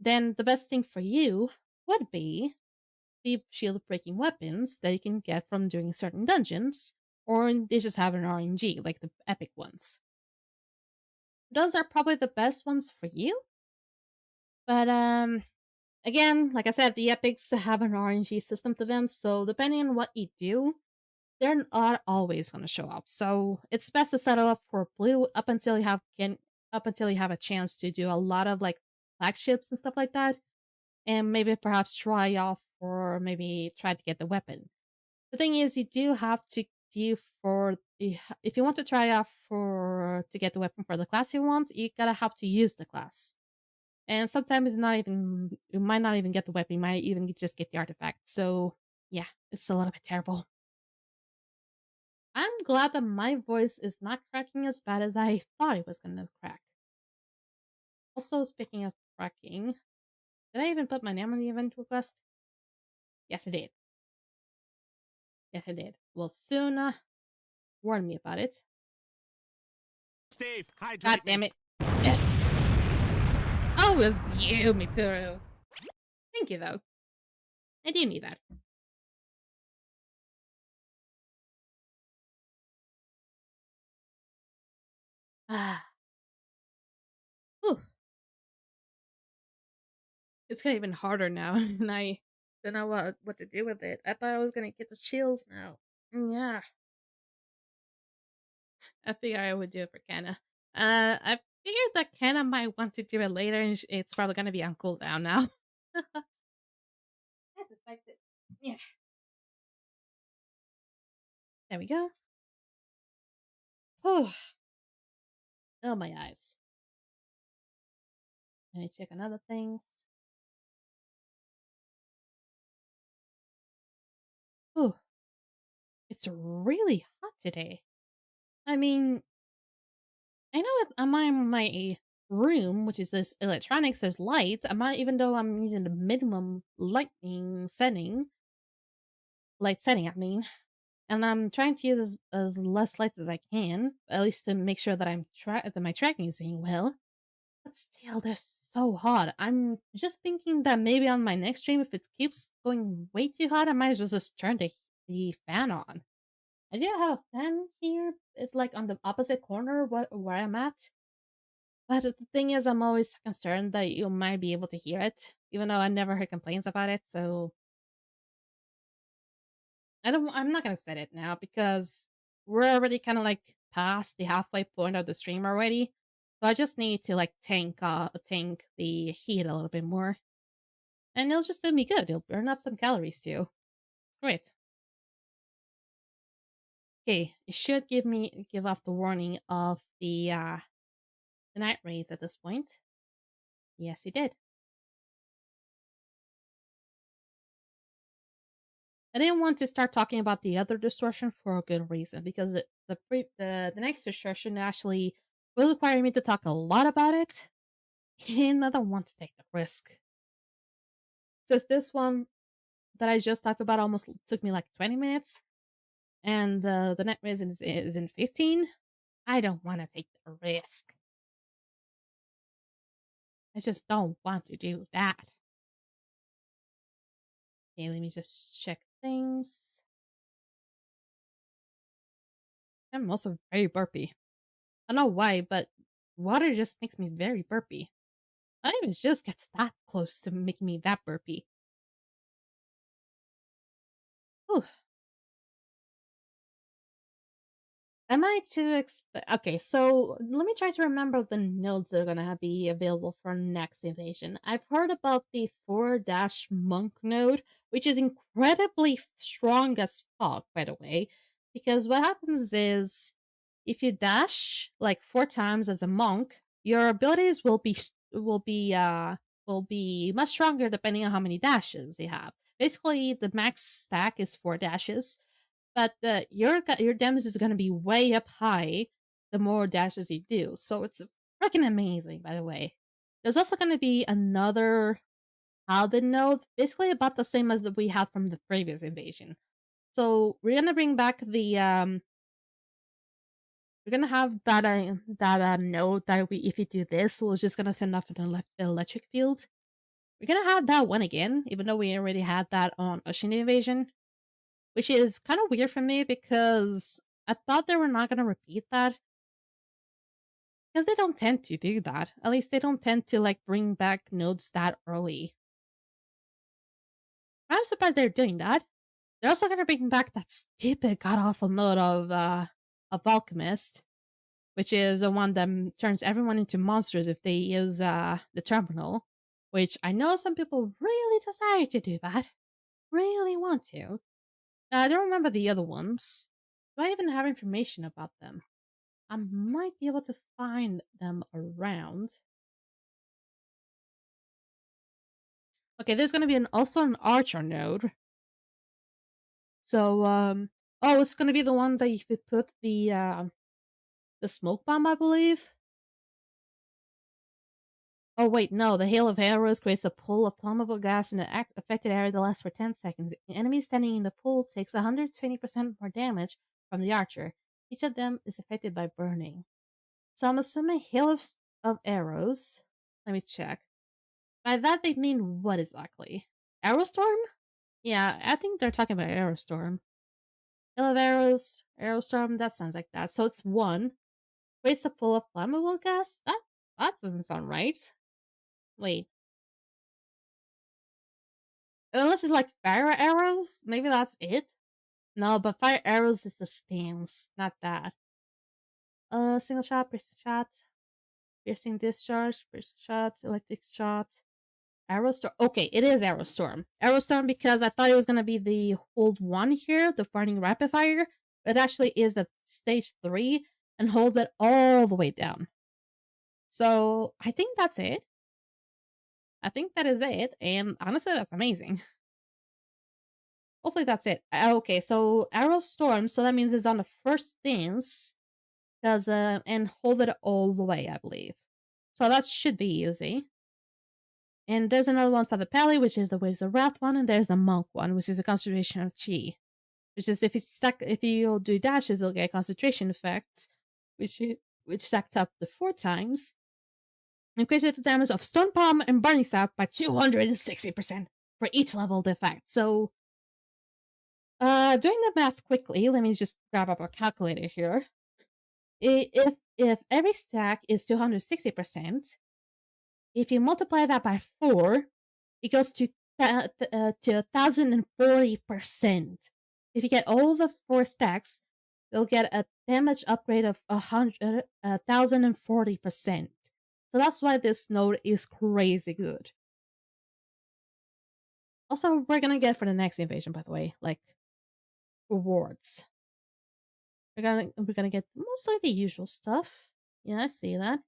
then the best thing for you would be the shield breaking weapons that you can get from doing certain dungeons, or they just have an RNG, like the epic ones. Those are probably the best ones for you. But again, like I said, the epics have an RNG system to them, so depending on what you do, they're not always going to show up. So it's best to set up for blue up until you have a chance to do a lot of like flagships and stuff like that, and maybe perhaps try off or maybe try to get the weapon. The thing is, you do have to do if you want to try off to get the weapon for the class you want, you gotta have to use the class. And sometimes you might not even get the weapon, you might even just get the artifact. So yeah, it's a little bit terrible. I'm glad that my voice is not cracking as bad as I thought it was gonna crack. Also, speaking of cracking, did I even put my name on the event request? Yes, I did. Yes, I did. Well, soon warn me about it. Steve, hydrate God damn it. Yeah. Oh, it was you, Mitsuru. Thank you, though. I do need that. Ah. Whew. It's getting even harder now, and I don't know what to do with it. I thought I was gonna get the chills now. Yeah. I figured I would do it for Kenna. I figured that Kenna might want to do it later, and it's probably gonna be on cooldown now. I suspected. Yeah. There we go. Oh, oh my eyes. Let me check another things. Ooh, it's really hot today. I mean, I know I'm in my room, which is this electronics, there's lights. Even though I'm using the minimum light setting, I mean, And I'm trying to use as less lights as I can, at least to make sure that that my tracking is doing well. But still, they're so hot. I'm just thinking that maybe on my next stream, if it keeps going way too hot, I might as well just turn the fan on. I do have a fan here. It's like on the opposite corner where I'm at. But the thing is, I'm always concerned that you might be able to hear it, even though I never heard complaints about it. So I'm not gonna set it now because we're already kind of like past the halfway point of the stream already. So I just need to like tank the heat a little bit more, and it'll just do me good. It'll burn up some calories too. It's great. Okay, it should give off the warning of the night raids at this point. Yes, it did. I didn't want to start talking about the other distortion for a good reason, because the next distortion actually will require me to talk a lot about it, and I don't want to take the risk. Since this one that I just talked about almost took me like 20 minutes, and the net res is in 15, I don't want to take the risk. I just don't want to do that. Okay, let me just check things. I'm also very burpy. I don't know why, but water just makes me very burpy. I even just gets that close to making me that burpy. Whew. Am I to okay, so let me try to remember the nodes that are gonna be available for next invasion. I've heard about the 4-monk node, which is incredibly strong as fuck, by the way, because what happens is if you dash like 4 times as a monk, your abilities will be much stronger depending on how many dashes you have. Basically, the max stack is 4 dashes, but your damage is going to be way up high the more dashes you do. So it's freaking amazing, by the way. There's also going to be another Paladin node, basically about the same as that we had from the previous invasion. So we're going to bring back the we're gonna have that node that if you do this, we're just gonna send off an electric field. We're gonna have that one again, even though we already had that on Ocean Invasion. Which is kind of weird for me because I thought they were not going to repeat that. Because they don't tend to do that. At least they don't tend to like bring back nodes that early. I'm surprised they're doing that. They're also going to bring back that stupid god-awful node of Alchemist. Which is the one that turns everyone into monsters if they use the terminal. Which I know some people really desire to do that. Really want to. I don't remember the other ones. Do I even have information about them? I might be able to find them around. Okay, there's gonna be also an archer node. So, oh, it's gonna be the one that if you put the smoke bomb, I believe. Oh wait, no, the hail of arrows creates a pool of flammable gas in the affected area that lasts for 10 seconds. The enemy standing in the pool takes 120% more damage from the archer. Each of them is affected by burning. So I'm assuming hail of arrows. Let me check. By that they mean what exactly? Aerostorm? Yeah, I think they're talking about Aerostorm. Hail of arrows, Aerostorm, that sounds like that. So it's 1. Creates a pool of flammable gas? That doesn't sound right. Wait. Unless it's like fire arrows? Maybe that's it? No, but fire arrows is the stance, not that. Single shot, piercing discharge, piercing shot, electric shot. Aerostorm. Okay, it is Aerostorm. Aerostorm because I thought it was gonna be the hold 1 here, the burning rapid fire. It actually is the stage 3 and hold it all the way down. So I think that's it. I think that is it, and honestly, that's amazing. Hopefully that's it. Okay, so Aerostorm, so that means it's on the first dance, because and hold it all the way, I believe. So that should be easy. And there's another one for the Pally, which is the Waves of Wrath one, and there's the Monk one, which is the Conservation of Chi. Which is if you do dashes, you'll get concentration effects, which stacks up to 4 times. Increases the damage of Stone Palm and Burning Staff by 260% for each leveled effect. So, doing the math quickly, let me just grab up a calculator here. If every stack is 260%, if you multiply that by 4, it goes to 1,040%. If you get all the 4 stacks, you'll get a damage upgrade of 1,040%. So that's why this node is crazy good. Also, we're gonna get for the next invasion, by the way, like rewards. We're gonna get mostly the usual stuff. Yeah, I see that.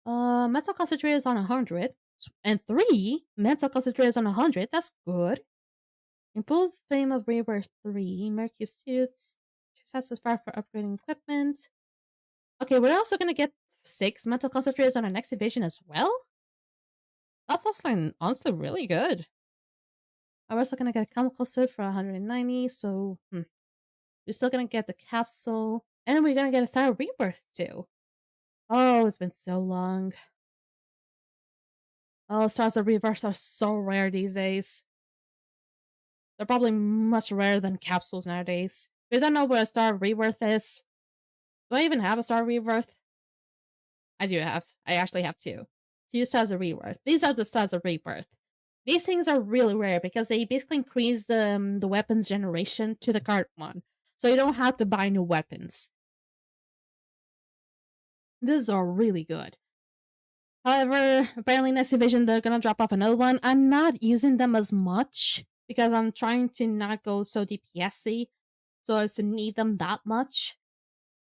Mental concentrators on 100, and 3 mental concentrators on 100. That's good. Improved Flame of Rebirth 3, Mercury suits, 2 sets of spark for upgrading equipment. Okay, we're also gonna get 6 mental concentrators on our next invasion as well. That's also honestly really good. We're also gonna get a chemical suit for 190, so we're still gonna get the capsule, and we're gonna get a Star of Rebirth too. Oh, it's been so long. Oh, Stars of Rebirth are so rare these days. They're probably much rarer than capsules nowadays. If you don't know what a Star of Rebirth is, do I even have a Star of Rebirth? I do have. I actually have 2. 2 Stars of Rebirth. These are the Stars of Rebirth. These things are really rare because they basically increase the weapons generation to the current one. So you don't have to buy new weapons. These are really good. However, apparently next division they're gonna drop off another one. I'm not using them as much because I'm trying to not go so DPS-y so as to need them that much.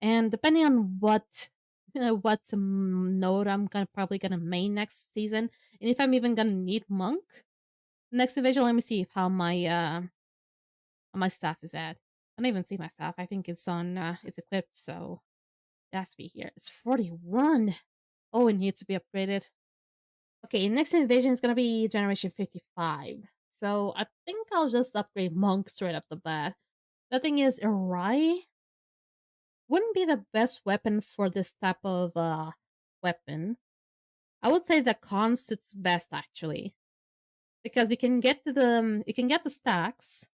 And depending on what node I'm probably gonna main next season, and if I'm even gonna need monk next division, let me see how my staff is at. I don't even see my staff. I think it's on it's equipped, so it has to be here. It's 41. Oh, it needs to be upgraded. Okay, next invasion is gonna be generation 55. So I think I'll just upgrade monk straight up the bat. The thing is, Arai wouldn't be the best weapon for this type of weapon. I would say the Constant's best actually, because you can get the stacks,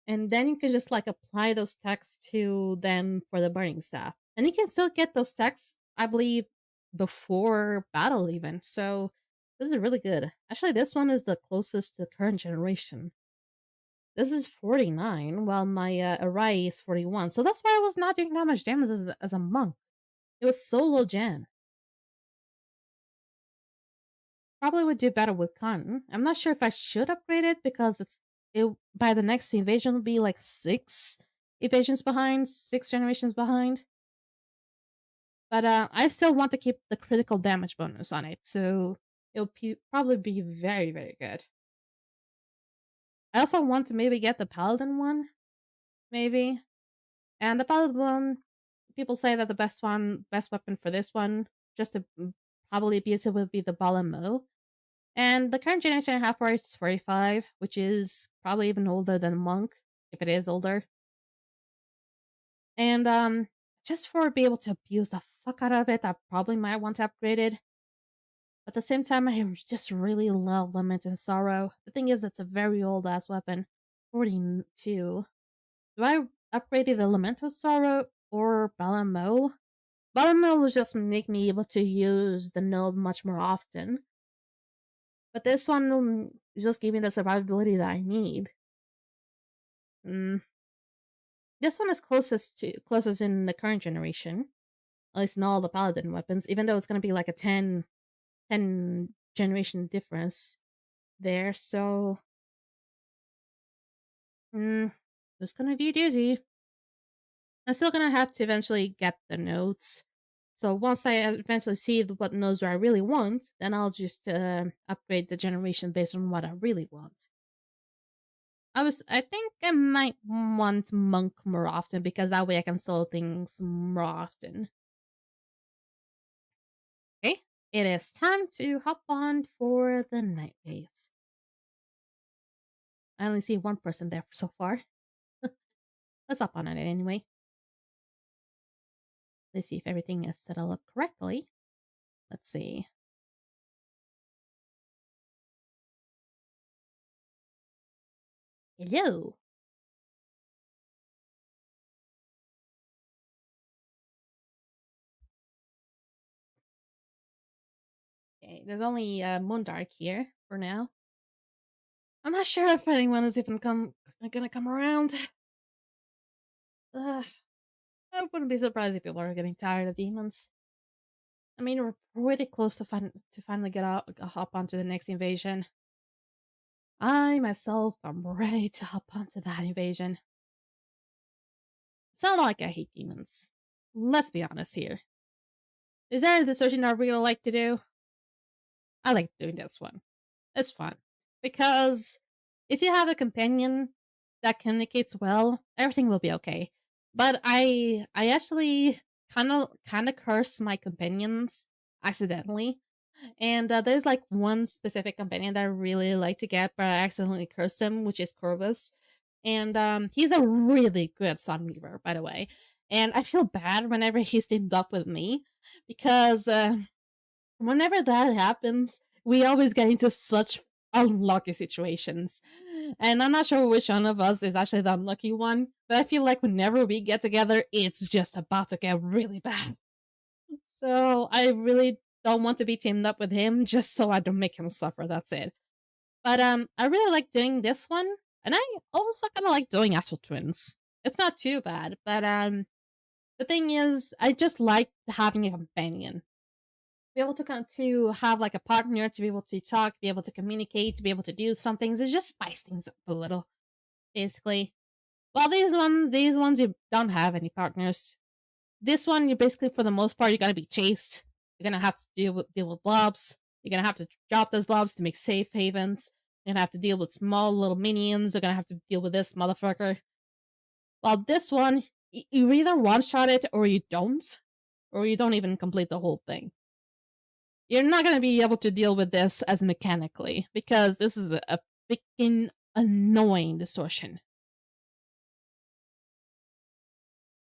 and then you can just like apply those stacks to them for the burning staff, and you can still get those stacks, I believe, before battle even. So this is really good. Actually, this one is the closest to the current generation. This is 49, while my Arai is 41. So that's why I was not doing that much damage as a monk. It was so low gen. Probably would do better with Khan. I'm not sure if I should upgrade it because it by the next invasion will be like 6 invasions behind, 6 generations behind. But I still want to keep the critical damage bonus on it, so it'll probably be very, very good. I also want to maybe get the Paladin one, maybe. And the Paladin one, people say that the best weapon for this one, just to probably abuse it, would be the Bala Mo. And the current generation half price is 45, which is probably even older than Monk, if it is older. And just for be able to abuse the fuck out of it, I probably might want to upgrade it. At the same time, I just really love Lament and Sorrow. The thing is, it's a very old ass weapon. 42. Do I upgrade the Elemental Sorrow or Balamo? Balamo will just make me able to use the node much more often. But this one will just give me the survivability that I need. This one is closest in the current generation. At least in all the Paladin weapons, even though it's going to be like a 10 generation difference there, so it's gonna be doozy. I'm still gonna have to eventually get the nodes. So once I eventually see what nodes I really want, then I'll just upgrade the generation based on what I really want. I think I might want monk more often because that way I can solo things more often. Okay, it is time to hop on for the night phase. I only see one person there so far. Let's hop on it anyway. Let's see if everything is set up correctly. Let's see. Hello. Okay, there's only Moondark here for now. I'm not sure if anyone is even gonna come around. I wouldn't be surprised if people are getting tired of demons. I mean, we're pretty close to finally hop onto the next invasion. I myself am ready to hop onto that invasion. It's not like I hate demons. Let's be honest here. Is there a distortion I really like to do? I like doing this one. It's fun. Because if you have a companion that communicates well, everything will be okay. But I actually kinda curse my companions accidentally. And there's like one specific companion that I really like to get, but I accidentally curse him, which is Corvus. And he's a really good Sun Weaver, by the way. And I feel bad whenever he's teamed up with me because whenever that happens, we always get into such unlucky situations. And I'm not sure which one of us is actually the unlucky one, but I feel like whenever we get together, it's just about to get really bad. So I really don't want to be teamed up with him just so I don't make him suffer, that's it. But I really like doing this one, and I also kind of like doing Astral Twins. It's not too bad, but the thing is, I just like having a companion. Be able to have like a partner, to be able to talk, be able to communicate, to be able to do some things. It just spice things up a little, basically. Well, these ones you don't have any partners. This one, you basically, for the most part, you're gonna be chased. You're gonna have to deal with blobs. You're gonna have to drop those blobs to make safe havens. You're gonna have to deal with small little minions. You're gonna have to deal with this motherfucker. While this one, you either one-shot it or you don't even complete the whole thing. You're not gonna be able to deal with this as mechanically because this is a freaking annoying distortion.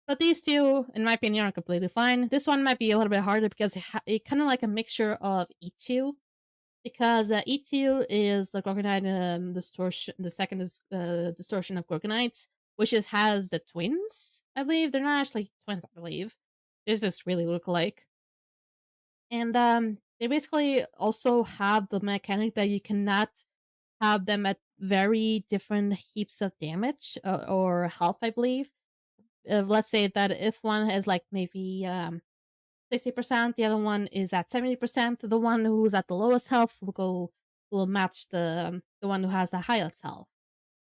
But these two, in my opinion, are completely fine. This one might be a little bit harder because it's kind of like a mixture of E2. Because E2 is the Gorgonite distortion, the second distortion of Gorgonites, which has the twins, I believe. They're not actually twins, I believe. They just really look alike. And they basically also have the mechanic that you cannot have them at very different heaps of damage or health, I believe. Let's say that if one has like maybe 60%, the other one is at 70%. The one who's at the lowest health will match the one who has the highest health.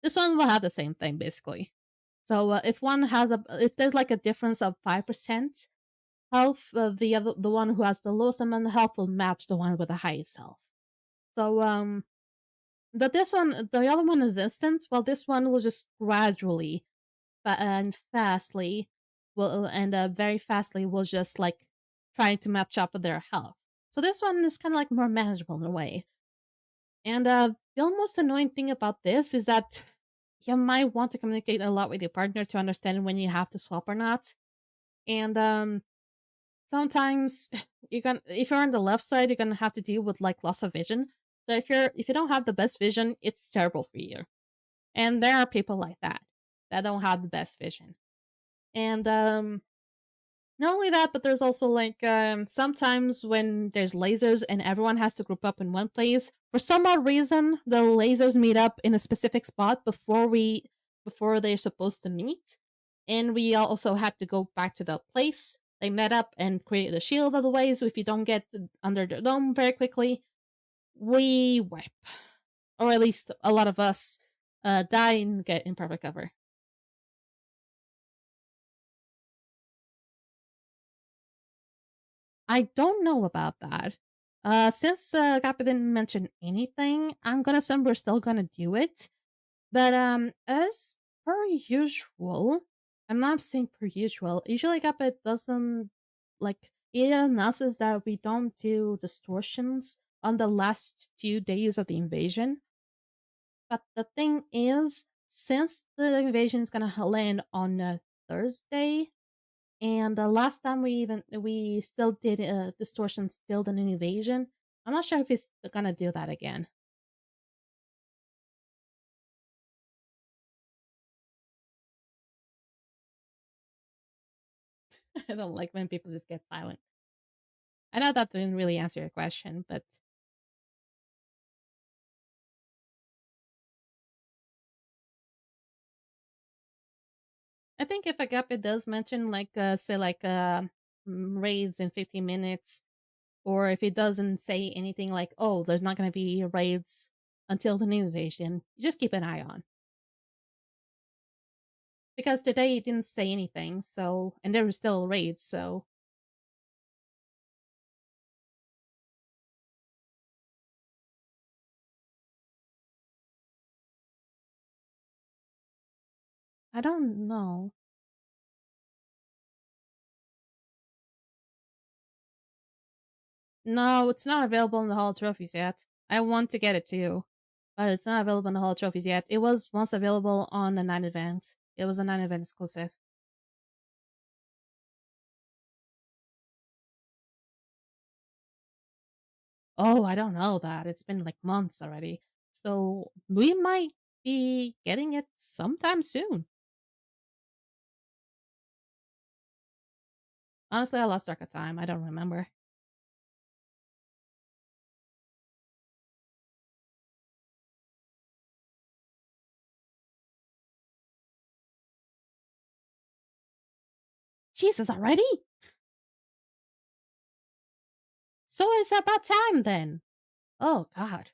This one will have the same thing basically. So if there's like a difference of 5% health, the one who has the lowest amount of health will match the one with the highest health. So but this one, the other one is instant, while this one will just gradually and fastly very fastly will just like trying to match up with their health. So this one is kind of like more manageable in a way. And the most annoying thing about this is that you might want to communicate a lot with your partner to understand when you have to swap or not. And sometimes if you're on the left side, you're gonna have to deal with like loss of vision. So if you don't have the best vision, it's terrible for you. And there are people like that don't have the best vision. And not only that, but there's also like sometimes when there's lasers and everyone has to group up in one place, for some odd reason the lasers meet up in a specific spot before they're supposed to meet, and we also have to go back to the place they met up and create a shield. Otherwise, so if you don't get under the dome very quickly, we wipe, or at least a lot of us die and get imperfect cover. I don't know about that. Since Kappa didn't mention anything, I'm gonna assume we're still gonna do it. But as per usual, I'm not saying per usual. Usually Kappa doesn't like it announces that we don't do distortions on the last 2 days of the invasion. But the thing is, since the invasion is gonna land on Thursday, and the last time we still did distortion, still did an invasion. I'm not sure if he's gonna do that again. I don't like when people just get silent. I know that didn't really answer your question, but I think if Agape does mention like say like raids in 15 minutes, or if it doesn't say anything like, oh, there's not going to be raids until the new invasion, just keep an eye on. Because today it didn't say anything, so, and there were still raids, so. I don't know. No, it's not available in the Hall of Trophies yet. I want to get it too, but it's not available in the Hall of Trophies yet. It was once available on the 9 event. It was a 9 event exclusive. Oh, I don't know that. It's been like months already. So we might be getting it sometime soon. Honestly, I lost track of time. I don't remember. Jesus, already? So it's about time then. Oh, God.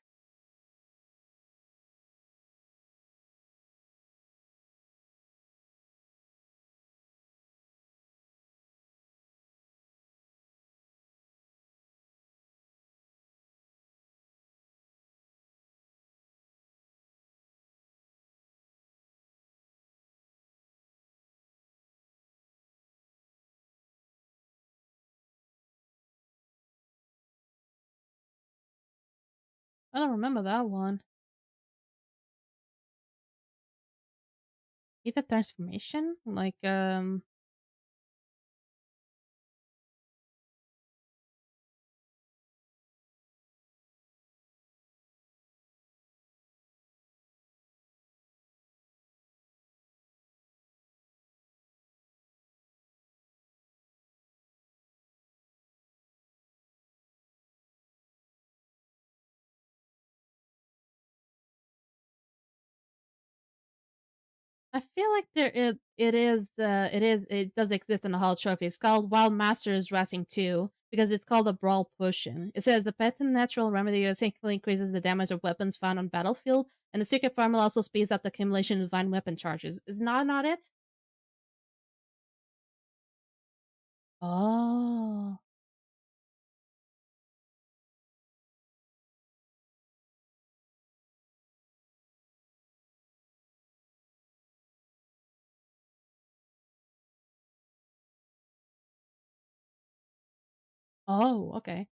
I don't remember that one. Either transformation? Like, I feel like it does exist in the Hall of Trophy. It's called Wild Masters Racing 2 because it's called a Brawl Potion. It says the patent natural remedy that significantly increases the damage of weapons found on battlefield, and the secret formula also speeds up the accumulation of divine weapon charges. Is not it? Oh. Oh, okay.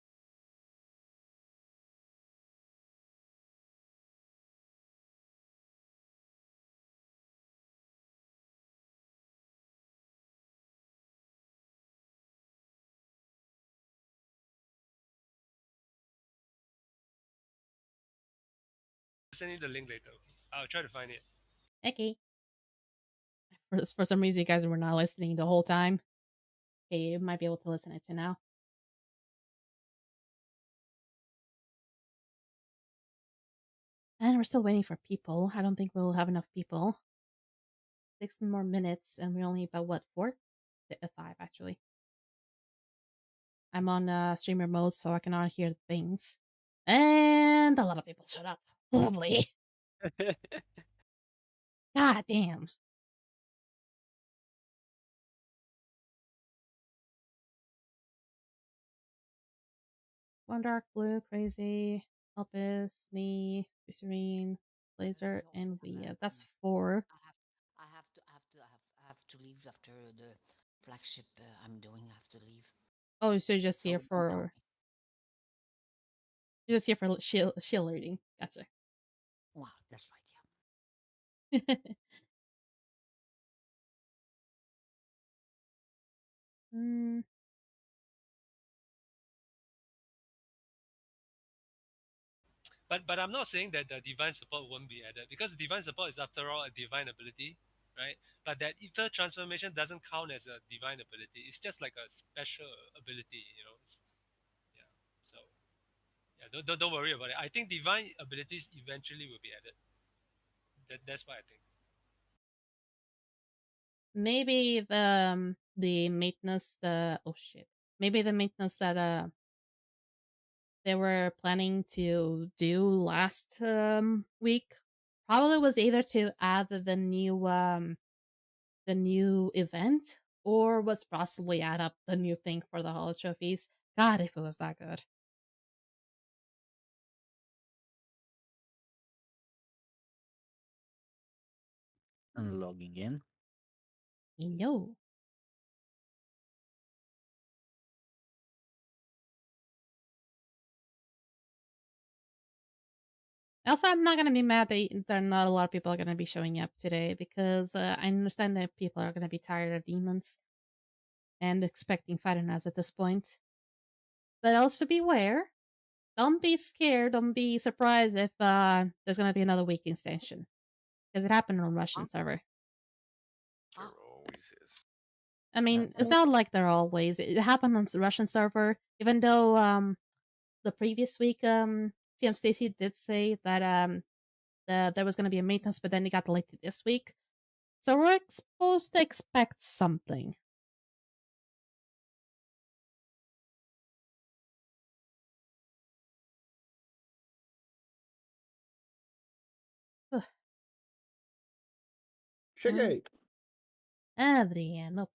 Send you the link later. I'll try to find it. Okay. For some reason, you guys were not listening the whole time. Okay, you might be able to listen it to now. And we're still waiting for people. I don't think we'll have enough people. 6 more minutes, and we're only about, what, 4? 5, actually. I'm on streamer mode, so I cannot hear things. And a lot of people shut up. Lovely. God damn. One dark blue, crazy, Elpis, me, Serene, Blazer, and we. That's 4. I have to leave after the flagship I'm doing. I have to leave. Oh, so you're just So here don't count for. me. You're just here for shield looting. Gotcha. Wow, that's right. Mm, But I'm not saying that the divine support won't be added, because divine support is after all a divine ability, right? But that ether transformation doesn't count as a divine ability. It's just like a special ability, you know. Yeah. So yeah, don't worry about it. I think divine abilities eventually will be added. That's what I think. maybe the maintenance oh shit. Maybe the maintenance that they were planning to do last week probably was either to add the new event, or was possibly add up the new thing for the holo trophies. God, if it was that good. And logging in. Yo. Also, I'm not gonna be mad that there are not a lot of people are gonna be showing up today, because I understand that people are gonna be tired of demons and expecting Phytonides at this point. But also beware. Don't be scared. Don't be surprised if there's gonna be another week extension, because it happened on Russian server. There always is. I mean, it's not like there always. It happened on Russian server, even though the previous week TM Stacy did say that there was gonna be a maintenance, but then it got delayed to this week. So we're supposed to expect something. Cheguei. Adriano.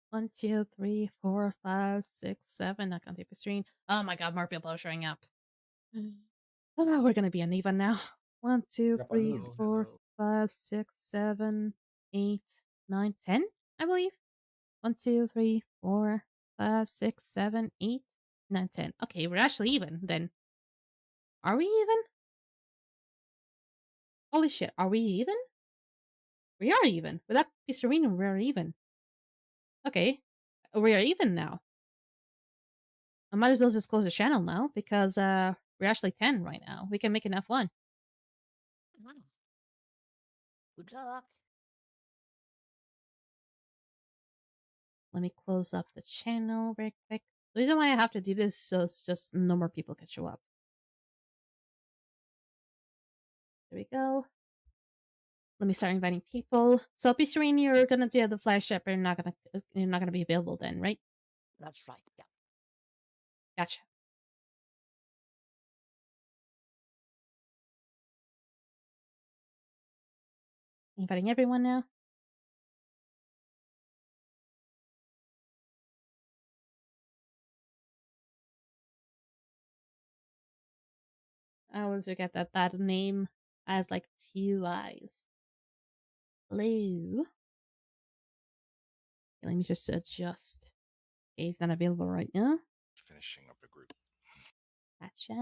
1, 2, 3, 4, 5, 6, 7. I can't type the screen. Oh my god, more people are showing up. Oh, we're gonna be uneven now. 1, 2, 3, Hello, 4, 5, 6, 7, 8, 9, 10, I believe. 1, 2, 3, 4, 5, 6, 7, 8, 9, 10. Okay, we're actually even then. Are we even? Holy shit, are we even? We are even. With that piece of arena, we're even. Okay, we are even now. I might as well just close the channel now, because we're actually 10 right now. We can make an F1. Good luck. Let me close up the channel very quick. The reason why I have to do this is so it's just no more people can show up. There we go. Let me start inviting people. So, Pizzerine, you're gonna do the flagship, but you're not gonna be available then, right? That's right. Yeah. Gotcha. Inviting everyone now. I always forget that that name has like 2 eyes. Hello. Okay, let me just adjust. Okay, he's not available right now. Finishing up a group. Gotcha.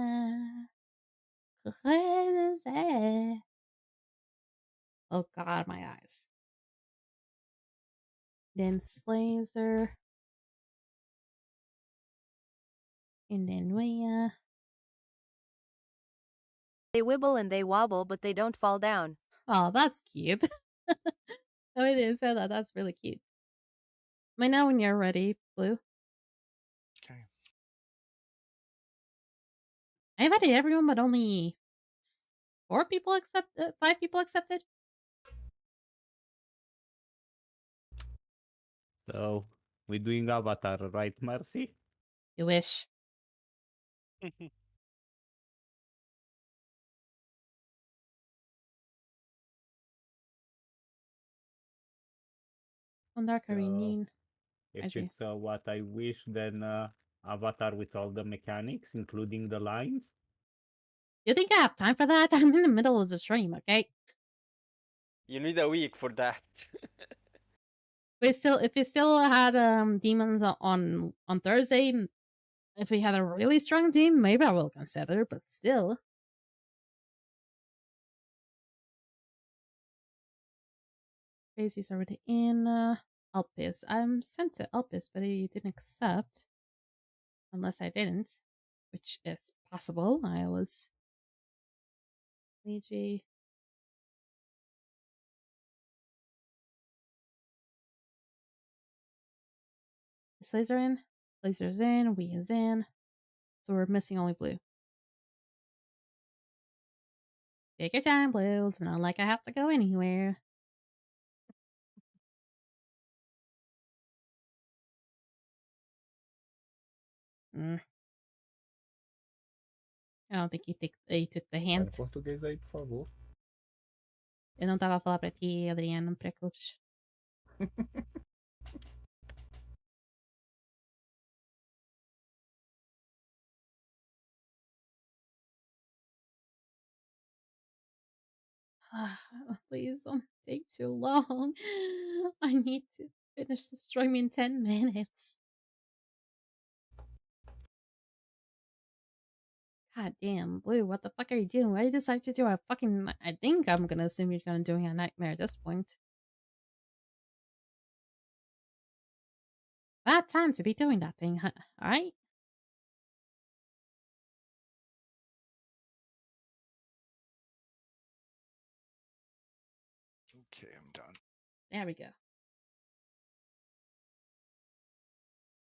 Oh god, my eyes. Then Slazer. And then Rhea. They wibble and they wobble, but they don't fall down. Oh, that's cute. Oh, I didn't say that. That's really cute. Let me know when you're ready, Blue. Okay. I invited everyone, but only 5 people accepted. So we're doing Avatar, right, Mercy? You wish. On Dark Arena. If it's what I wish, then Avatar with all the mechanics, including the lines. You think I have time for that? I'm in the middle of the stream, okay? You need a week for that. If we still had demons on Thursday, if we had a really strong team, maybe I will consider, but still. Crazy's already in. Elpis. I'm sent to Elpis, but he didn't accept. Unless I didn't, which is possible. I was. Luigi. Is laser in? Laser's in. We is in. So we're missing only blue. Take your time, Blue. It's not like I have to go anywhere. I don't think he took the hint. Português aí, por favor. Eu não tava a falar pra ti, Adriano, não te preocupes. Please don't take too long. I need to finish the stream in 10 minutes. God damn, Blue, what the fuck are you doing? Why did you decide to do a fucking... I think I'm gonna assume you're gonna doing a nightmare at this point. Bad time to be doing that thing, huh? Alright? Okay, I'm done. There we go.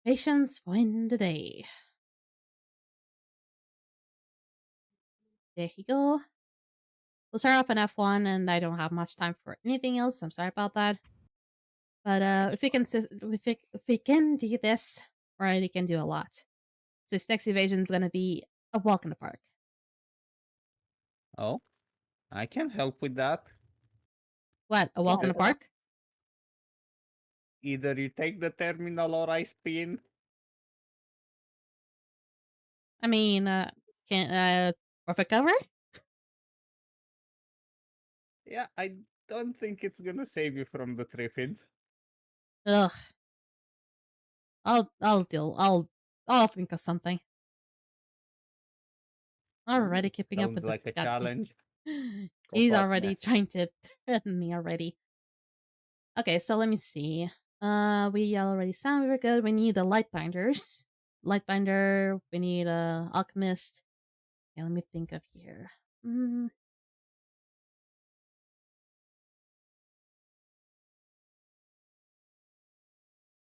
Patience win the day. There you go. We'll start off an F1, and I don't have much time for anything else. I'm sorry about that. But if we can do this, right, we can do a lot. This next evasion is gonna be a walk in the park. Oh, I can help with that. What? A walk in the park? Either you take the terminal or I spin. I mean, can perfect cover? Yeah, I don't think it's gonna save you from the Triffids. Ugh. I'll think of something. Already keeping up Sounds with like a the challenge. He's past already me. trying to threaten me already. Okay, so let me see. We already sound we were good. We need the light binders. Light binder. We need a alchemist. Okay, let me think of here.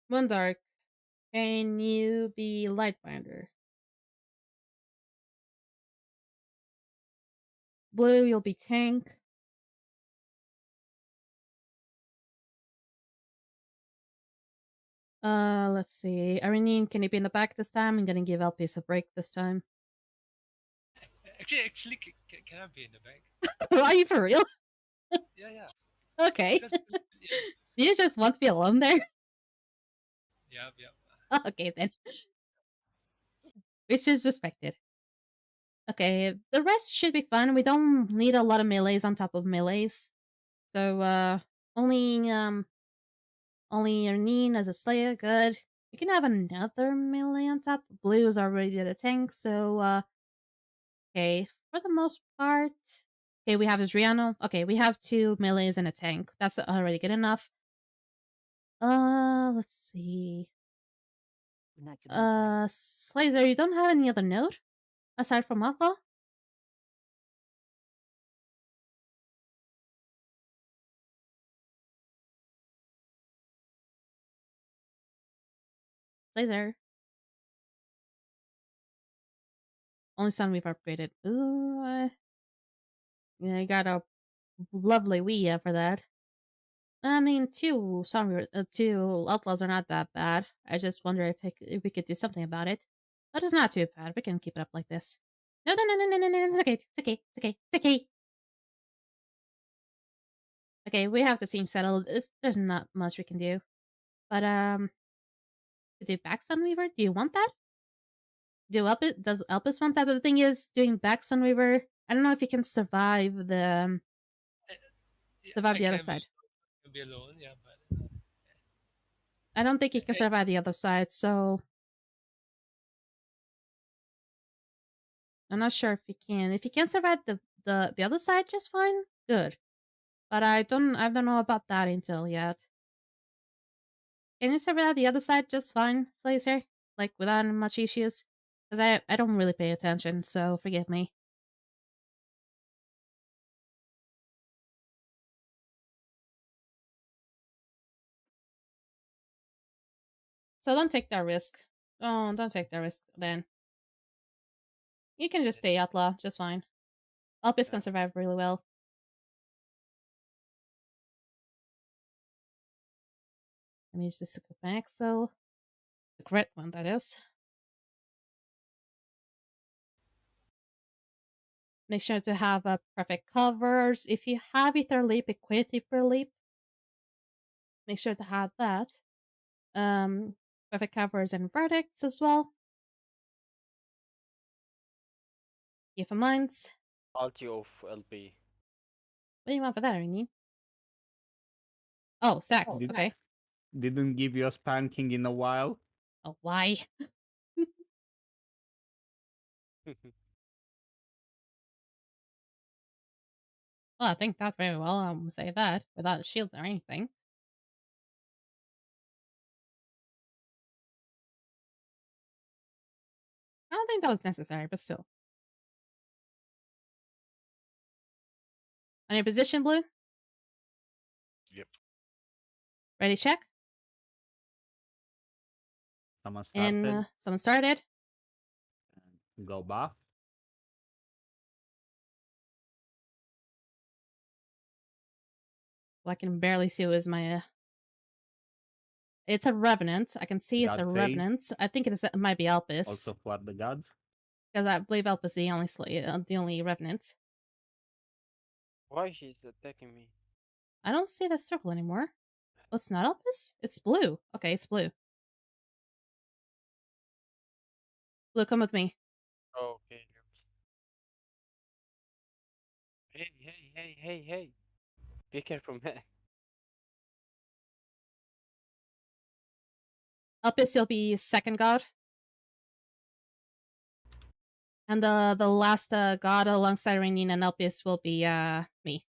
One dark. Can you be light binder? Blue, you'll be tank. Let's see. Arenine, can you be in the back this time? I'm gonna give LPS a break this time. Actually, can I be in the back? Are you for real? Yeah. Okay. Because, yeah. You just want to be alone there? Yeah. Okay, then. Which is respected. Okay, the rest should be fun. We don't need a lot of melees on top of melees. So, only Arnine as a Slayer, good. We can have another melee on top. Blue is already the tank, so, okay, for the most part. Okay, we have Adriano. Okay, we have 2 melees and a tank. That's already good enough. Let's see. Slazer, you don't have any other node? Aside from Aqua? Slazer. Only son we've upgraded. Ooh, yeah, you got a lovely Wii for that. I mean, 2 outlaws are not that bad. I just wonder if we could do something about it. But it's not too bad. We can keep it up like this. No. It's okay. It's okay. Okay, we have the team settled. There's not much we can do. But, do back Sunweaver? Do you want that? Does Elpis want that? The thing is, doing back Sunweaver, I don't know if you can survive the other side. Be alone, yeah, but I don't think he can survive the other side, so I'm not sure if he can. If he can survive the other side just fine, good. But I don't know about that intel yet. Can you survey the other side just fine, Slazer? Like, without much issues? Because I don't really pay attention, so forgive me. So don't take that risk. Oh, don't take that risk, then. You can just stay outlaw, just fine. Elpis can survive really well. Let me use this to go back, so... The correct one, that is. Make sure to have perfect covers. If you have Ether Leap, equip Ether Leap. Make sure to have that. Perfect covers and verdicts as well. Give a minds. Alti of LP. What do you want for that, Rini? Oh, stacks. Did- Okay. Didn't give you a spanking in a while. Oh, why? Well, I think that very well. I will say that without shields or anything. I don't think that was necessary, but still. On your position, Blue? Yep. Ready, check? Someone started. And someone started. Go buff. Well, I can barely see who is my... It's a Revenant. I can see it's God a phase. Revenant. I think it might be Elpis. Also for the gods. Because I believe Elpis is the only Revenant. Why he's attacking me? I don't see that circle anymore. Oh, it's not Elpis? It's blue. Okay, it's blue. Blue, come with me. Oh, okay. Hey. Be careful, man. Elpis, you'll be second god. And the last god alongside Rainin and Elpis will be me.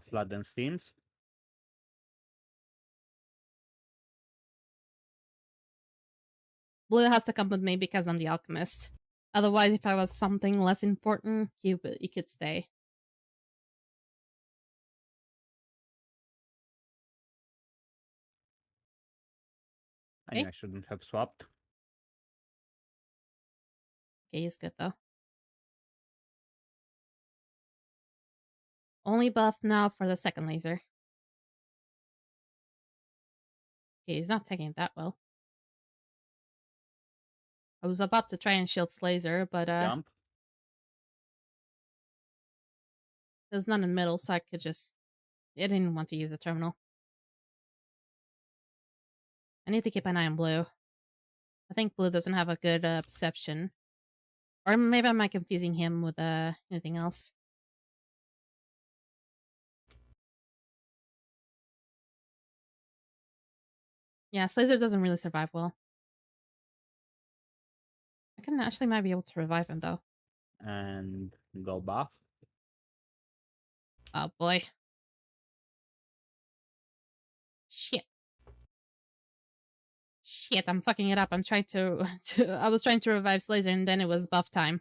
Flood and Steams. Blue has to come with me because I'm the alchemist. Otherwise, if I was something less important, you could stay. Okay. I shouldn't have swapped. Okay, he's good though. Only buff now for the second laser. Okay, he's not taking it that well. I was about to try and shield laser, but Jump. there's none in the middle, so I could just... I didn't want to use the terminal. I need to keep an eye on blue. I think blue doesn't have a good perception. Or maybe am I confusing him with anything else? Yeah, Slazer doesn't really survive well. I can actually might be able to revive him though. And go buff. Oh boy. Shit. Shit, I'm fucking it up. I'm trying to I was trying to revive Slazer and then it was buff time.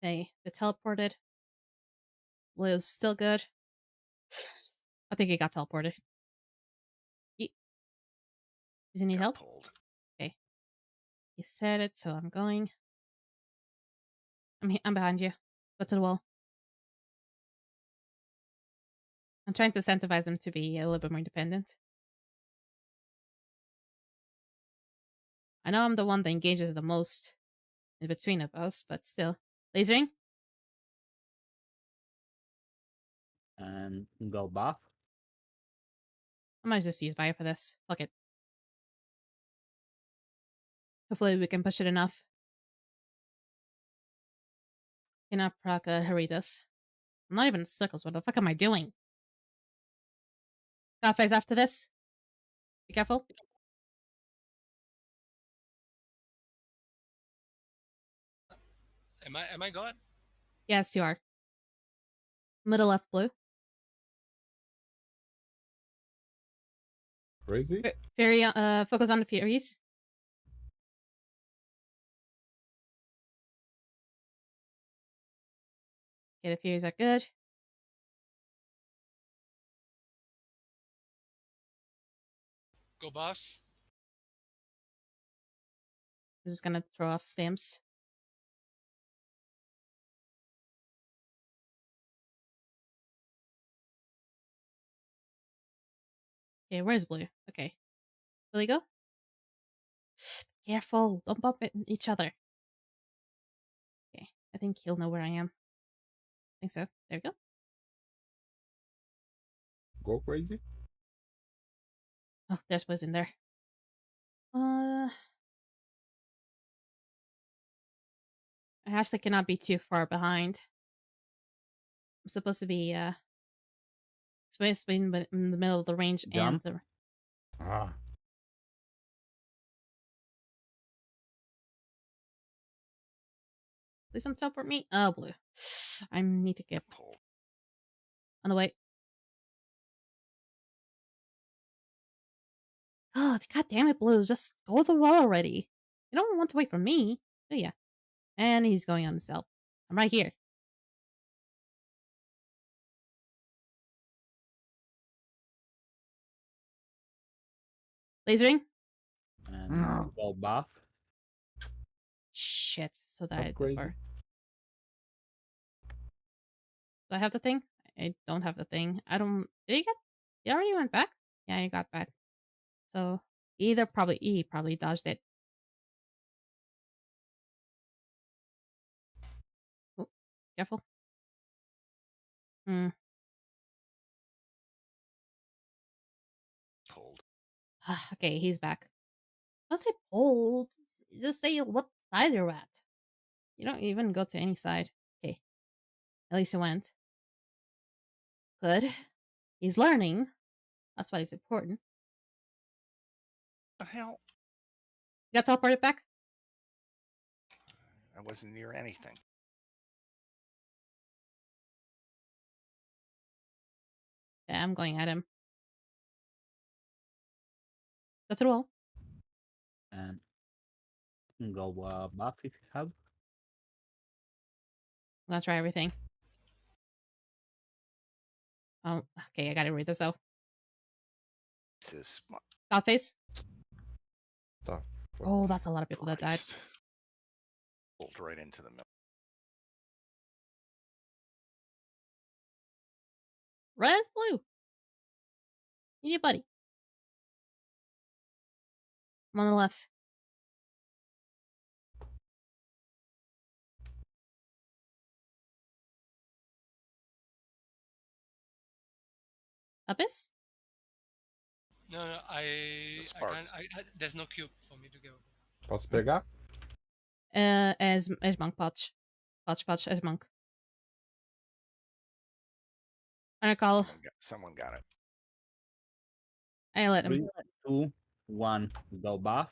They teleported. Blue's still good. I think he got teleported. Does he need help? Pulled. Okay. He said it, so I'm going. I'm behind you. Go to the wall. I'm trying to incentivize him to be a little bit more independent. I know I'm the one that engages the most in between of us, but still. Lasering? And go buff. I might just use Bio for this. Fuck it. Hopefully we can push it enough. Cannot proc Heritas. I'm not even in circles. What the fuck am I doing? Got phase after this. Be careful. Am I God? Yes, you are. Middle left blue. Crazy? Fury, focus on the Furies. Okay, the Furies are good. Go buffs. I'm just gonna throw off stamps. Okay, where's blue? Okay. Will he go? Careful, don't bump each other. Okay, I think he'll know where I am. I think so. There we go. Go crazy? Oh, there's Buzz in there. I actually cannot be too far behind. I'm supposed to be, supposed to be in the middle of the range Jump. and the... Ah, Please don't teleport me. Oh, blue. I need to get Pull. on the way. Oh, god damn it, blue. Just go to the wall already. You don't want to wait for me, do ya? And he's going on himself. I'm right here. Lasering? And go buff. Shit. So that not I crazy. defer. Do I have the thing? I don't have the thing. I don't... Did he get... He already went back? Yeah, he got back. So, he probably dodged it. Oh, careful. Pulled. Okay, he's back. Don't say pulled. Just say what side you're at. You don't even go to any side. Okay. At least he went. Good. He's learning. That's why it's important. The hell? You got teleported back? I wasn't near anything. Yeah, I'm going at him. Go to the wall. And go buff if you have. I'm gonna try everything. Oh, okay, I gotta read this though. This is smart. God face. Tough. Oh, that's a lot of people that died. Christ. Pulled right into the middle. Red blue. You need a buddy. I'm on the left. Abyss? No, I spark. can't. There's no cube for me to go. Posso pegar? As monk potch. Potch as monk. I recall. Someone got it. I let him. 3, 2, 1, go buff.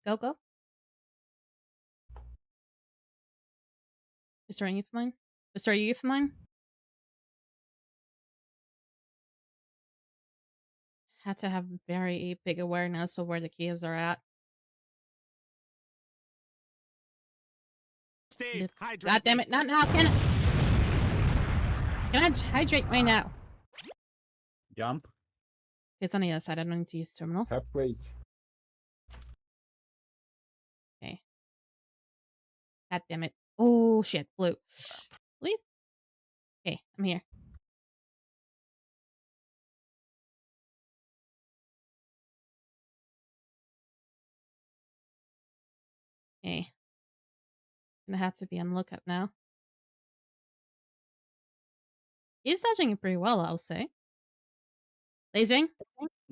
Go. Restoring youth mine. Restore youth mine. Had to have very big awareness of where the caves are at. Steve, hydrate. God damn it! Not now. Can I hydrate right now? Jump. It's on the other side. I don't need to use terminal. Have crazy. Okay. God damn it. Oh shit. Blue. Leave. Okay, I'm here. Okay. Gonna have to be on lookout now. He's dodging it pretty well, I'll say. Lasering?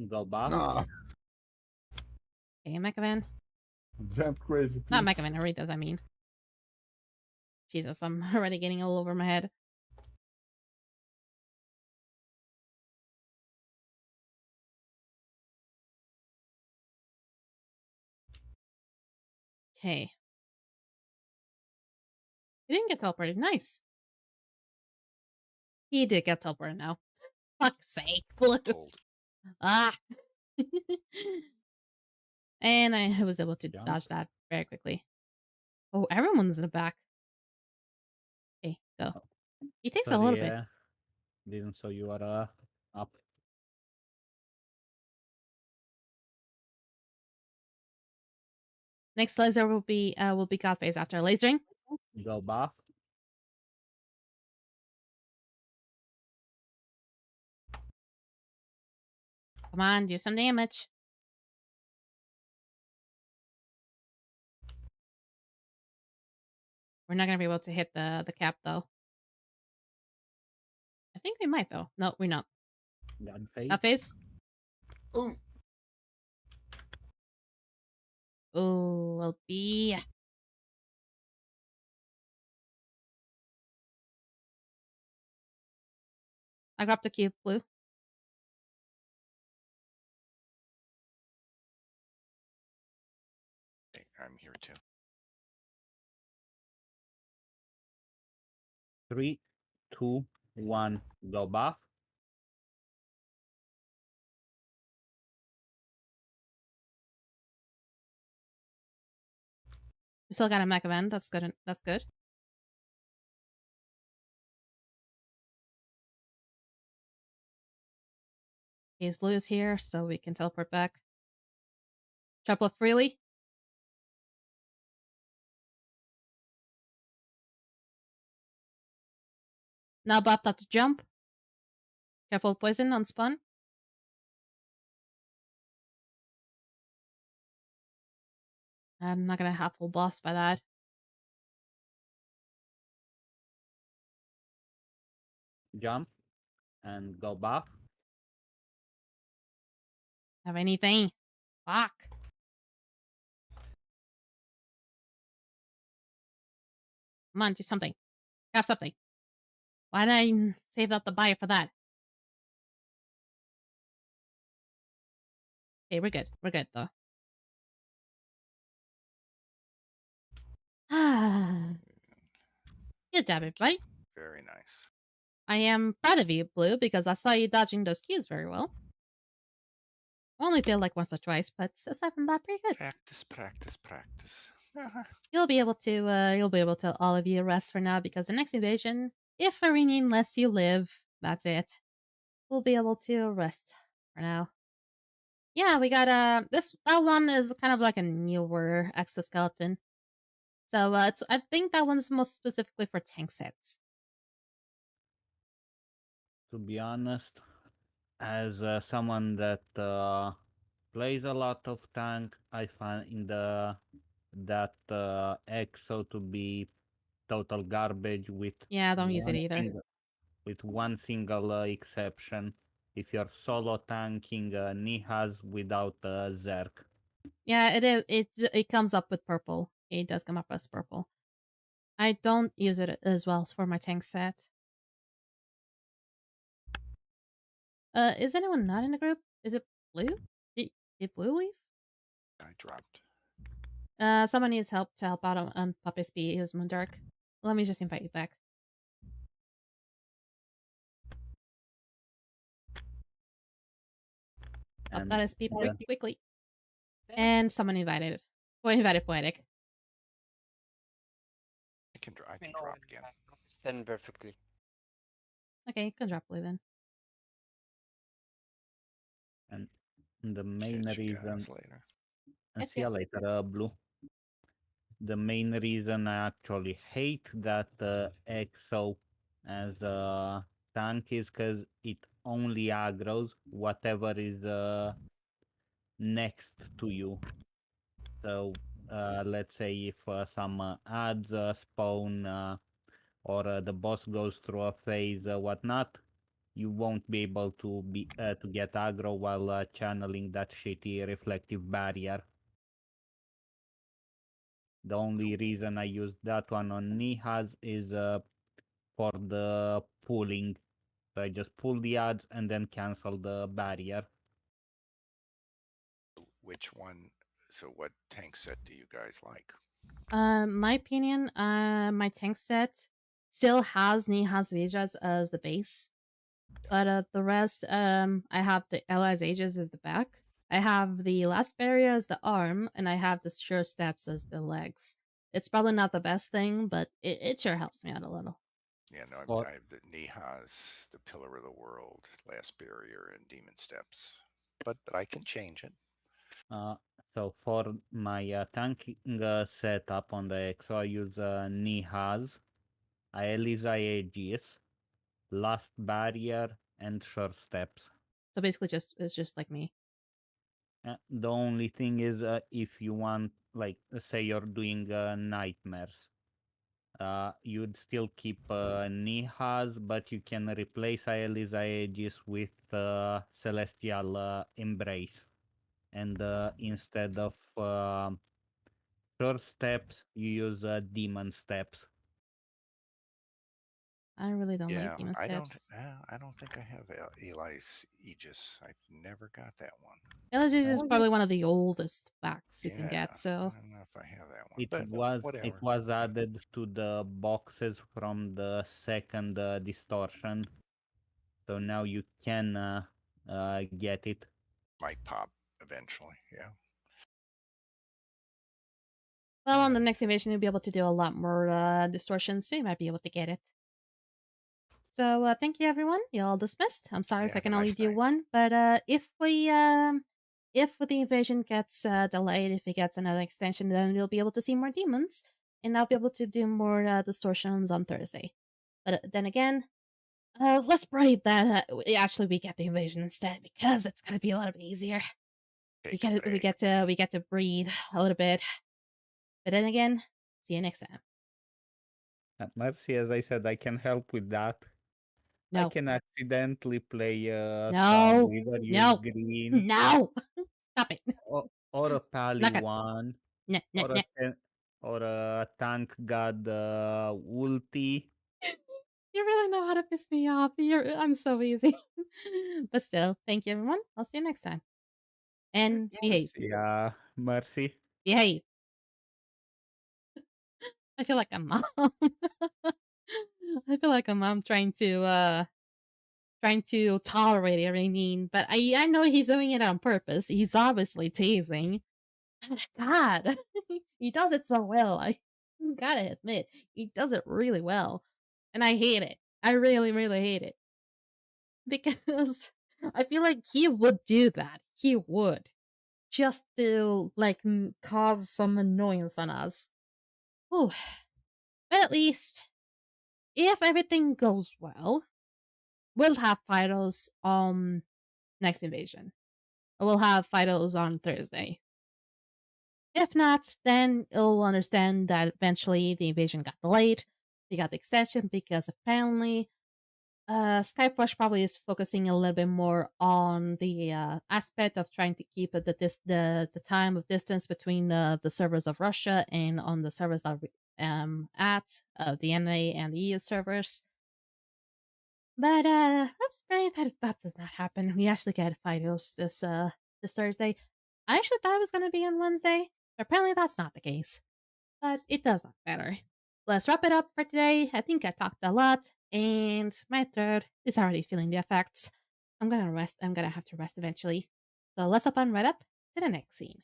Go buff. Ah, Okay, Mechavan. Jump crazy, please. Not Mechavan, Haritas, I mean. Jesus, I'm already getting all over my head. Okay. He didn't get teleported. Nice. He did get teleported now. Fuck's sake. Blue. Told. Ah. And I was able to Jump. dodge that very quickly. Oh, everyone's in the back. Okay, go. Oh. He takes a Sorry, little bit. didn't saw you are up. Next laser will be God phase after lasering. Go buff. Come on, do some damage. We're not gonna be able to hit the cap though. I think we might though. No, we're not. Gun phase. God phase. Oh, Oh, will be. I grabbed the cube, blue. Okay, I'm here too. 3, 2, 1. Go buff. We still got a mech event. That's good. That's good. His blue is here, so we can teleport back. Triple freely. Now buffed up to jump. Careful poison on spawn. I'm not gonna have full boss by that. Jump. And go buff. Have anything. Fuck. Come on, do something. Grab something. Why did I save up the buy for that? Okay, we're good. We're good, though. Good job, everybody. Very nice. I am proud of you, Blue, because I saw you dodging those keys very well. I only failed like once or twice, but aside from that, pretty good. Practice, practice, practice. You'll be able to all of you rest for now because the next invasion, if Irene lets you live, that's it. We'll be able to rest for now. Yeah, we got that one is kind of like a newer exoskeleton. So I think that one's most specifically for tank sets. To be honest, as someone that plays a lot of tank, I find that EXO to be total garbage with Yeah, don't use it either. With one single exception. If you're solo tanking Nihas without Zerk. Yeah, it is. It comes up with purple. It does come up as purple. I don't use it as well for my tank set. Is anyone not in the group? Is it Blue? Did Blue leave? I dropped. Someone needs help to help out on Puppy's B. Is Moondark. Let me just invite you back. Up that SP pretty quickly. And someone invited. Well, invited Poetic. I can drop again. Stand perfectly. Okay, can drop Blue then. And the main Catch you reason. guys later. And see you later, Blue. The main reason I actually hate that EXO as a tank is because it only aggroes whatever is next to you. So let's say if some ads spawn or the boss goes through a phase, whatnot, you won't be able to get aggro while channeling that shitty reflective barrier. The only reason I use that one on Nihaz is for the pulling. So I just pull the odds and then cancel the barrier. Which one? So, what tank set do you guys like? My opinion, my tank set still has Nihaz Vejas as the base. But the rest, I have the Allies Ages as the back. I have the last barrier as the arm, and I have the sure steps as the legs. It's probably not the best thing, but it sure helps me out a little. Yeah, no, Or- I have the Nihaz, the Pillar of the World, Last Barrier, and Demon Steps. But I can change it. So for my tanking setup on the EXO, I use Nihaz, Aelion Aegis, Last Barrier, and Sure Steps. So basically, it's just like me. The only thing is, if you want, like, say you're doing nightmares, you'd still keep Nihaz, but you can replace Aelion Aegis with Celestial Embrace. And instead of Sure Steps, you use Demon Steps. I really don't Yeah, like demon I steps. I don't think I have Eli's Aegis. I've never got that one. Elegies is probably one of the oldest backs you can Yeah, get, so I don't know if I have that one. But whatever. It was added to the boxes from the second distortion, so now you can get it. Might pop eventually. Yeah. well, on the next invasion you'll be able to do a lot more distortions, so you might be able to get it. So thank you everyone. You're all dismissed. I'm sorry if Yeah, I can have a only nice do night. one, but if the invasion gets delayed, if it gets another extension, then you'll be able to see more demons, and I'll be able to do more distortions on Thursday. But then again, let's pray that we get the invasion instead, because it's gonna be a lot easier. We Take a get to breathe a little bit. But then again, see you next time. Mercy, as I said, I can help with that. I No, can accidentally play no, Soundweaver, use no, green, no. Stop it. or a Pally Not good. one, Nah, nah, nah. or a Tank God ulti. You really know how to piss me off. I'm so easy. But still, thank you everyone. I'll see you next time. And behave. Yeah, Mercy. Behave. I feel like a mom. I feel like a mom trying to tolerate everything, but I know he's doing it on purpose. He's obviously teasing. God, he does it so well. I gotta admit, he does it really well, and I hate it. I really, really hate it because I feel like he would do that. He would just to like cause some annoyance on us. Ooh. But at least, if everything goes well, we'll have Fidos on next invasion. We'll have Fidos on Thursday. If not, then you'll understand that eventually the invasion got delayed. They got the extension because apparently Skyforge probably is focusing a little bit more on the aspect of trying to keep the time of distance between the servers of Russia and on the servers that the NA and the EU servers. But let's pray that does not happen. We actually get Fidos this Thursday. I actually thought it was going to be on Wednesday. Apparently that's not the case. But it does not matter. Let's wrap it up for today. I think I talked a lot, and my throat is already feeling the effects. I'm gonna rest. I'm gonna have to rest eventually. So let's up and right up to the next scene.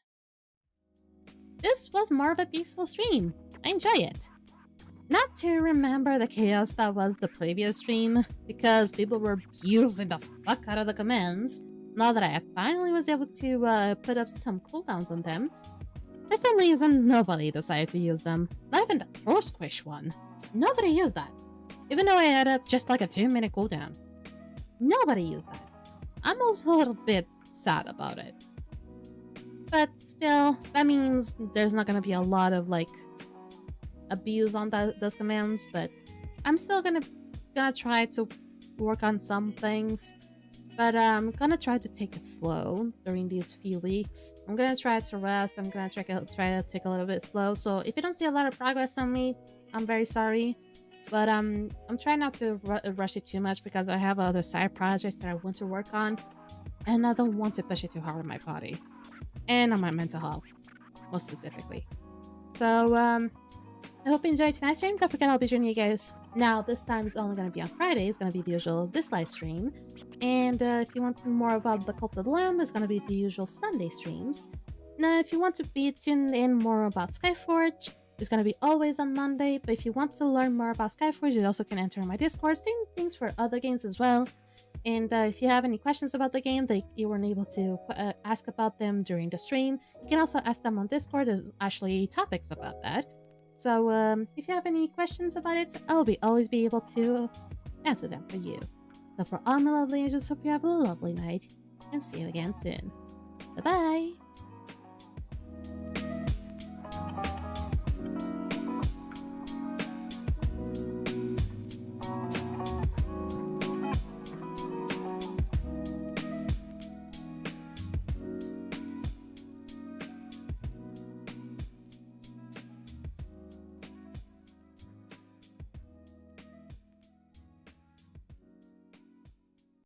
This was more of a peaceful stream. I enjoy it. Not to remember the chaos that was the previous stream, because people were abusing the fuck out of the commands. Now that I finally was able to put up some cooldowns on them, for some reason, nobody decided to use them. Not even the Throw Squish one. Nobody used that. Even though I had up just like a 2-minute cooldown. Nobody used that. I'm a little bit sad about it. But still, that means there's not gonna be a lot of like abuse on those commands, but I'm still gonna try to work on some things. But I'm gonna try to take it slow during these few weeks. I'm gonna try to rest. I'm gonna try to take a little bit slow. So if you don't see a lot of progress on me, I'm very sorry. But I'm trying not to rush it too much because I have other side projects that I want to work on, and I don't want to push it too hard on my body and on my mental health, most specifically. So I hope you enjoyed tonight's stream. Don't forget I'll be joining you guys. Now this time is only going to be on Friday. It's going to be the usual this live stream. And if you want more about the Cult of the Lamb, it's going to be the usual Sunday streams. Now if you want to be tuned in more about Skyforge, it's going to be always on Monday. But if you want to learn more about Skyforge, you also can enter my Discord. Same things for other games as well. And if you have any questions about the game that you weren't able to ask about them during the stream, you can also ask them on Discord. There's actually topics about that. So if you have any questions about it, I'll always be able to answer them for you. So for all my lovely angels, hope you have a lovely night and see you again soon. Bye-bye!